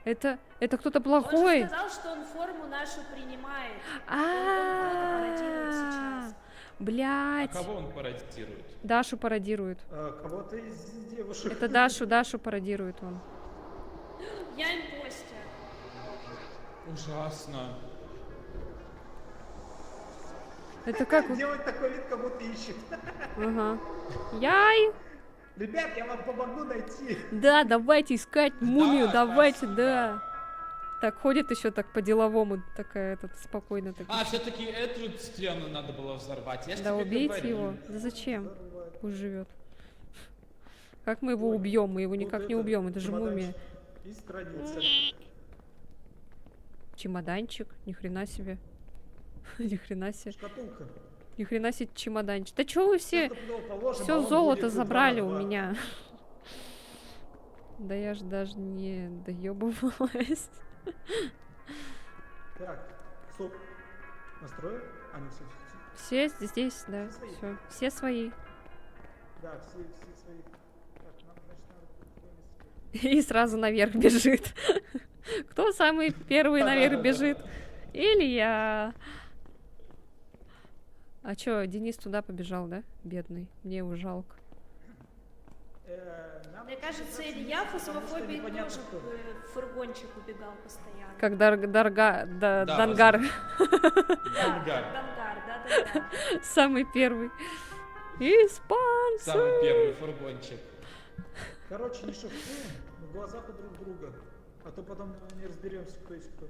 Это кто-то Он же плохой? сказал, что он форму нашу принимает. А, пародирует сейчас. А блять. кого он пародирует? Дашу пародирует. Кого-то из девушек. Это Дашу пародирует он. Я импостер. Ужасно. Это как? Делать такой вид, как будто ищет. Ага. Яй. Ребят, я вам помогу найти. Да, давайте искать мумию, Да, давайте, спасибо. да. Так ходит еще так по-деловому, такая спокойно. Так. А, все-таки эту стену надо было взорвать. Я ж Да тебе убейте говорил. его. Да зачем? Пусть живет. Как мы его убьем? Мы его никак не убьем, это же мумия. И страница. Чемоданчик, ни хрена себе. Ни хрена себе. Шкатулка. Ни хрена себе чемоданчик. Да чё вы все Стопудово положим, а все он золото будет забрали 2 у на 2. меня? Да я ж даже не доебывалась. Так, стоп. Настроил? А, не, все. Все здесь, да, Все свои. все. Все свои. Да, все свои. Так, нам, значит, надо И сразу наверх бежит. Кто самый первый наверх бежит? Илья. А чё, Денис туда побежал, да? Бедный. Мне его жалко. Мне кажется, Илья фазофобии непонятно тоже кто. в фургончик убегал постоянно. Как Да, Дангар. Дангар. Дангар, да. Самый первый. Испанцы. Самый первый фургончик. Короче, не шифруем в глазах у друг друга. А то потом не разберемся, кто есть кто.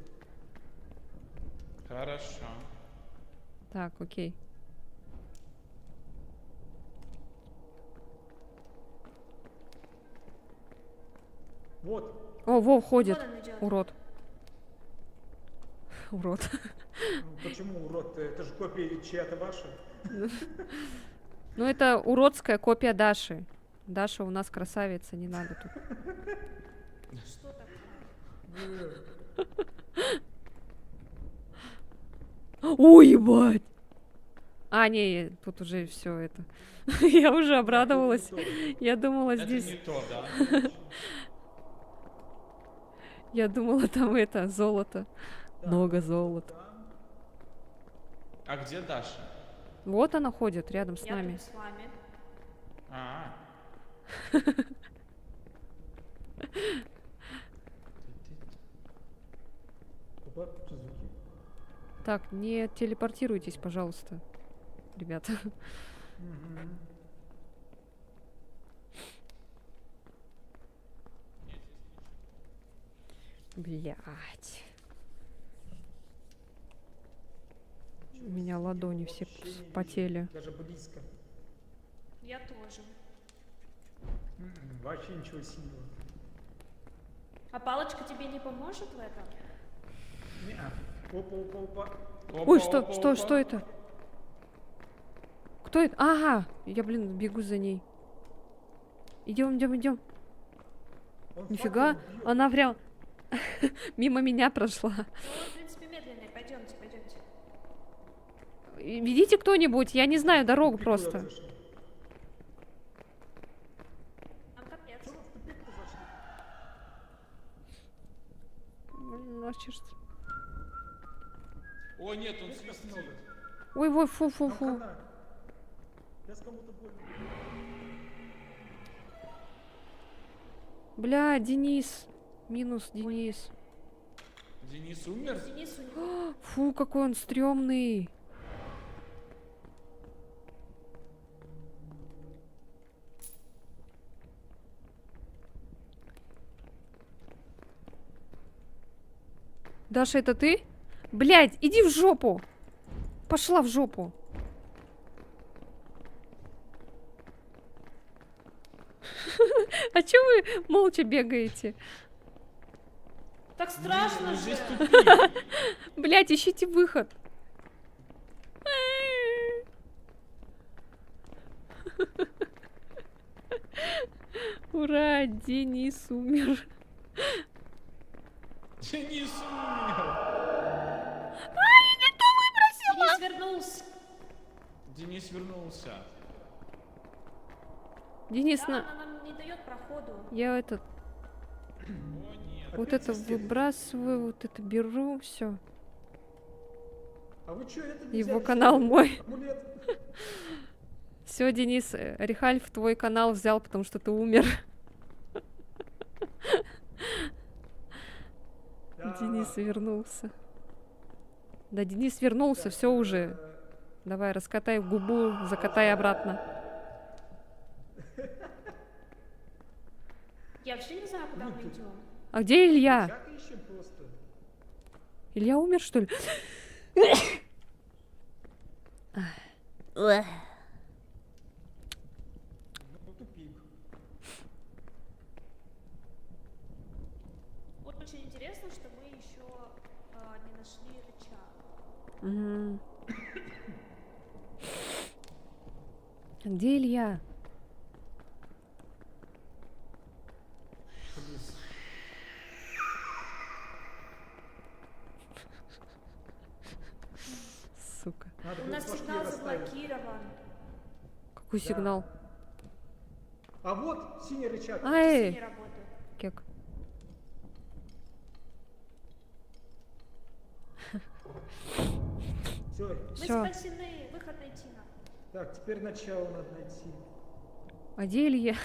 Хорошо. Так, окей. Вот. О, Вов ходит. Вот он идет. Урод. Урод. Ну, почему урод? Это же копия чья-то ваша. Ну, это уродская копия Даши. Даша у нас красавица, не надо тут. Что такое? Ой, ебать! А, не, тут уже все это. Я уже обрадовалась. Я думала, Это здесь... не то, да? Я думала, там это, золото. Много золота. А где Даша? Вот она ходит рядом с Я нами. тут с вами. А. Опа, что звуки? Так, не телепортируйтесь, пожалуйста, ребята. Мгм. Блять. У меня ладони все Вообще не вижу, потели. Даже близко. Я тоже. Вообще ничего сильного. А палочка тебе не поможет в этом? Не-а. Опа, опа, опа. Ой, что это? Кто это? Ага, я, блин, бегу за ней. Идем. Он Нифига, факел бьет. она прям мимо меня прошла. Ну, он, в принципе, медленный. Пойдемте. Ведите кто-нибудь, я не знаю дорогу Тупик просто. куда-то зашел. Нам капец. Чё вы в тупик-то зашли? Блин, нас чешется. О, нет, он Здесь нас свистит. много. Ой, фу. Нам хана. Сейчас кому-то больно. Бля, Денис. Минус Денис. Денис умер? Денис у него. Фу, какой он стрёмный. Даша, это ты? Блядь, иди в жопу. Пошла в жопу. А чё вы молча бегаете? Так страшно Ну, же. здесь тупик. Блядь, ищите выход. Ура, Денис умер. Денис умер. Денис вернулся. Денис вернулся. Денис, Да, на... она нам не дает проходу. Я этот, О, нет. вот Опять это система. выбрасываю, вот это беру, все. А вы чё, это не Его взяли, канал что ли? мой. Амулет. Все, Денис, Рихальф твой канал взял, потому что ты умер. Да. Денис вернулся. Да, Денис вернулся, все уже. Давай, раскатай губу, закатай обратно. Я вообще не знаю, куда мы идем. А где Илья? Как ищем просто? Илья умер, что ли? Ну, тупик. Вот очень интересно, что мы еще не нашли рычаг. Мгм. Где Илья? Сука. Надо У будет нас флажки сигнал расставить. заблокирован. Какой Да. сигнал? А вот синий рычаг. Не Ай, работает. кек. Все. Мы Всё. спасены. Выход найти нам. Так, теперь начало надо найти. А где Илья?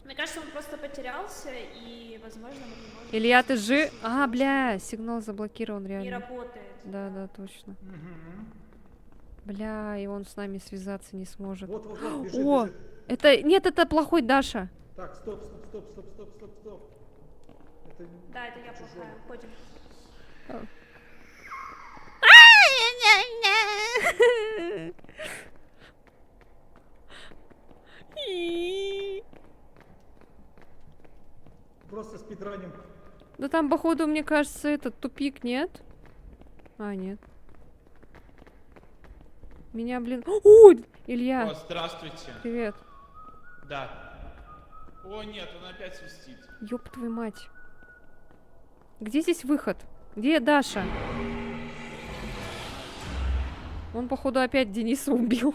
Мне кажется, он просто потерялся, и, возможно, мы не можем... Илья, ты жив? А, бля, сигнал заблокирован Не реально. работает. Да, точно. Мгм. Бля, и он с нами связаться не сможет. Вот, бежит, О, бежит. это, нет, это плохой Даша. Так, стоп. Это Да, это я чужой. плохая. Ходим. Просто спидраним. Да там, походу, мне кажется, этот тупик, нет? А, нет. Меня, блин... О, Илья! О, здравствуйте. Привет. Да. О, нет, он опять свистит. Ёб твою мать. Где здесь выход? Где Даша? Он, походу, опять Дениса убил.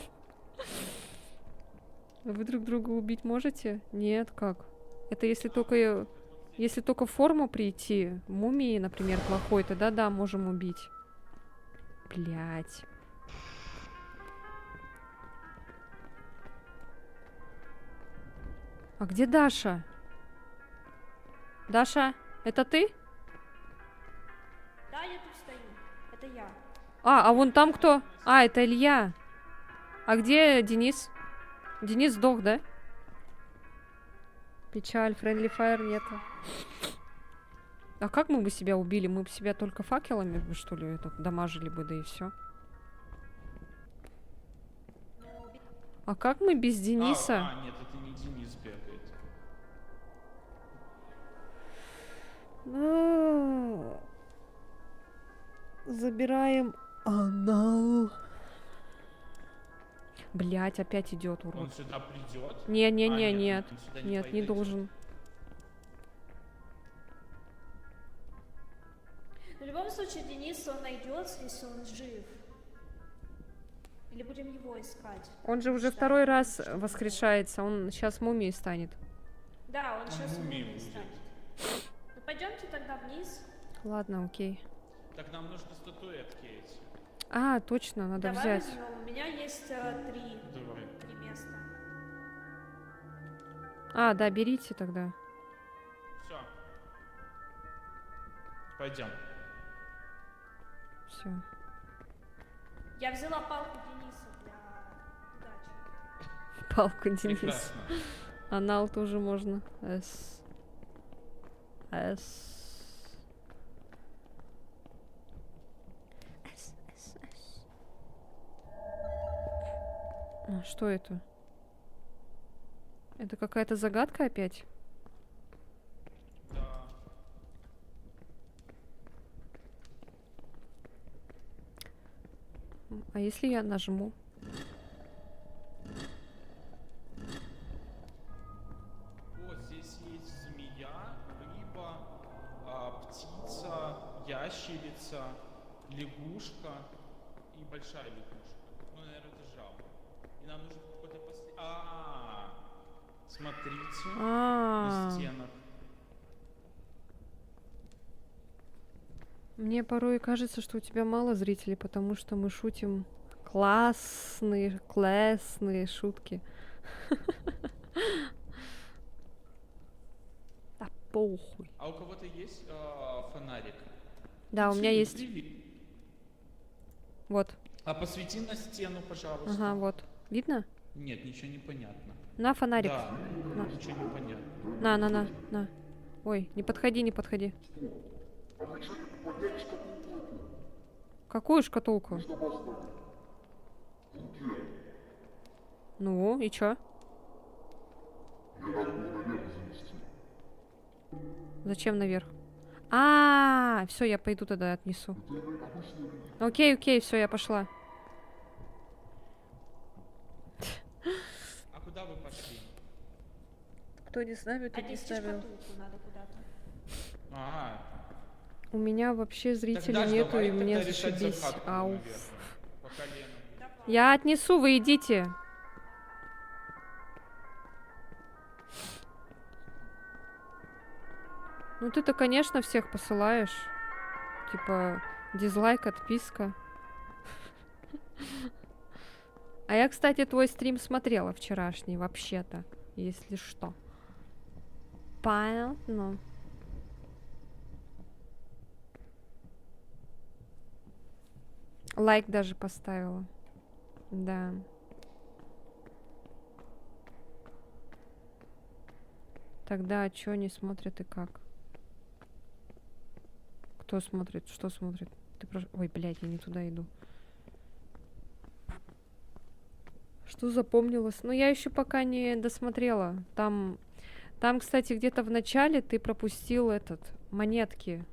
Вы друг друга убить можете? Нет, как? Это если только в форму прийти. Мумии, например, плохой, тогда да, можем убить. Блять. А где Даша? Даша, это ты? Да, я тут стою. Это я. А вон там кто? А, это Илья. А где Денис? Денис сдох, да? Печаль, Friendly Fire нету. А как мы бы себя убили? Мы бы себя только факелами, бы, что ли, это, дамажили бы, да и все. А как мы без Дениса? Нет, это не Денис бегает. Забираем анал. Блять, опять идет урод. Он сюда придет? Не-не-не, нет, нет. он сюда Нет, не пойдет. должен. В любом случае, Денис, он найдется, если он жив. Или будем его искать? Он же уже Что? второй раз воскрешается. Он сейчас мумией станет. Да, он сейчас мумией мумией будет. станет. Ну пойдемте тогда вниз. Ладно, окей. Так нам нужно статуэтки эти. А, точно, надо Давай взять. возьмем. У меня есть Давай. три места. А, да, берите тогда. Все. Пойдем. Все. Я взяла палку Дениса для удачи. Палку Денис. Прекрасно. Анал тоже можно. С. С. А, что это? Это какая-то загадка опять? Да. А если я нажму? Вот здесь есть змея, рыба, птица, ящерица, лягушка и большая лягушка. Ну, наверное, это жаба. И нам нужно какой-то смотрите на стенах. Мне порой кажется, что у тебя мало зрителей, потому что мы шутим классные шутки. Да похуй. А у кого-то есть фонарик? Да, у меня Свети, есть. привет. Вот. А посвети на стену, пожалуйста. Ага, вот. Видно? Нет, ничего не понятно. На фонарик. Да, На. ничего не понятно. На. Ой, не подходи, не подходи. А вы что, не подняли шкатулку эту? Какую шкатулку? Что поставили? Где? Ну, и чё? Мне надо было наверх занести. Зачем наверх? Все, я пойду тогда отнесу. Это обычный реликт. Окей, все, я пошла. А куда вы пошли? Кто не с нами, тот не Отнести ставил. шкатулку надо куда-то. Ага. У меня вообще зрителей Тогда нету, давай и мне тогда решать зашибись. загадку, Ау. наверное, по колену. Я отнесу, вы идите. Ну ты-то, конечно, всех посылаешь. Типа, дизлайк, отписка. А я, кстати, твой стрим смотрела вчерашний, вообще-то, если что. Понятно. Лайк даже поставила. Да. Тогда чё не смотрят и как? Кто смотрит? Что смотрит? Ты Ой, блядь, я не туда иду. Что запомнилось? Ну, я еще пока не досмотрела. Там, кстати, где-то в начале ты пропустил этот монетки.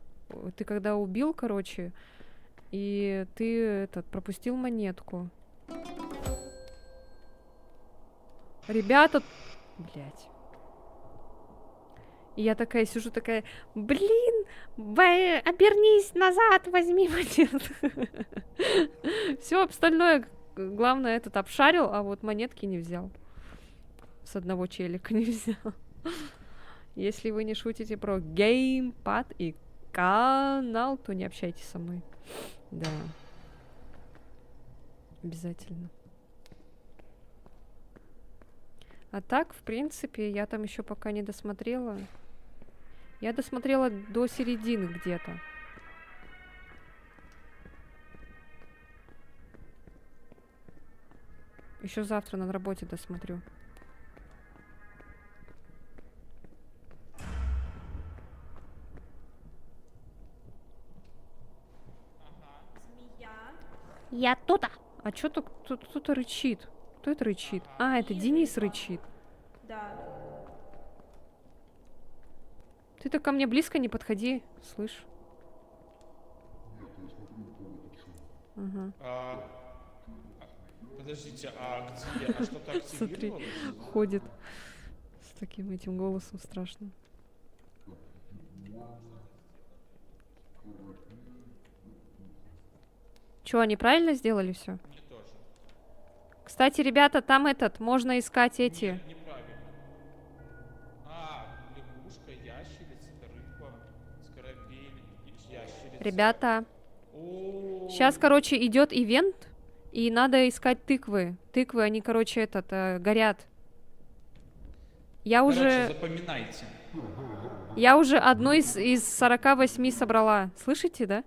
Ты когда убил, короче, и ты пропустил монетку. Ребята... Блять. И я такая сижу, такая, блин, обернись назад, возьми монетку. Все остальное, главное, обшарил, а вот монетки не взял. С одного челика не взял. Если вы не шутите про геймпад и канал, то не общайтесь со мной. Да. Обязательно. А так, в принципе, я там еще пока не досмотрела. Я досмотрела до середины где-то. Еще завтра на работе досмотрю. Змея. Я тут. А чё тут кто-то рычит? Кто это рычит? А, это Денис рычит. Да. Ты-то ко мне близко не подходи, слышь? Ага. Подождите, а где я? А что-то Смотри, активировалось? ходит с таким этим голосом страшным. Чё, они правильно сделали все? Мне тоже. Кстати, ребята, там можно искать эти. Нет, неправильно. Лягушка, ящерица, рыба, скоробей, ящерица. Ребята, О, сейчас, короче, идет ивент, и надо искать тыквы. Тыквы, они, короче, горят. Я короче, уже... запоминайте. Я уже одну из 48 собрала. Слышите, да?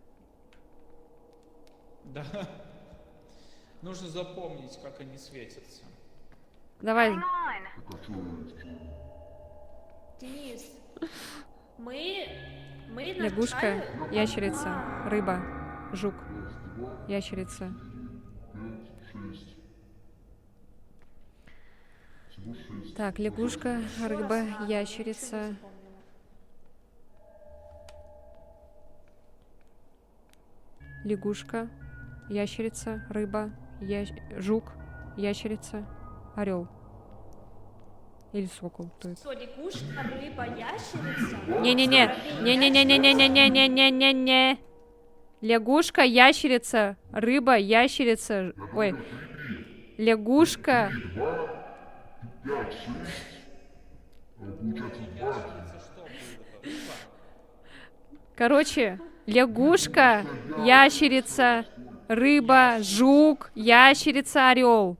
Да. Нужно запомнить, как они светятся. Давай. Денис, мы Лягушка, начали- ящерица, рыба, жук, ящерица. Так, лягушка, рыба, ящерица. Лягушка, ящерица, рыба, жук, ящерица, орел. Или сокол. Кто это? Что, лягушка, рыба, ящерица? Не-не-не. Не-не-не-не-не-не-не-не-не-не. Лягушка, ящерица, рыба, ящерица. Ой. Лягушка. Короче, лягушка, ящерица, рыба, жук, ящерица, орел.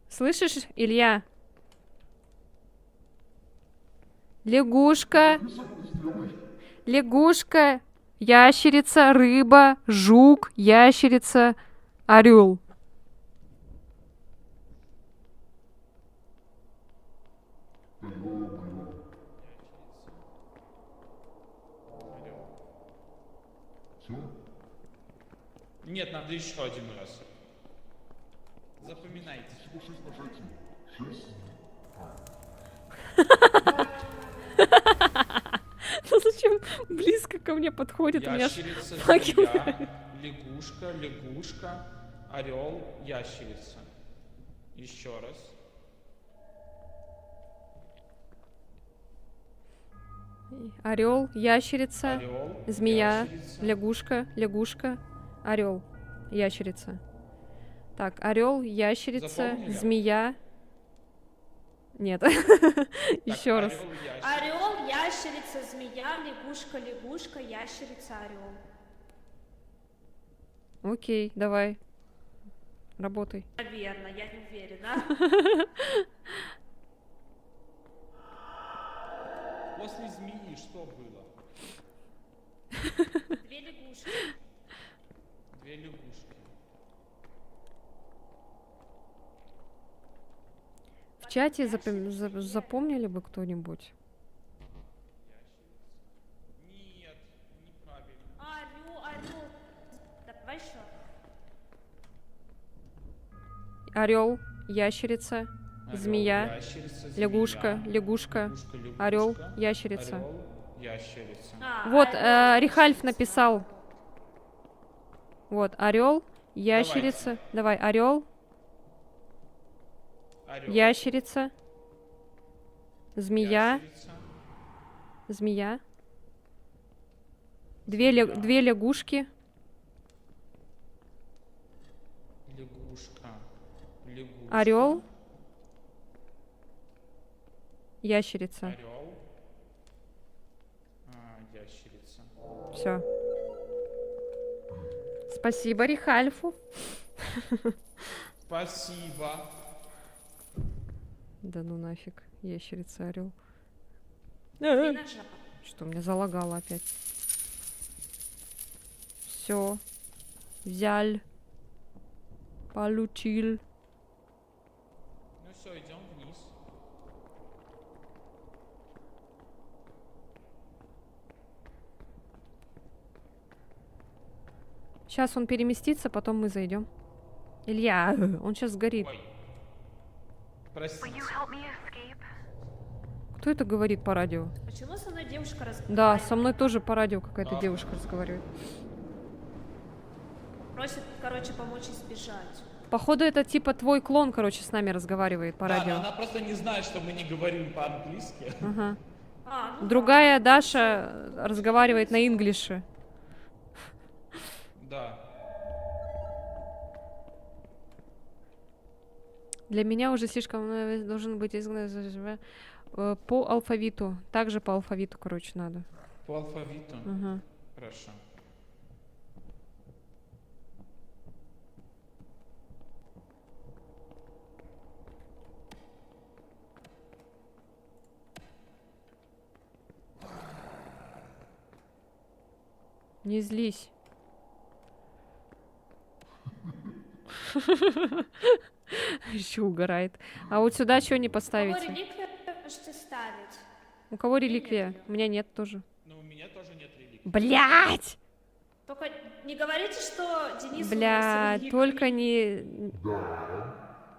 Слышишь, Илья? Лягушка, ящерица, рыба, жук, ящерица, орел. Нет, надо еще один раз. Запоминайте. Ну зачем близко ко мне подходит? У меня ж Ящерица, факел. змея, лягушка, орел, ящерица. Еще раз. Орел, ящерица, Орел, змея, ящерица. лягушка, орел, ящерица. Так, орел, ящерица, Запомнили? змея. Нет. Еще раз. Орел, ящерица. Орел, ящерица, змея, лягушка, ящерица, орел. Окей, давай. Работай. Наверное, я не уверена. После змеи что было? Две лягушки. Две лягушки. В чате запомнили бы кто-нибудь? Нет, неправильно. Орел. Давай еще. Орел, ящерица, Орел, Змея. ящерица, Лягушка, змея, лягушка, лягушка, орел, лягушка, ящерица. орел, ящерица. Вот, орёл, Рихальф ящерица, написал. Вот, орел, ящерица. Давай, орел, Орел, ящерица, змея, ящерица, змея. Две лягушки. лягушка, лягушка. Орел. Ящерица. Орел. Ящерица. Все. Спасибо Рихальфу. Спасибо. Да ну нафиг. Ящерица, орел. Длинная жопа. Что, меня залагало опять. Все. Взял. Получил. Ну все, идем вниз. Сейчас он переместится, потом мы зайдем. Илья, он сейчас сгорит. Ой. Простите. Кто это говорит по радио? Почему со мной девушка разговаривает? Да, со мной тоже по радио какая-то Да. девушка разговаривает. Просит, короче, помочь избежать. Походу, это типа твой клон, короче, с нами разговаривает по Да, радио. но она просто не знает, что мы не говорим по-английски. Ага. Ну Другая Даша разговаривает на инглише. Да. Для меня уже слишком должен быть изгнан по алфавиту. Также по алфавиту, короче, надо. По алфавиту. Ага. Хорошо. Не злись. Еще угорает. А вот сюда что не Кого поставите? реликвию можете ставить? У кого реликвия? У меня нет тоже. Но у меня тоже нет реликвии. Блять! Только не говорите, что Денис Бля, только не... Да,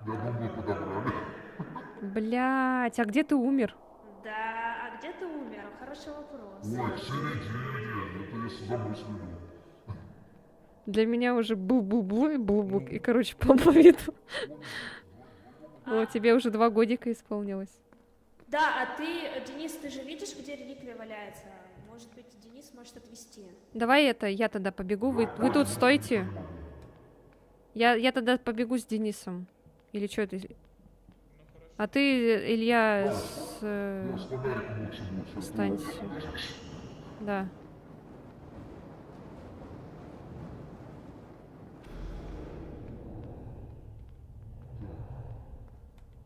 я думаю, подобрали. Блять, а где ты умер? Да, а где ты умер? Хороший вопрос. Ой, в середине, это если замыслили. Для меня уже был-был-был и был-был. И, короче, по алфавиту. О, тебе уже 2 годика исполнилось. Да, а ты, Денис, ты же видишь, где реликвия валяется? Может быть, Денис может отвезти. Давай это, я тогда побегу. Вы тут стойте. Я тогда побегу с Денисом. Или что это? А ты, Илья, с... Я с фонариком лучше будет. Останься. Да.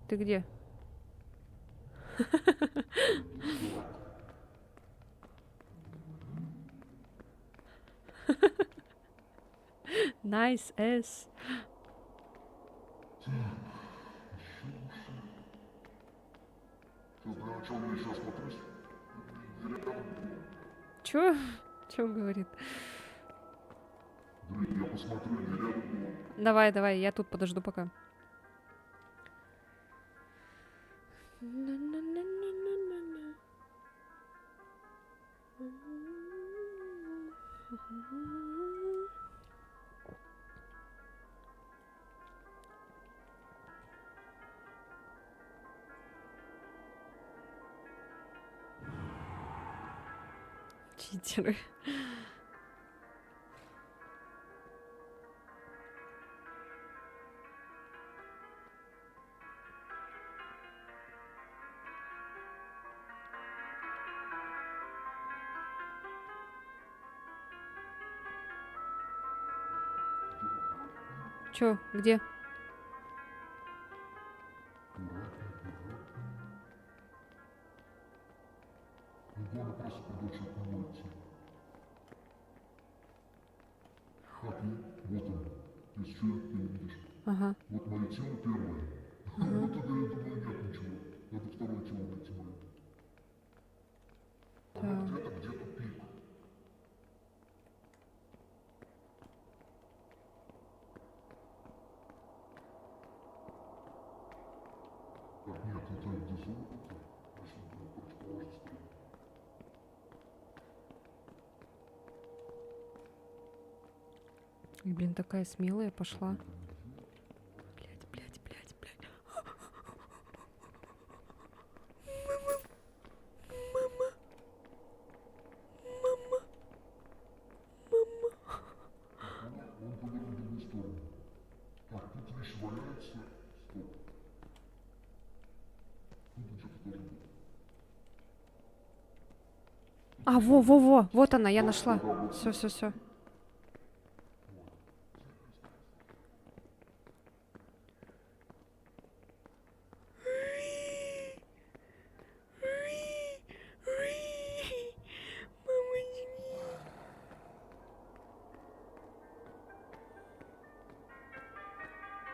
Ты где? Nice ass. Сейчас, на чем я сейчас смотрюсь? Чё? Чё он говорит? Блин, я посмотрю, не рядом было. Давай, я тут подожду пока. Читеры. Чё, где? Главное просто подольше от него идти. Так, вот он. Ты еще не увидишь. Ага. Вот мое тело первое. Ну тогда я думаю, нет ничего. Надо второе тело найти мое. Оно где-то, где тупик. Ой, блин, такая смелая пошла. Блять. Он повернул в другую сторону. Так, тут вещи валяются. Стоп. Тут что-то тоже было. А, во, вот она, я нашла. Все.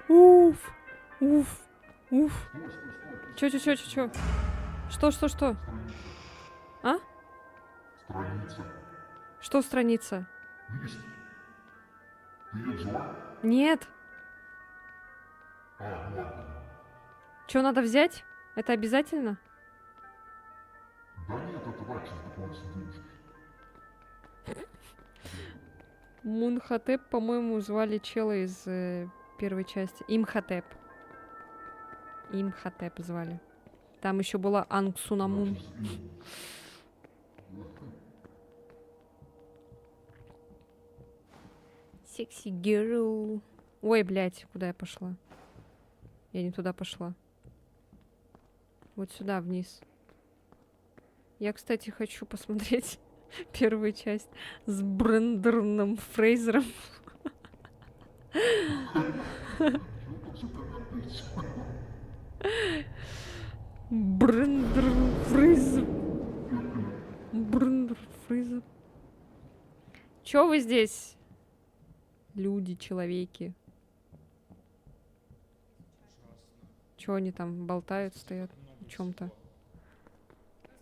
Уф. Чё? Что? А? Страница. Что страница? Лист. Ты ее взяла? Нет. А, ну ладно. Чё надо взять? Это обязательно? Да нет, это да, сейчас дополнительные денежки. Мунхотеп, по-моему, звали чела из первой части. Имхотеп звали. Там еще была Ангсунамун. Секси girl. Ой, блядь, куда я пошла? Я не туда пошла. Вот сюда, вниз. Я, кстати, хочу посмотреть первую часть с Брендерном Фрейзером. Брендер Фрейзер. Чё вы здесь? Люди, человеки. Чё они там болтают, стоят о чем-то? На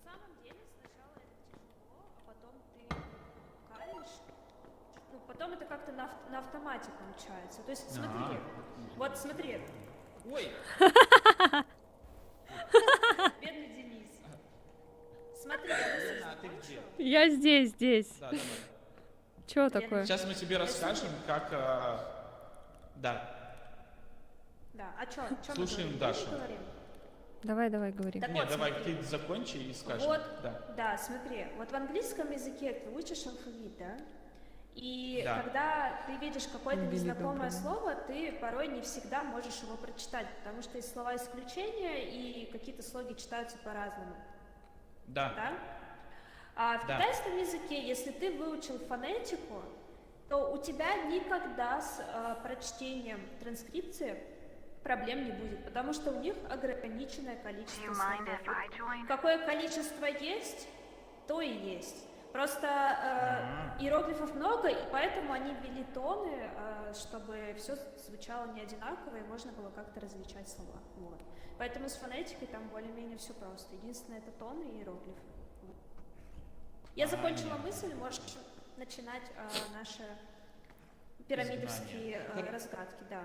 самом деле сначала это тяжело, а потом ты калишь. Ну, потом это как-то на автомате получается. То есть смотри, вот смотри. Ой, Бедный Денис. Смотри, я мысль а ты закончу. где? Я здесь. Да, давай. Чё такое? Сейчас мы тебе расскажем, как... Да, Да, а чё мы Слушаем говорим? Дашу. Говорим. Давай, говори. Так нет, вот, давай, смотри. ты закончи и скажем. Вот, Да. да, смотри, вот в английском языке ты учишь алфавит, да? И Да. когда ты видишь какое-то Убили незнакомое доброго. слово, ты порой не всегда можешь его прочитать, потому что есть слова исключения, и какие-то слоги читаются по-разному, Да. да? А в Да. китайском языке, если ты выучил фонетику, то у тебя никогда с прочтением транскрипции проблем не будет, потому что у них ограниченное количество слов. Какое количество есть, то и есть. Просто иероглифов много, и поэтому они ввели тоны, чтобы все звучало не одинаково, и можно было как-то различать слова. Вот. Поэтому с фонетикой там более-менее все просто. Единственное, это тоны и иероглифы. Вот. Я закончила мысль, можешь начинать наши пирамидовские Изгнание. разгадки, да.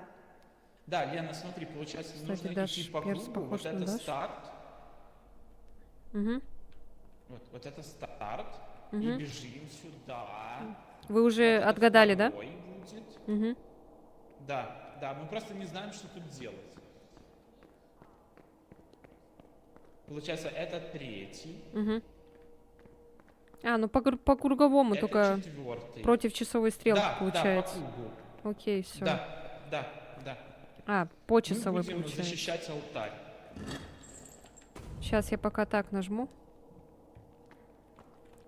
Да, Лена, смотри, получается, Кстати, нужно Даш идти по перс кругу. похож Вот на это Даш. старт. Угу. Вот это старт. И Мгм. бежим сюда. Вы уже Вот это отгадали, да? второй будет. Угу. Да, мы просто не знаем, что тут делать. Получается, это третий. Угу. А, ну по круговому это только четвертый. против часовой стрелки Да, получается. Да, по кругу. Окей, все. Да. А, по Мы часовой будем получается. защищать алтарь. Сейчас я пока так нажму.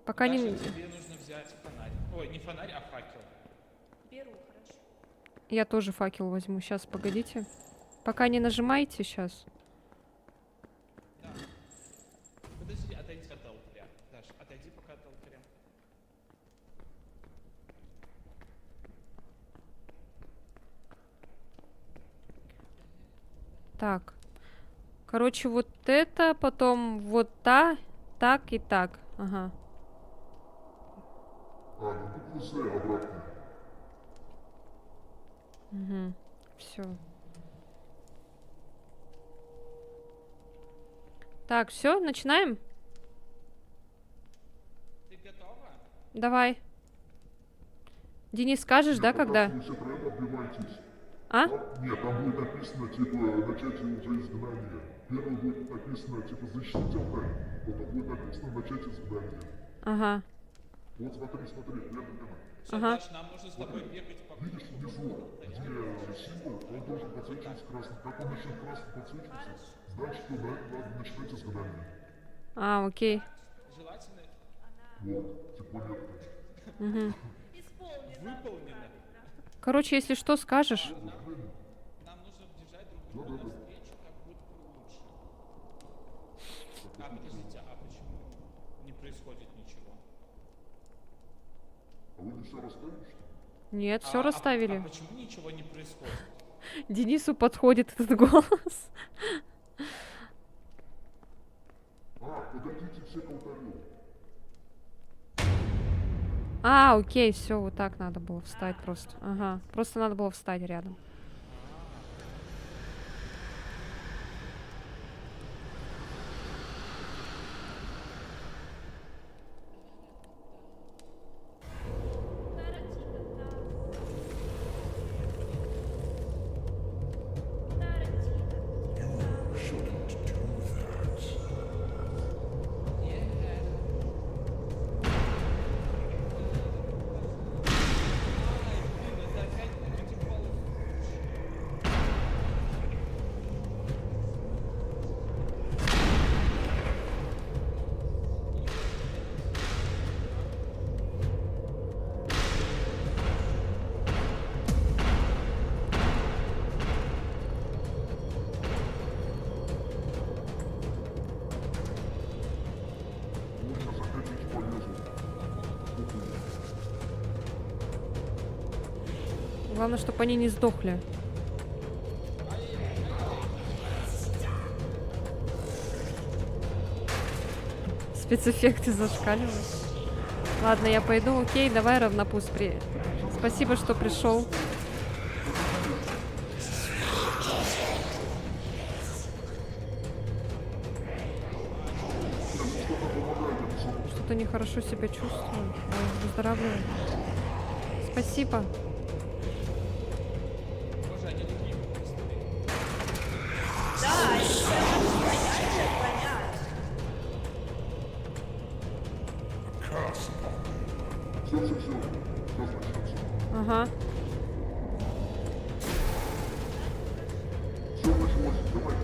Пока Даша, не... тебе нужно взять фонарь. Ой, не фонарь, а факел. Беру, хорошо. Я тоже факел возьму. Сейчас, погодите. Пока не нажимайте сейчас. Подожди, отойди от алтаря. Даша, отойди пока от алтаря. Так. Короче, вот это, потом вот так и так. Ага. А, ну букву З обратно. Угу. Все. Так, все, начинаем? Ты готова? Давай. Денис, скажешь, да, когда? Вы все троем отбиваетесь. А? Нет, там будет написано, типа, начать уже изгнание. Первый будет написано, типа, защитить Алтай. Потом будет написано, начать изгнание. Ага. Вот смотри, смотри, Лена. Всё, Ага. Даш, нам нужно с тобой бегать по Видишь внизу, где символ, он должен подсвечиваться красным. Как он начнет красным подсвечиваться, значит, что надо начинать изгнание. А, окей. Желательно Вот, типа нет. Угу. выполнено. Короче, если что, скажешь. Нам нужно держать друг друга навстречу, как будет лучше. А, подождите, а почему не происходит ничего? А вы не все расставили, что ли? Нет, все расставили. А почему ничего не происходит? Денису подходит этот голос. Подойдите все к алтарю. А, окей, все, вот так надо было встать просто. Ага, просто надо было встать рядом. Вот сейчас опять эти полезут. Главное, чтобы они не сдохли. Спецэффекты зашкаливают. Ладно, я пойду. Окей, давай, равнопуст. Спасибо, что пришел. Что-то нехорошо себя чувствую. Ой, выздоравливаю. Спасибо. Боже, они такие быстрые. Да, они прям стоят, понятно. Все, все, все. Сейчас начнется. Ага. Все началось, давай.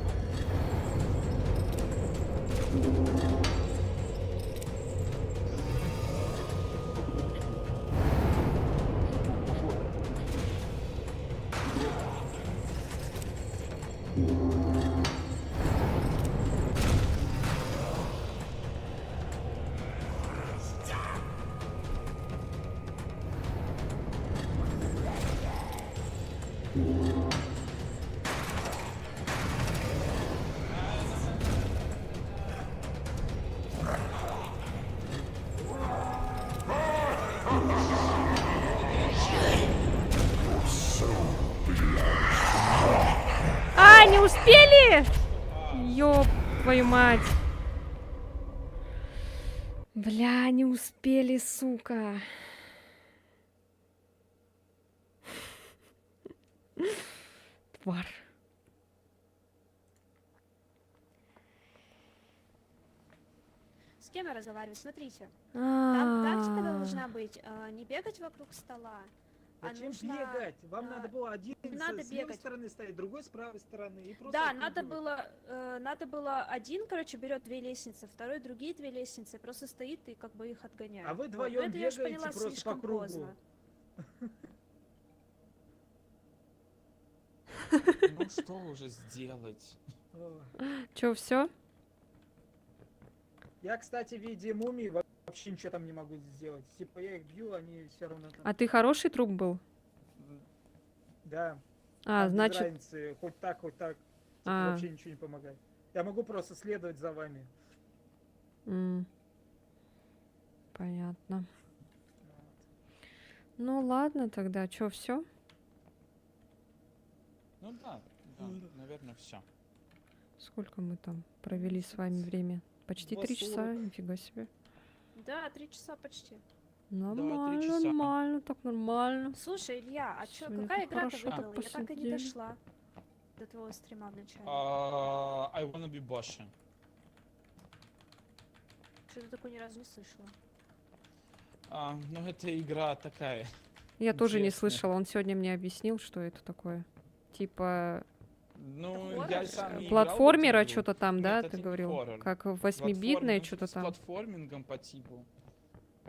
А, не успели? Ёб твою мать. Бля, не успели, сука. Тварь. С кем я разговариваю? Смотрите. Там тактика должна быть не бегать вокруг стола, а Зачем нужно... бегать? Вам надо было один надо с левой бегать. стороны стоять, другой с правой стороны. И просто Да, округливать. надо было один, короче, берет две лестницы, второй другие две лестницы, просто стоит и как бы их отгоняет. А вы Вот. вдвоем Но это я ж бегаете поняла просто по слишком кругу. поздно. Ну что уже сделать? О. Чё, все? Я, кстати, в виде мумии вообще ничего там не могу сделать. Типа я их бью, они все равно там. А ты хороший труп был? Да. А, там без значит... разницы, хоть так, хоть так. Типа, А. вообще ничего не помогает. Я могу просто следовать за вами. Понятно. Ну ладно тогда, чё, все? Ну да, наверное, все. Сколько мы там провели с вами время? Почти 3 часа, 2:40. нифига себе. Да, 3 часа почти. Нормально, часа. нормально, так нормально. Слушай, Илья, а чё, Сегодня какая игра-то хорошо выиграла? Я так и не посидели. дошла до твоего стрима в начале. I wanna be Boshi. Что-то такое ни разу не слышала. Ну, это игра такая. Я тоже не Интересно. слышала, он сегодня мне объяснил, что это такое. Типа Ну, хоррор? я сам не играл в платформера эту игру. что-то там, Нет, да, это ты не говорил? хоррор. Как восьмибитное Платформинг что-то с там. платформингом по типу.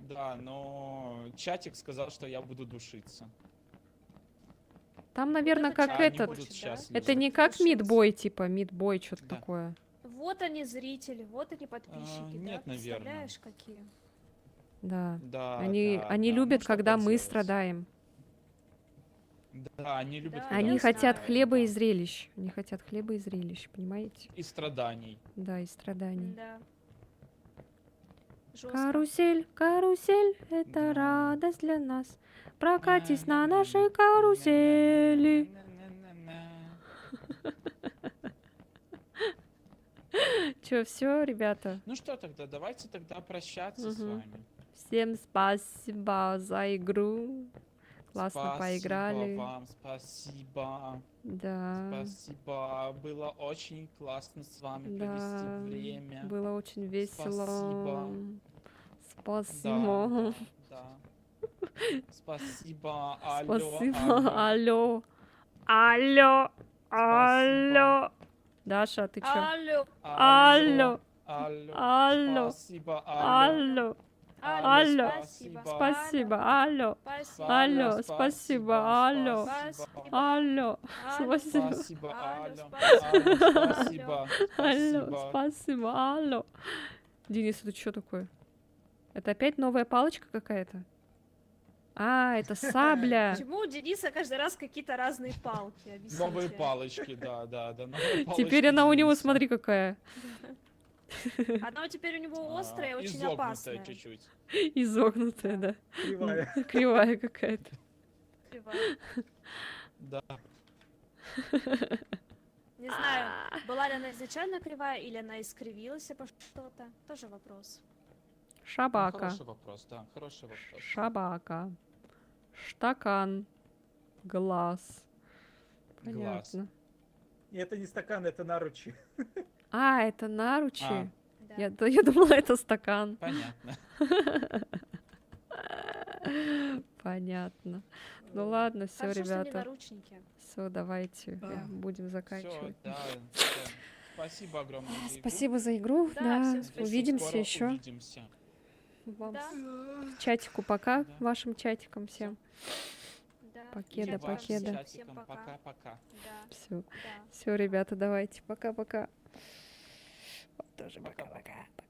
Да, но чатик сказал, что я буду душиться. Там, наверное, это как чатик Они этот. будут да? счастливы. Это не как Душиться. мидбой, типа мидбой, что-то Да. такое. Вот они зрители, вот они подписчики, да? нет, наверно. Представляешь, какие? Да. Да, Они да, они да, любят, ну, что когда мы поделать. страдаем. Да, они любят, Да, когда Они я мы хотят знаю. хлеба и Да. зрелищ. Они хотят хлеба и зрелищ, понимаете? И страданий. Да, и страданий. Да. Жестко. Карусель, карусель, это Да. радость для нас. Прокатись на нашей карусели. Чё, все, ребята? Ну что тогда, давайте тогда прощаться с Мгм. вами. Всем спасибо за игру. Классно Спасибо поиграли. вам, спасибо. Да. Спасибо. Было очень классно с вами Да. провести время. Было очень весело. Спасибо. Спасибо. Да. Спасибо. Алло. Спасибо. алло. Алло. Алло. Спасибо. Алло. Даша, ты чё? Алло, Алло. Алло. Алло. Спасибо. Алло. Алло. алло, Алло. спасибо. Спасибо. Алло. Спасибо. Алло, спасибо. Алло. Спасибо. Алло. Алло. Спасибо. Спасибо. Алло, Алло. спасибо. Спасибо. Алло. Спасибо. Спасибо. Алло. Денис, это что такое? Это опять новая палочка какая-то? А, это сабля. Почему у Дениса каждый раз какие-то разные палки? Объясните. Новые палочки, да. новые Теперь палочки она у него, Дениса. смотри, какая. Она теперь у него острая и очень Изогнутая опасная. чуть-чуть. Изогнутая, да. Кривая. Кривая какая-то. Кривая. Да. Не знаю, была ли она изначально кривая или она искривилась по что-то. Тоже вопрос. Шабака. Хороший вопрос, да. Хороший вопрос. Шабака. Штакан. Глаз. Глаз. Понятно. И это не стакан, это наручи. А, это наручи. А. Да. Я думала, это стакан. Понятно. Понятно. Ну ладно, все, Хорошо, что не ребята. наручники. Все, давайте будем Все, заканчивать. да. всё. Спасибо огромное. за игру. Спасибо за игру. Да, Да, всем спасибо. увидимся Скоро еще. Увидимся. Вам Да, чатику пока, Да. вашим чатикам всем. да. Покеда, И вашим покеда. Всем чатикам пока. Пока-пока. Да, Все, да. все, ребята, давайте, пока-пока. Вот тоже Пока-пока. пока-пока.